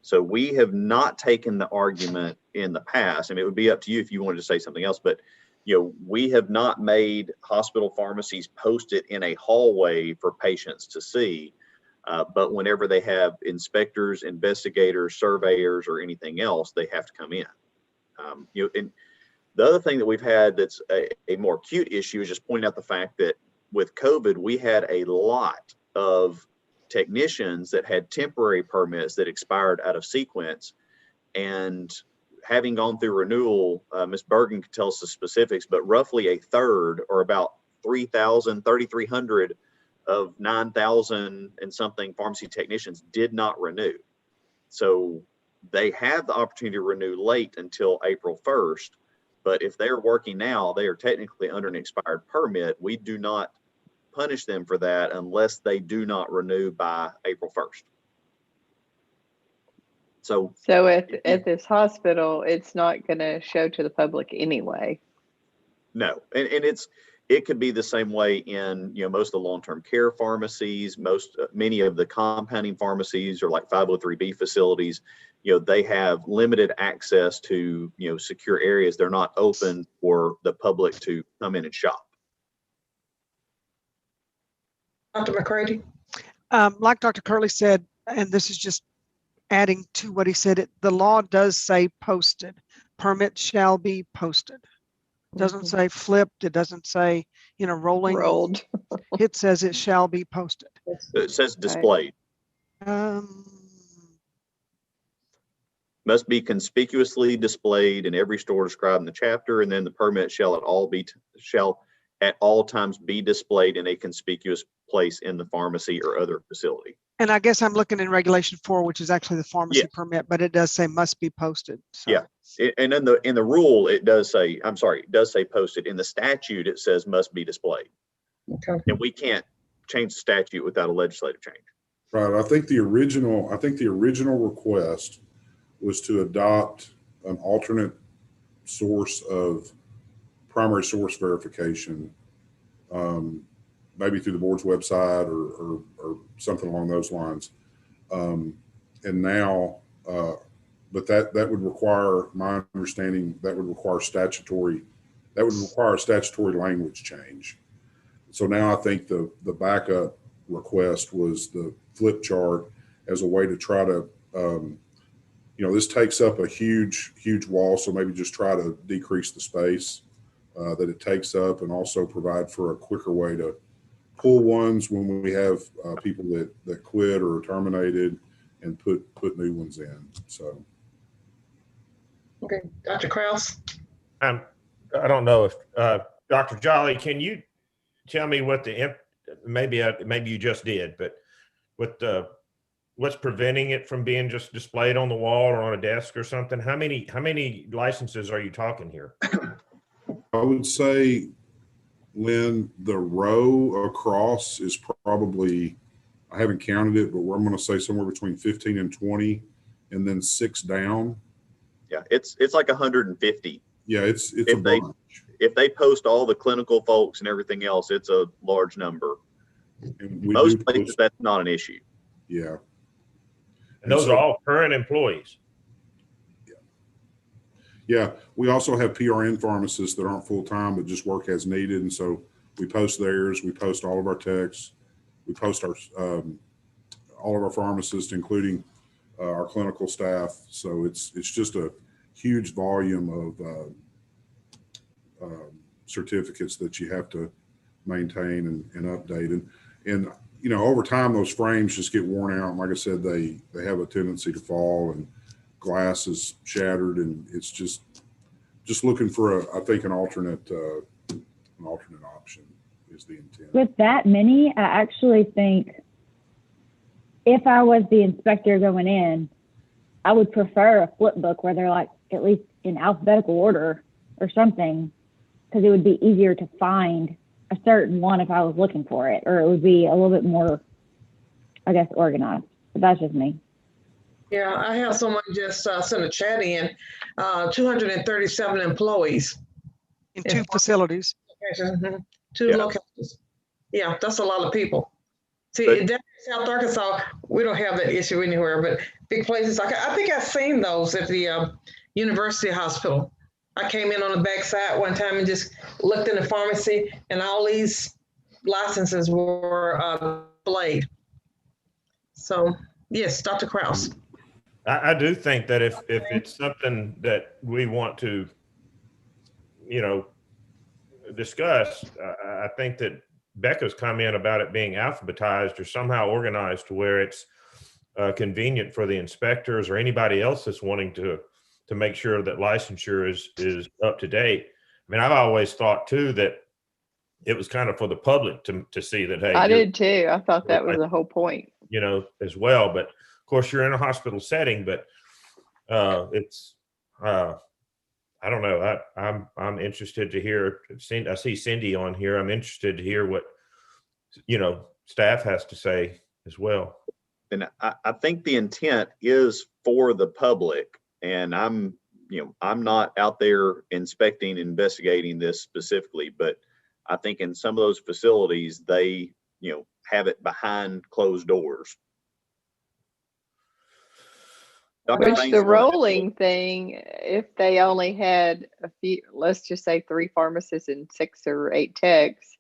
So we have not taken the argument in the past, and it would be up to you if you wanted to say something else, but we have not made hospital pharmacies post it in a hallway for patients to see. But whenever they have inspectors, investigators, surveyors, or anything else, they have to come in. And the other thing that we've had that's a more acute issue is just pointing out the fact that with COVID, we had a lot of technicians that had temporary permits that expired out of sequence, and having gone through renewal, Ms. Bergen could tell us the specifics, but roughly a third, or about 3,300 of 9,000 and something pharmacy technicians did not renew. So they have the opportunity to renew late until April 1st, but if they're working now, they are technically under an expired permit. We do not punish them for that unless they do not renew by April 1st. So at this hospital, it's not going to show to the public anyway. No, and it could be the same way in most of the long-term care pharmacies, many of the compounding pharmacies or like 503B facilities. They have limited access to secure areas. They're not open for the public to come in and shop. Dr. McCready? Like Dr. Curley said, and this is just adding to what he said, the law does say posted. Permit shall be posted. It doesn't say flipped. It doesn't say, rolling. Rolled. It says it shall be posted. It says displayed. Must be conspicuously displayed in every store described in the chapter, and then the permit shall at all times be displayed in a conspicuous place in the pharmacy or other facility. And I guess I'm looking in regulation 4, which is actually the pharmacy Yes. permit, but it does say must be posted. So. Yeah. And in the rule, it does say posted. In the statute, it says must be displayed. Okay. And we can't change the statute without a legislative change. Right. I think the original request was to adopt an alternate source of primary source verification, maybe through the board's website or something along those lines. And now, but that would require, my understanding, that would require a statutory language change. So now I think the backup request was the flip chart as a way to try to, this takes up a huge wall. So maybe just try to decrease the space that it takes up, and also provide for a quicker way to pull ones when we have people that quit or are terminated, and put new ones in. So. Okay, Dr. Kraus? I don't know if, Dr. Jolly, can you tell me what maybe you just did, but what's preventing it from being just displayed on the wall or on a desk or something? How many licenses are you talking here? I would say, Lynn, the row across is probably, I haven't counted it, but I'm going to say somewhere between 15 and 20, and then 6 down. Yeah, it's like 150. Yeah, it's a bunch. If they post all the clinical folks and everything else, it's a large number. And most places, that's not an issue. Yeah. And those are all current employees. Yeah, we also have PRN pharmacists that aren't full-time, but just work as needed. And so we post theirs, we post all of our techs, we post our all of our pharmacists, including our clinical staff. So it's just a huge volume of certificates that you have to maintain and update. And over time, those frames just get worn out. And like I said, they have a tendency to fall, and glass is shattered, and it's just looking for I think an alternate option is the intent. With that many, I actually think if I was the inspector going in, I would prefer a flip book where they're like at least in alphabetical order or something, because it would be easier to find a certain one if I was looking for it, or it would be a little bit more, I guess, organized. But that's just me. Yeah, I have someone just sent a chat in, 237 employees. In 2 facilities. Mm-hmm. 2 locations. Yeah, that's a lot of people. See, in South Arkansas, we don't have that issue anywhere, but big places, I think I've seen those at the University Hospital. I came in on the backside one time and just looked in the pharmacy, and all these licenses were displayed. So, yes, Dr. Kraus. I do think that if it's something that we want to, discuss, I think that Becca's comment about it being alphabetized or somehow organized to where it's convenient for the inspectors or anybody else that's wanting to make sure that licensure is up to date. I mean, I've always thought too that it was kind of for the public to see that, hey, I did too. I thought that was the whole point. As well. But of course, you're in a hospital setting, but it's I don't know. I'm interested to hear. I see Cindy on here. I'm interested to hear what staff has to say as well. And I think the intent is for the public, and I'm not out there inspecting, investigating this specifically, but I think in some of those facilities, they, have it behind closed doors. Which the rolling thing, if they only had a few, let's just say 3 pharmacists and 6 or 8 techs,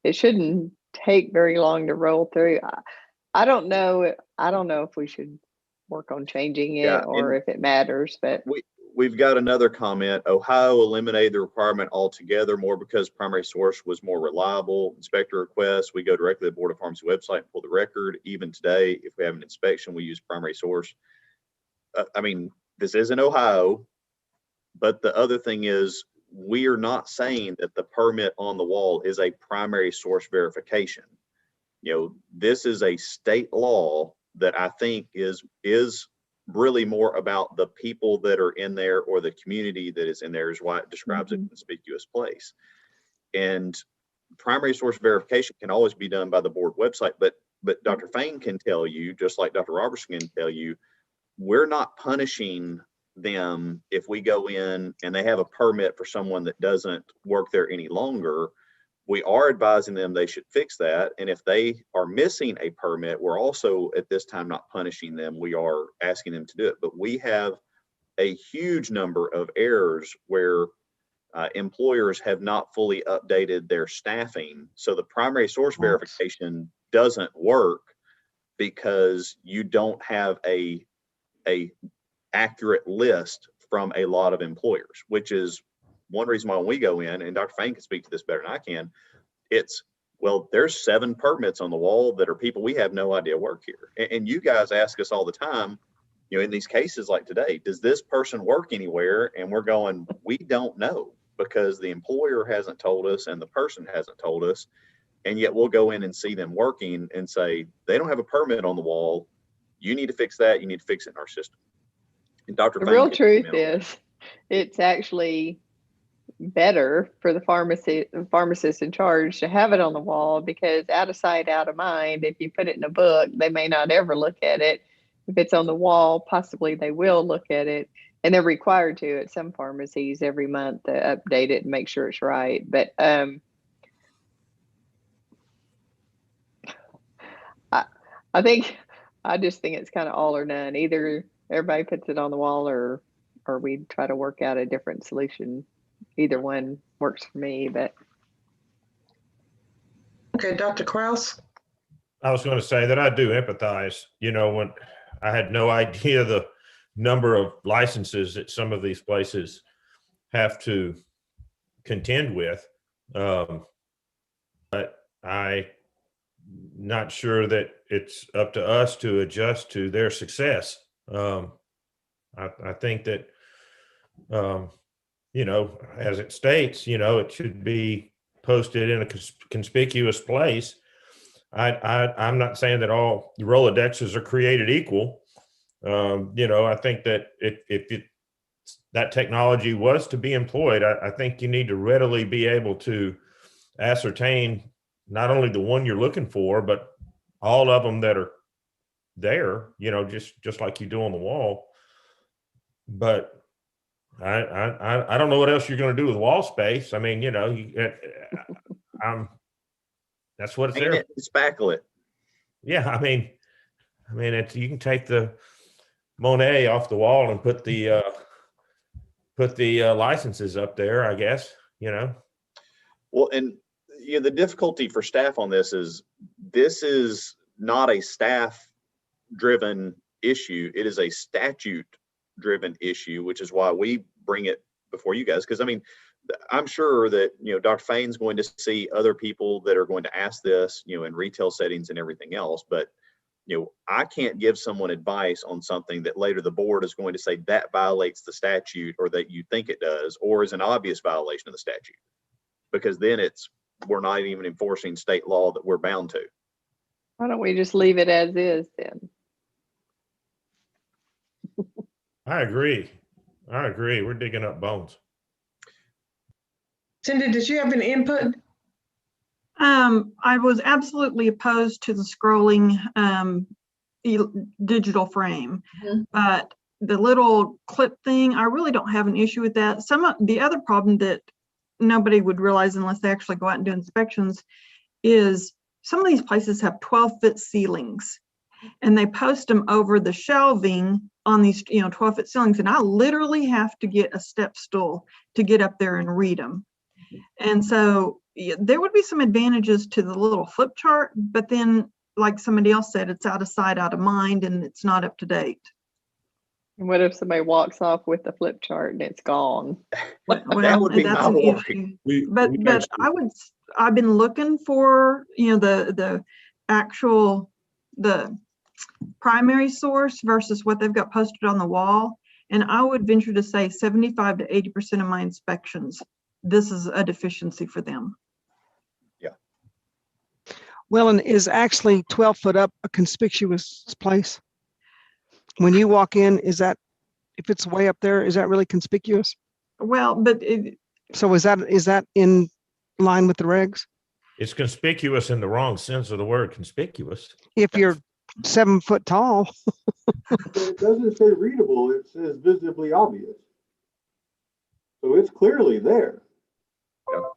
it shouldn't take very long to roll through. I don't know. I don't know if we should work on changing it Yeah, or if it matters, but We've got another comment. Ohio eliminated the requirement altogether, more because primary source was more reliable. Inspector requests, we go directly to the Board of Pharmacy website and pull the record. Even today, if we have an inspection, we use primary source. I mean, this isn't Ohio, but the other thing is we are not saying that the permit on the wall is a primary source verification. You know, this is a state law that I think is really more about the people that are in there or the community that is in there, is why it describes a conspicuous place. And primary source verification can always be done by the board website, but Dr. Fain can tell you, just like Dr. Robertson can tell you, we're not punishing them if we go in and they have a permit for someone that doesn't work there any longer. We are advising them they should fix that. And if they are missing a permit, we're also at this time not punishing them. We are asking them to do it. But we have a huge number of errors where employers have not fully updated their staffing. So the primary source verification doesn't work because you don't have a accurate list from a lot of employers, which is one reason why when we go in, and Dr. Fain can speak to this better than I can, it's, well, there's 7 permits on the wall that are people we have no idea work here. And you guys ask us all the time, you know, in these cases like today, does this person work anywhere? And we're going, we don't know, because the employer hasn't told us and the person hasn't told us. And yet we'll go in and see them working and say, they don't have a permit on the wall. You need to fix that. You need to fix it in our system. And Dr. The Fain real can truth comment on that. is it's actually better for the pharmacist in charge to have it on the wall, because out of sight, out of mind. If you put it in a book, they may not ever look at it. If it's on the wall, possibly they will look at it, and they're required to at some pharmacies every month to update it and make sure it's right. But I just think it's kind of all or none. Either everybody puts it on the wall or we try to work out a different solution. Either one works for me, but. Okay, Dr. Kraus. I was going to say that I do empathize. You know, when I had no idea the number of licenses that some of these places have to contend with. But I'm not sure that it's up to us to adjust to their success. I think that, you know, as it states, you know, it should be posted in a conspicuous place. I'm not saying that all Rolodexes are created equal. You know, I think that if that technology was to be employed, I think you need to readily be able to ascertain not only the one you're looking for, but all of them that are there, you know, just like you do on the wall. But I don't know what else you're going to do with wall space. I mean, you know, that's what it's Paint there. it and spackle it. Yeah, I mean, it's, you can take the Monet off the wall and put the licenses up there, I guess, you know. Well, and you know, the difficulty for staff on this is not a staff-driven issue. It is a statute-driven issue, which is why we bring it before you guys. Because I mean, I'm sure that, you know, Dr. Fain's going to see other people that are going to ask this, you know, in retail settings and everything else. But, you know, I can't give someone advice on something that later the board is going to say that violates the statute, or that you think it does, or is an obvious violation of the statute. Because then we're not even enforcing state law that we're bound to. Why don't we just leave it as is then? I agree. We're digging up bones. Cindy, did you have any input? I was absolutely opposed to the scrolling digital frame, but the little clip thing, I really don't have an issue with that. Some of the other problem that nobody would realize unless they actually go out and do inspections is some of these places have 12-foot ceilings, and they post them over the shelving on these, you know, 12-foot ceilings, and I literally have to get a step stool to get up there and read them. And so there would be some advantages to the little flip chart, but then like somebody else said, it's out of sight, out of mind, and it's not up to date. And what if somebody walks off with the flip chart and it's gone? That would be that's my an worry. issue. But I've been looking for, the actual, the primary source versus what they've got posted on the wall. And I would venture to say 75 to 80% of my inspections, this is a deficiency for them. Well, and is actually 12 foot up a conspicuous place? When you walk in, is that, if it's way up there, is that really conspicuous? Well, but so is that in line with the regs? It's conspicuous in the wrong sense of the word conspicuous. If you're 7 foot tall. It doesn't say readable, it says visibly obvious. So it's clearly there.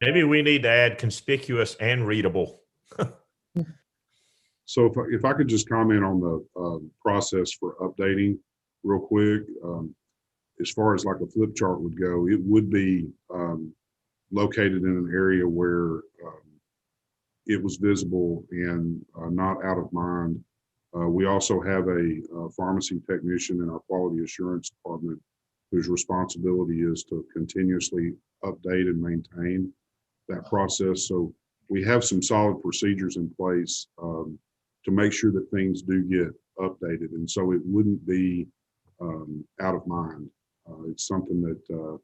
Maybe we need to add conspicuous and readable. So if I could just comment on the process for updating real quick, as far as like a flip chart would go, it would be located in an area where it was visible and not out of mind. We also have a pharmacy technician in our quality assurance department whose responsibility is to continuously update and maintain that process. So we have some solid procedures in place to make sure that things do get updated. And so it wouldn't be out of mind. It's something that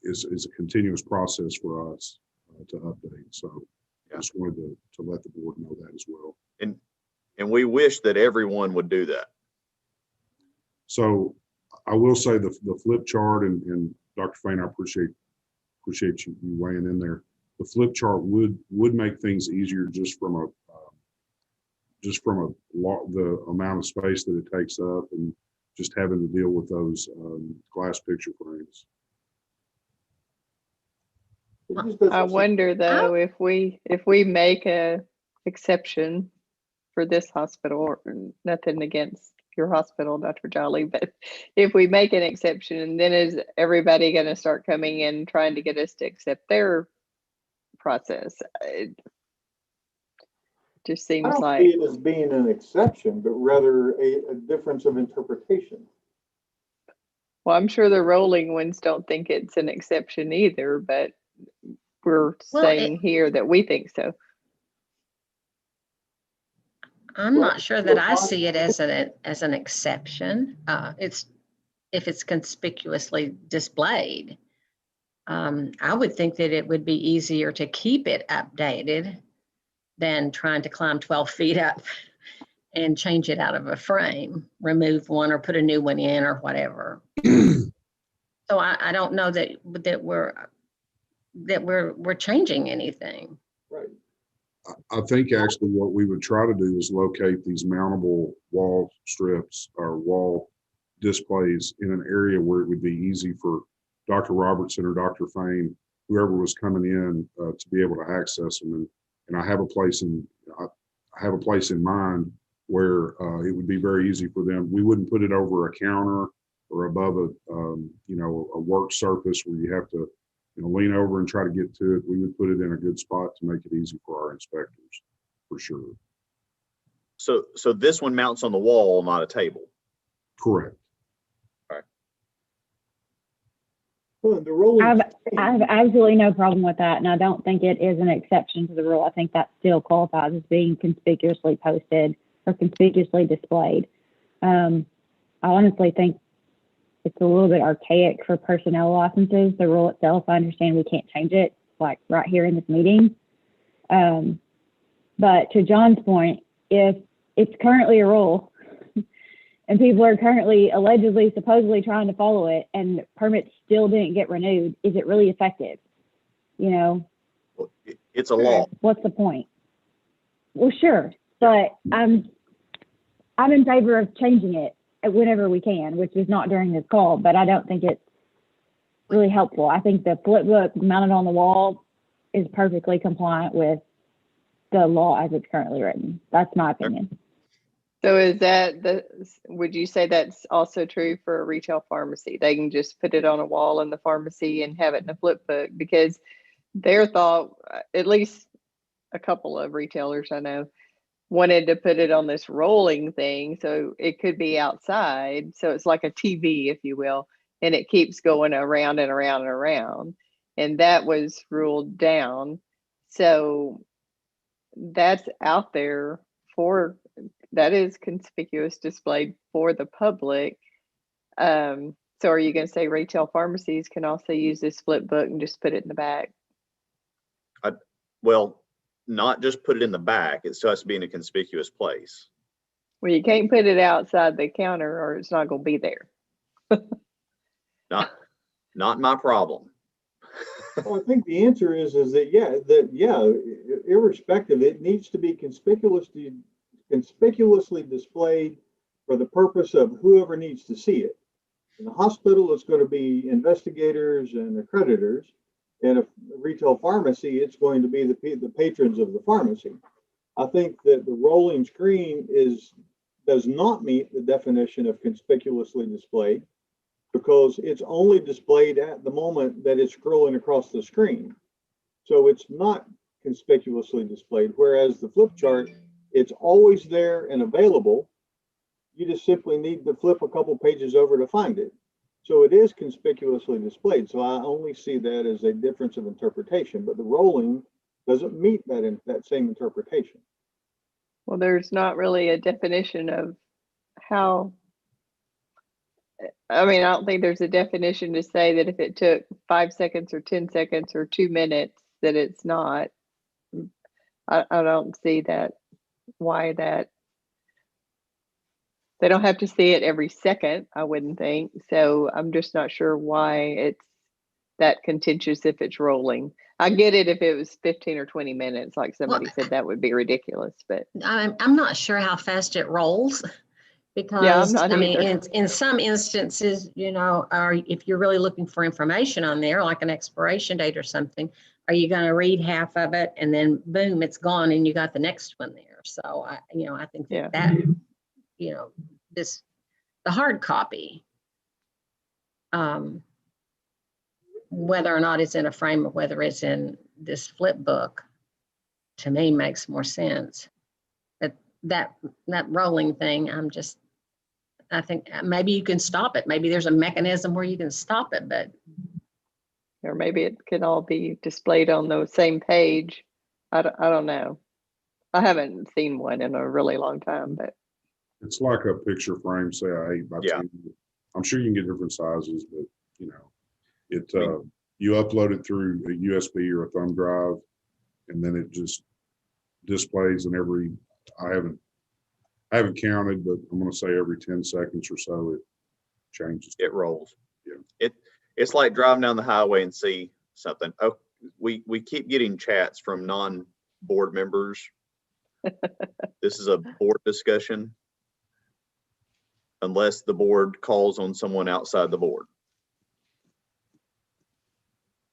is a continuous process for us to update. So I just wanted to let the board know that as well. And we wish that everyone would do that. So I will say the flip chart, and Dr. Fain, I appreciate you weighing in there. The flip chart would make things easier just from the amount of space that it takes up and just having to deal with those glass picture frames. I wonder though, if we make a exception for this hospital, or nothing against your hospital, Dr. Jolly, but if we make an exception, then is everybody going to start coming in trying to get us to accept their process? It just seems I don't like see it as being an exception, but rather a difference of interpretation. Well, I'm sure the rolling ones don't think it's an exception either, but we're saying here that we think so. I'm not sure that I see it as an exception. It's if it's conspicuously displayed. I would think that it would be easier to keep it updated than trying to climb 12 feet up and change it out of a frame, remove one or put a new one in or whatever. So I don't know that we're changing anything. Right. I think actually what we would try to do is locate these mountable wall strips or wall displays in an area where it would be easy for Dr. Robertson or Dr. Fain, whoever was coming in, to be able to access them. And I have a place in mind where it would be very easy for them. We wouldn't put it over a counter or above a work surface where you have to lean over and try to get to it. We would put it in a good spot to make it easy for our inspectors, for sure. So this one mounts on the wall, not a table. Correct. Well, the rolling I have absolutely no problem with that, and I don't think it is an exception to the rule. I think that still qualifies as being conspicuously posted or conspicuously displayed. I honestly think it's a little bit archaic for personnel licenses. The rule itself, I understand we can't change it, like right here in this meeting. But to John's point, if it's currently a rule and people are currently allegedly, supposedly trying to follow it and permits still didn't get renewed, is it really effective? It's a law. What's the point? Well, sure, but I'm in favor of changing it whenever we can, which is not during this call, but I don't think it's really helpful. I think the flip book mounted on the wall is perfectly compliant with the law as it's currently written. That's my opinion. So is that would you say that's also true for a retail pharmacy? They can just put it on a wall in the pharmacy and have it in a flip book? Because their thought, at least a couple of retailers I know, wanted to put it on this rolling thing so it could be outside. So it's like a TV, if you will, and it keeps going around and around and around. And that was ruled down. So that's out there that is conspicuous displayed for the public. So are you going to say retail pharmacies can also use this flip book and just put it in the back? Well, not just put it in the back, it still has to be in a conspicuous place. Well, you can't put it outside the counter or it's not going to be there. Not my problem. Well, I think the answer is that irrespective, it needs to be conspicuously displayed for the purpose of whoever needs to see it. In the hospital, it's going to be investigators and accreditors. In a retail pharmacy, it's going to be the patrons of the pharmacy. I think that the rolling screen does not meet the definition of conspicuously displayed, because it's only displayed at the moment that it's scrolling across the screen. So it's not conspicuously displayed, whereas the flip chart, it's always there and available. You just simply need to flip a couple pages over to find it. So it is conspicuously displayed. So I only see that as a difference of interpretation, but the rolling doesn't meet that same interpretation. Well, there's not really a definition of how. I mean, I don't think there's a definition to say that if it took 5 seconds or 10 seconds or 2 minutes, that it's not. I don't see that, why that. They don't have to see it every second, I wouldn't think. So I'm just not sure why it's that contentious if it's rolling. I get it if it was 15 or 20 minutes, like somebody said, that would be ridiculous. But I'm not sure how fast it rolls. Because yeah, I'm not I mean, either. in some instances, if you're really looking for information on there, like an expiration date or something, are you going to read half of it and then boom, it's gone and you got the next one there? So I think that the hard copy, whether or not it's in a frame or whether it's in this flip book, to me makes more sense. That rolling thing, I think maybe you can stop it. Maybe there's a mechanism where you can stop it, or maybe it can all be displayed on the same page. I don't know. I haven't seen one in a really long time, but it's like a picture frame, say a 8 by 10. I'm sure you can get different sizes, but you upload it through a USB or a thumb drive, and then it just displays in every. I haven't counted, but I'm going to say every 10 seconds or so it changes. It rolls. Yeah. It's like driving down the highway and see something. Oh, we keep getting chats from non-board members. This is a board discussion, unless the board calls on someone outside the board.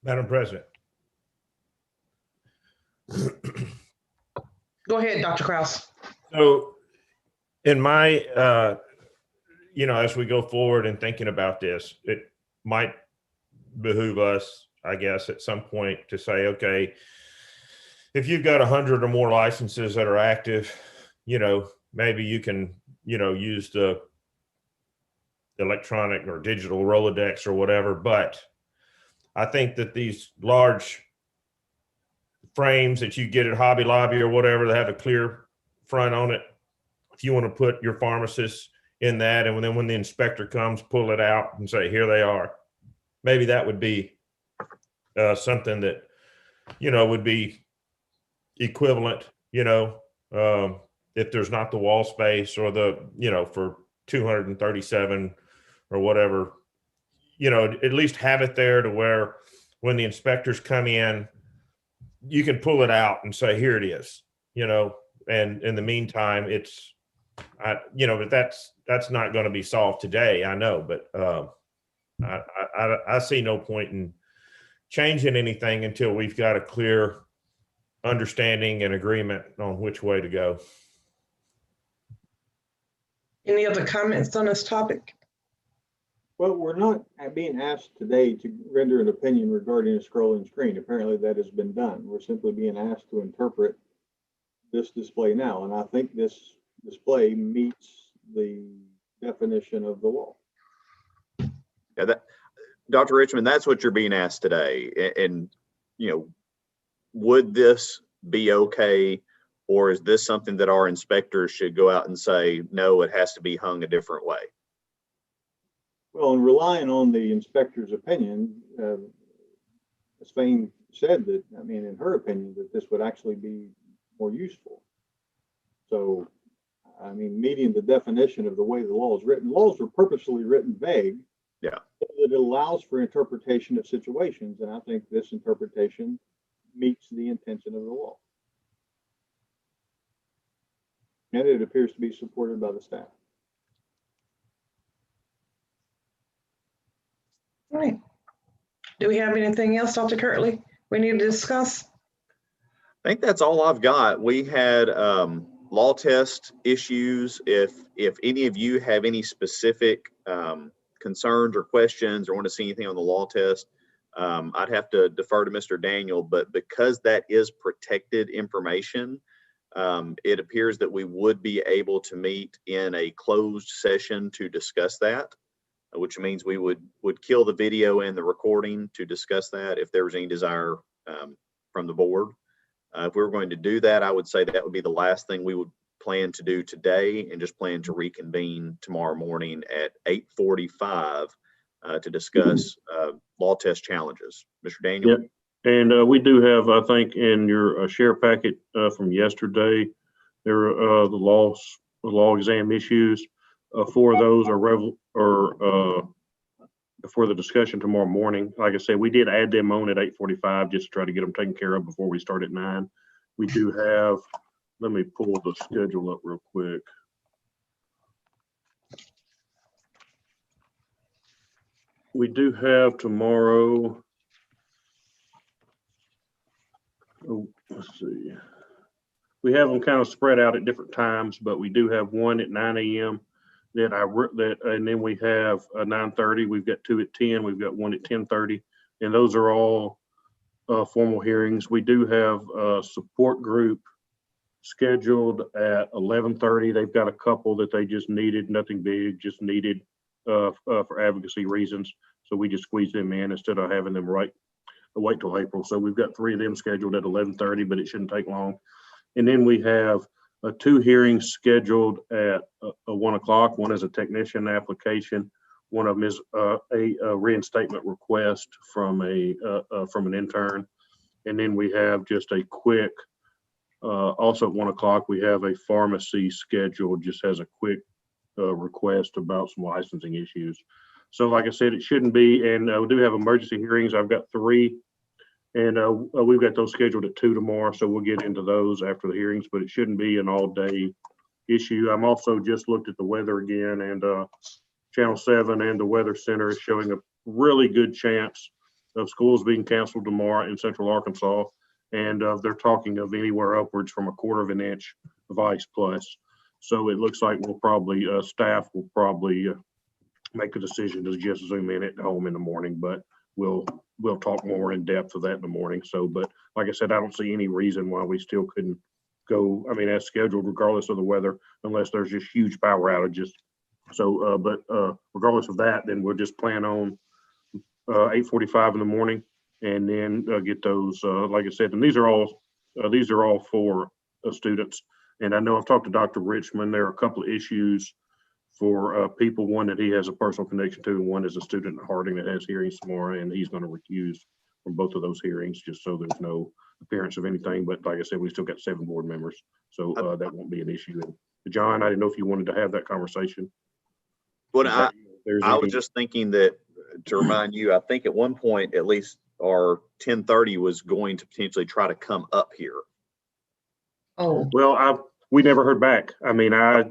Madam President. Go ahead, Dr. Kraus. So in my, as we go forward and thinking about this, it might behoove us, I guess, at some point to say, okay, if you've got 100 or more licenses that are active, maybe you can, use the electronic or digital Rolodex or whatever. But I think that these large frames that you get at Hobby Lobby or whatever, that have a clear front on it, if you want to put your pharmacist in that, and then when the inspector comes, pull it out and say, here they are. Maybe that would be something that, would be equivalent, if there's not the wall space or the, for 237 or whatever, at least have it there to where when the inspectors come in, you can pull it out and say, here it is, and in the meantime, but that's not going to be solved today. I know, but I see no point in changing anything until we've got a clear understanding and agreement on which way to go. Any other comments on this topic? Well, we're not being asked today to render an opinion regarding a scrolling screen. Apparently that has been done. We're simply being asked to interpret this display now. And I think this display meets the definition of the law. Yeah, that, Dr. Richmond, that's what you're being asked today. And, you know, would this be okay? Or is this something that our inspectors should go out and say, no, it has to be hung a different way? Well, and relying on the inspector's opinion, Ms. Fain said that, I mean, in her opinion, that this would actually be more useful. So, I mean, meeting the definition of the way the law is written, laws are purposely written vague. Yeah. So that it allows for interpretation of situations. And I think this interpretation meets the intention of the law. And it appears to be supported by the staff. All right. Do we have anything else, Dr. Kirtley, we need to discuss? I think that's all I've got. We had law test issues. If any of you have any specific concerns or questions or want to see anything on the law test, I'd have to defer to Mr. Daniel, but because that is protected information, it appears that we would be able to meet in a closed session to discuss that, which means we would kill the video and the recording to discuss that if there was any desire from the board. If we were going to do that, I would say that would be the last thing we would plan to do today, and just plan to reconvene tomorrow morning at 8:45 to discuss law test challenges. Mr. Daniel? Yep. And we do have, I think, in your share packet from yesterday, there are the law exam issues. 4 of those are for the discussion tomorrow morning. Like I said, we did add them on at 8:45 just to try to get them taken care of before we start at 9. We do have, let me pull the schedule up real quick. We do have tomorrow, oh, let's see. We have them kind of spread out at different times, but we do have one at 9 a.m. And then we have 9:30. We've got 2 at 10. We've got 1 at 10:30, and those are all formal hearings. We do have a support group scheduled at 11:30. They've got a couple that they just needed, nothing big, just needed for advocacy reasons. So we just squeezed them in instead of having them wait till April. So we've got 3 of them scheduled at 11:30, but it shouldn't take long. And then we have 2 hearings scheduled at 1 o'clock. One is a technician application. One of them is a reinstatement request from an intern. And then we have just a quick, also at 1 o'clock, we have a pharmacy scheduled, just has a quick request about some licensing issues. So like I said, it shouldn't be, and we do have emergency hearings. I've got 3. And we've got those scheduled at 2 tomorrow, so we'll get into those after the hearings, but it shouldn't be an all-day issue. I'm also just looked at the weather again, and Channel 7 and the Weather Center is showing a really good chance of schools being canceled tomorrow in Central Arkansas, and they're talking of anywhere upwards from 1/4 inch of ice plus. So it looks like we'll probably, staff will probably make a decision to just zoom in at home in the morning, but we'll talk more in depth of that in the morning. So, but like I said, I don't see any reason why we still couldn't go, I mean, as scheduled, regardless of the weather, unless there's just huge power outages. So, but regardless of that, then we'll just plan on 8:45 in the morning, and then get those, like I said, and these are all for students. And I know I've talked to Dr. Richmond. There are a couple of issues for people, one that he has a personal connection to, and one is a student at Harding that has hearings tomorrow, and he's going to recuse from both of those hearings, just so there's no appearance of anything. But like I said, we still got 7 board members, so that won't be an issue. And John, I didn't know if you wanted to have that conversation. Well, I was just thinking that, to remind you, I think at one point, at least our 10:30 was going to potentially try to come up here. Oh, well, we never heard back. I mean, I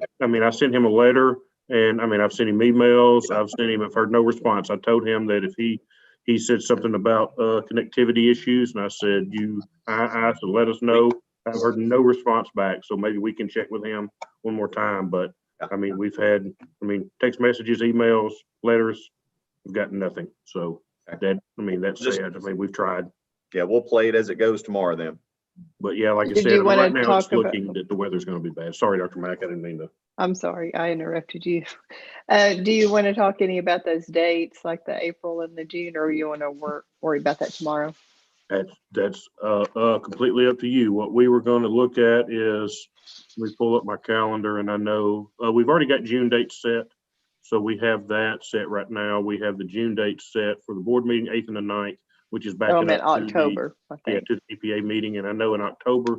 sent him a letter. And I mean, I've sent him emails, I've heard no response. I told him that if he said something about connectivity issues, and I said, I said, let us know. I've heard no response back. So maybe we can check with him one more time. But I mean, we've had, text messages, emails, letters, we've got nothing. So that, I mean, that's Just- sad. I mean, we've tried, Yeah, we'll play it as it goes tomorrow then. but yeah, like I Did said, you I mean, wanna right now it's talk about- looking that the weather's going to be bad. Sorry, Dr. Mack, I didn't mean to. I'm sorry, I interrupted you. Do you want to talk any about those dates, like the April and the June, or you want to worry about that tomorrow? That's completely up to you. What we were going to look at is, let me pull up my calendar, and I know we've already got June dates set. So we have that set right now. We have the June date set for the board meeting, 8th and the 9th, which is back Oh, I in meant October, I Yeah, think. to the EPA meeting. And I know in October,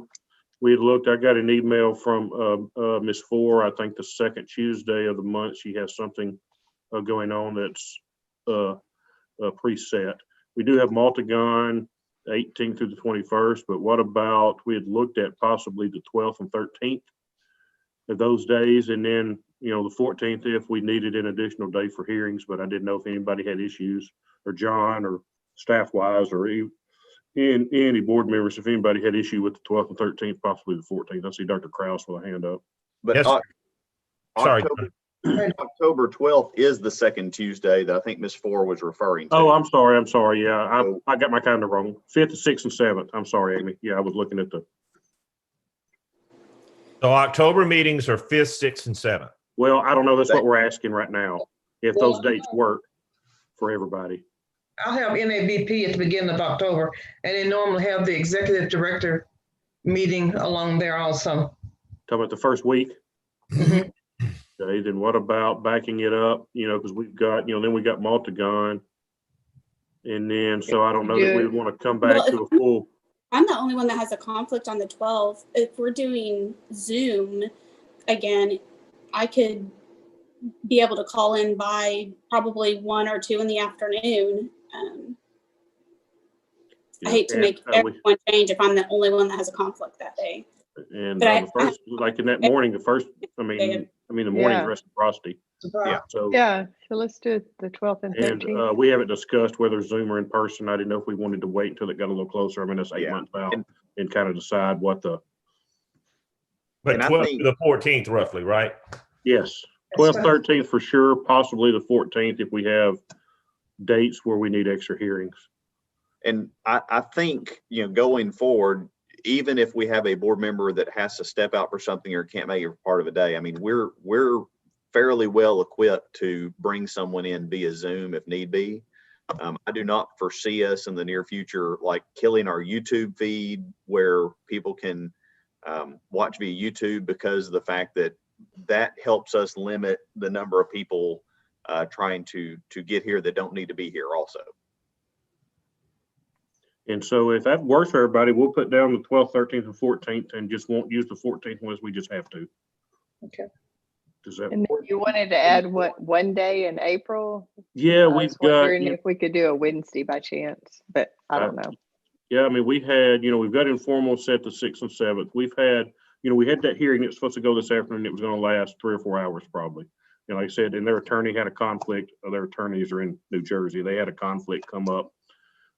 we had looked, I got an email from Ms. Four, I think the second Tuesday of the month, she has something going on that's preset. We do have Multigon, 18th through the 21st, but what about, we had looked at possibly the 12th and 13th of those days, and then, you know, the 14th if we needed an additional day for hearings, but I didn't know if anybody had issues, or John, or staff-wise, or any board members, if anybody had issue with the 12th and 13th, possibly the 14th. I see Dr. Kraus with a hand up. But Yes. Sorry. October 12th is the second Tuesday that I think Ms. Four was referring to. Oh, I'm sorry. Yeah, I got my calendar wrong. 5th, 6th, and 7th. I'm sorry, Amy. Yeah, I was looking at the. So October meetings are 5th, 6th, and 7th. Well, I don't know. That's what we're asking right now. If those dates work for everybody. I'll have NABP at the beginning of October, and they normally have the executive director meeting along there also. Talking about the first week. Mhm. Okay, then what about backing it up? You know, because we've got, you know, then we got Multigon. And then, so I don't know that we would want to come back Well, to a full. I'm the only one that has a conflict on the 12th. If we're doing Zoom again, I could be able to call in by probably 1 or 2 in the afternoon. I hate to make everyone change if I'm the only one that has a conflict that day. And But the first, like in that morning, the first, the morning's Yeah. reciprocity. Yeah. So. Yeah, so let's do the 12th and And 13th. we haven't discussed whether Zoom or in person. I didn't know if we wanted to wait until it got a little closer. I mean, that's 8 months out, and kind of decide what the. But 12th to the 14th roughly, right? Yes, 12th, 13th for sure, possibly the 14th if we have dates where we need extra hearings. And I think, you know, going forward, even if we have a board member that has to step out for something or can't make it part of a day, I mean, we're fairly well equipped to bring someone in via Zoom if need be. I do not foresee us in the near future like killing our YouTube feed where people can watch via YouTube, because of the fact that helps us limit the number of people trying to get here that don't need to be here also. And so if that works for everybody, we'll put down the 12th, 13th, and 14th, and just won't use the 14th unless we just have to. Okay. Does that And work? you wanted to add what, one day in April? Yeah, I we've was got. wondering if we could do a Wednesday by chance, but I don't know. Yeah, I mean, we had, you know, we've got informal set the 6th and 7th. We've had, you know, we had that hearing. It was supposed to go this afternoon. It was going to last 3 or 4 hours probably. And like I said, and their attorney had a conflict. Their attorneys are in New Jersey. They had a conflict come up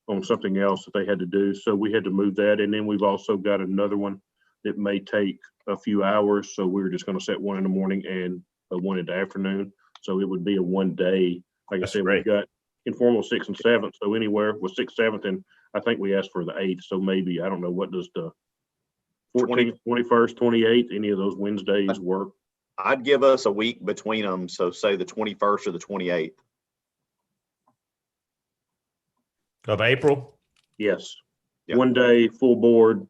on something else that they had to do. So we had to move that. And then we've also got another one that may take a few hours. So we were just going to set one in the morning and one in the afternoon. So it would be a 1 day. Like I said, we've got informal 6th and 7th. So anywhere with 6th, 7th, and I think we asked for the 8th. So maybe, I don't know, what does the 14th, 21st, 28th, any of those Wednesdays work? I'd give us a week between them. So say the 21st or the 28th. Of April? Yes. Yeah. 1 day, full board.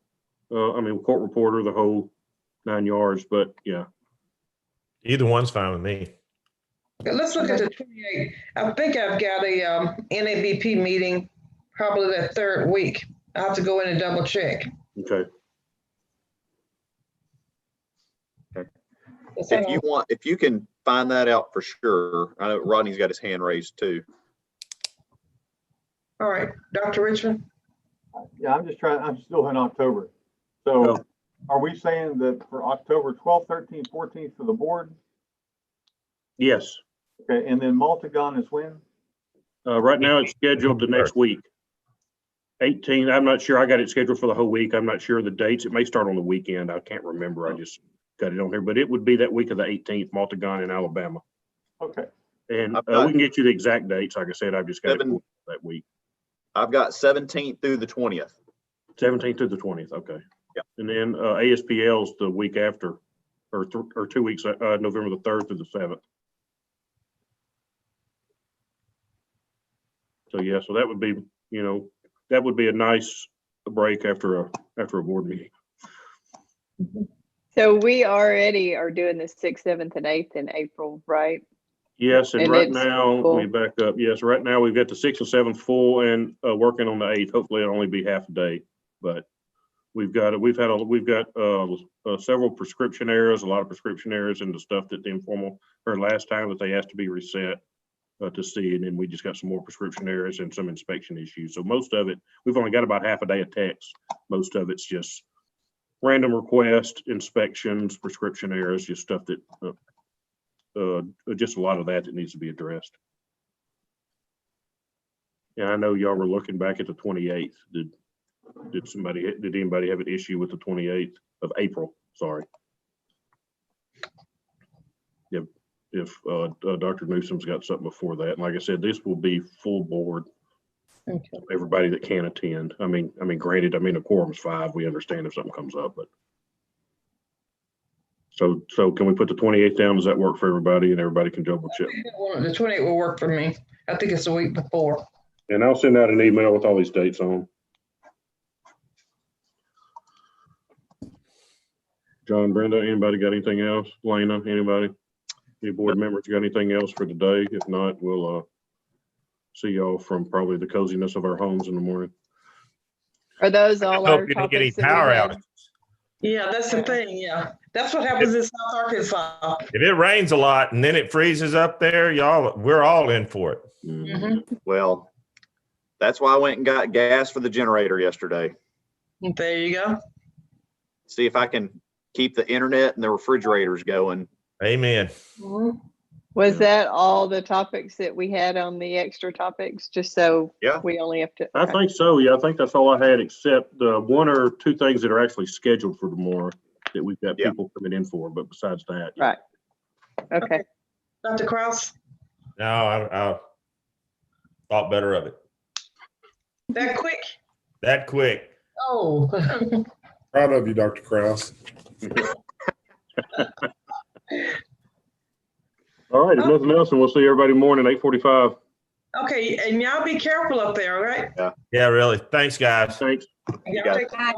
Court reporter, the whole 9 yards, but yeah. Either one's fine with me. Okay, let's look at the 28th. I think I've got a NABP meeting probably that third week. I have to go in and double check. Okay. If you can find that out for sure. I know Rodney's got his hand raised too. All right, Dr. Richmond. Yeah, I'm still in October. So are we saying that for October 12th, 13th, 14th for the board? Yes. Okay, and then Multigon is when? Right now it's scheduled the next week. 18th, I'm not sure. I got it scheduled for the whole week. I'm not sure the dates. It may start on the weekend. I can't remember. I just got it on here, but it would be that week of the 18th, Multigon in Alabama. Okay. And I've we got can get you the exact dates. Like I said, I've just got it seven- that week. I've got 17th through the 20th. 17th to the 20th. Okay. Yeah. And then ASPL's the week after, or 2 weeks, November the 3rd through the 7th. So yeah, so that would be, that would be a nice break after a board meeting. So we already are doing the 6th, 7th, and 8th in April, right? Yes, and And right it's now, full. let me back up. Yes, right now we've got the 6th and 7th full and working on the 8th. Hopefully it'll only be half a day, but we've got several prescription errors, a lot of prescription errors and the stuff that the informal heard last time that they asked to be reset to see. And then we just got some more prescription errors and some inspection issues. So most of it, we've only got about half a day of text. Most of it's just random requests, inspections, prescription errors, just stuff that just a lot of that needs to be addressed. Yeah, I know y'all were looking back at the 28th. Did anybody have an issue with the 28th of April? Sorry. If Dr. Newsom's got something before that, and like I said, this will be full board. Okay. Everybody that can attend. I mean, granted, a quorum's 5. We understand if something comes up, but. So can we put the 28th down? Does that work for everybody and everybody can double check? The 28th will work for me. I think it's the week before. And I'll send out an email with all these dates on. John, Brenda, anybody got anything else? Lena, anybody? Any board members got anything else for today? If not, we'll see y'all from probably the coziness of our homes in the morning. Are those all Hope our you didn't get any topics that we power had? out. Yeah, that's the thing. Yeah, that's what happens in South Arkansas. If it rains a lot and then it freezes up there, we're all in for it. Mm-hmm. Well, that's why I went and got gas for the generator yesterday. There you go. See if I can keep the internet and the refrigerators going. Amen. Mm-hmm. Was that all the topics that we had on the extra topics? Just so Yeah, we only have to. I think so. Yeah, I think that's all I had, except one or two things that are actually scheduled for tomorrow that we've got people coming in for. But besides that, yeah. Right. Okay. Dr. Krause, No, I thought better of it. that quick? That quick. Oh. Proud of you, Dr. Krause. All right, if nothing else, and we'll see everybody morning, 8:45. Okay, and y'all be careful up there, all right? Yeah. Yeah, really. Thanks, guys. Thanks. Y'all take care.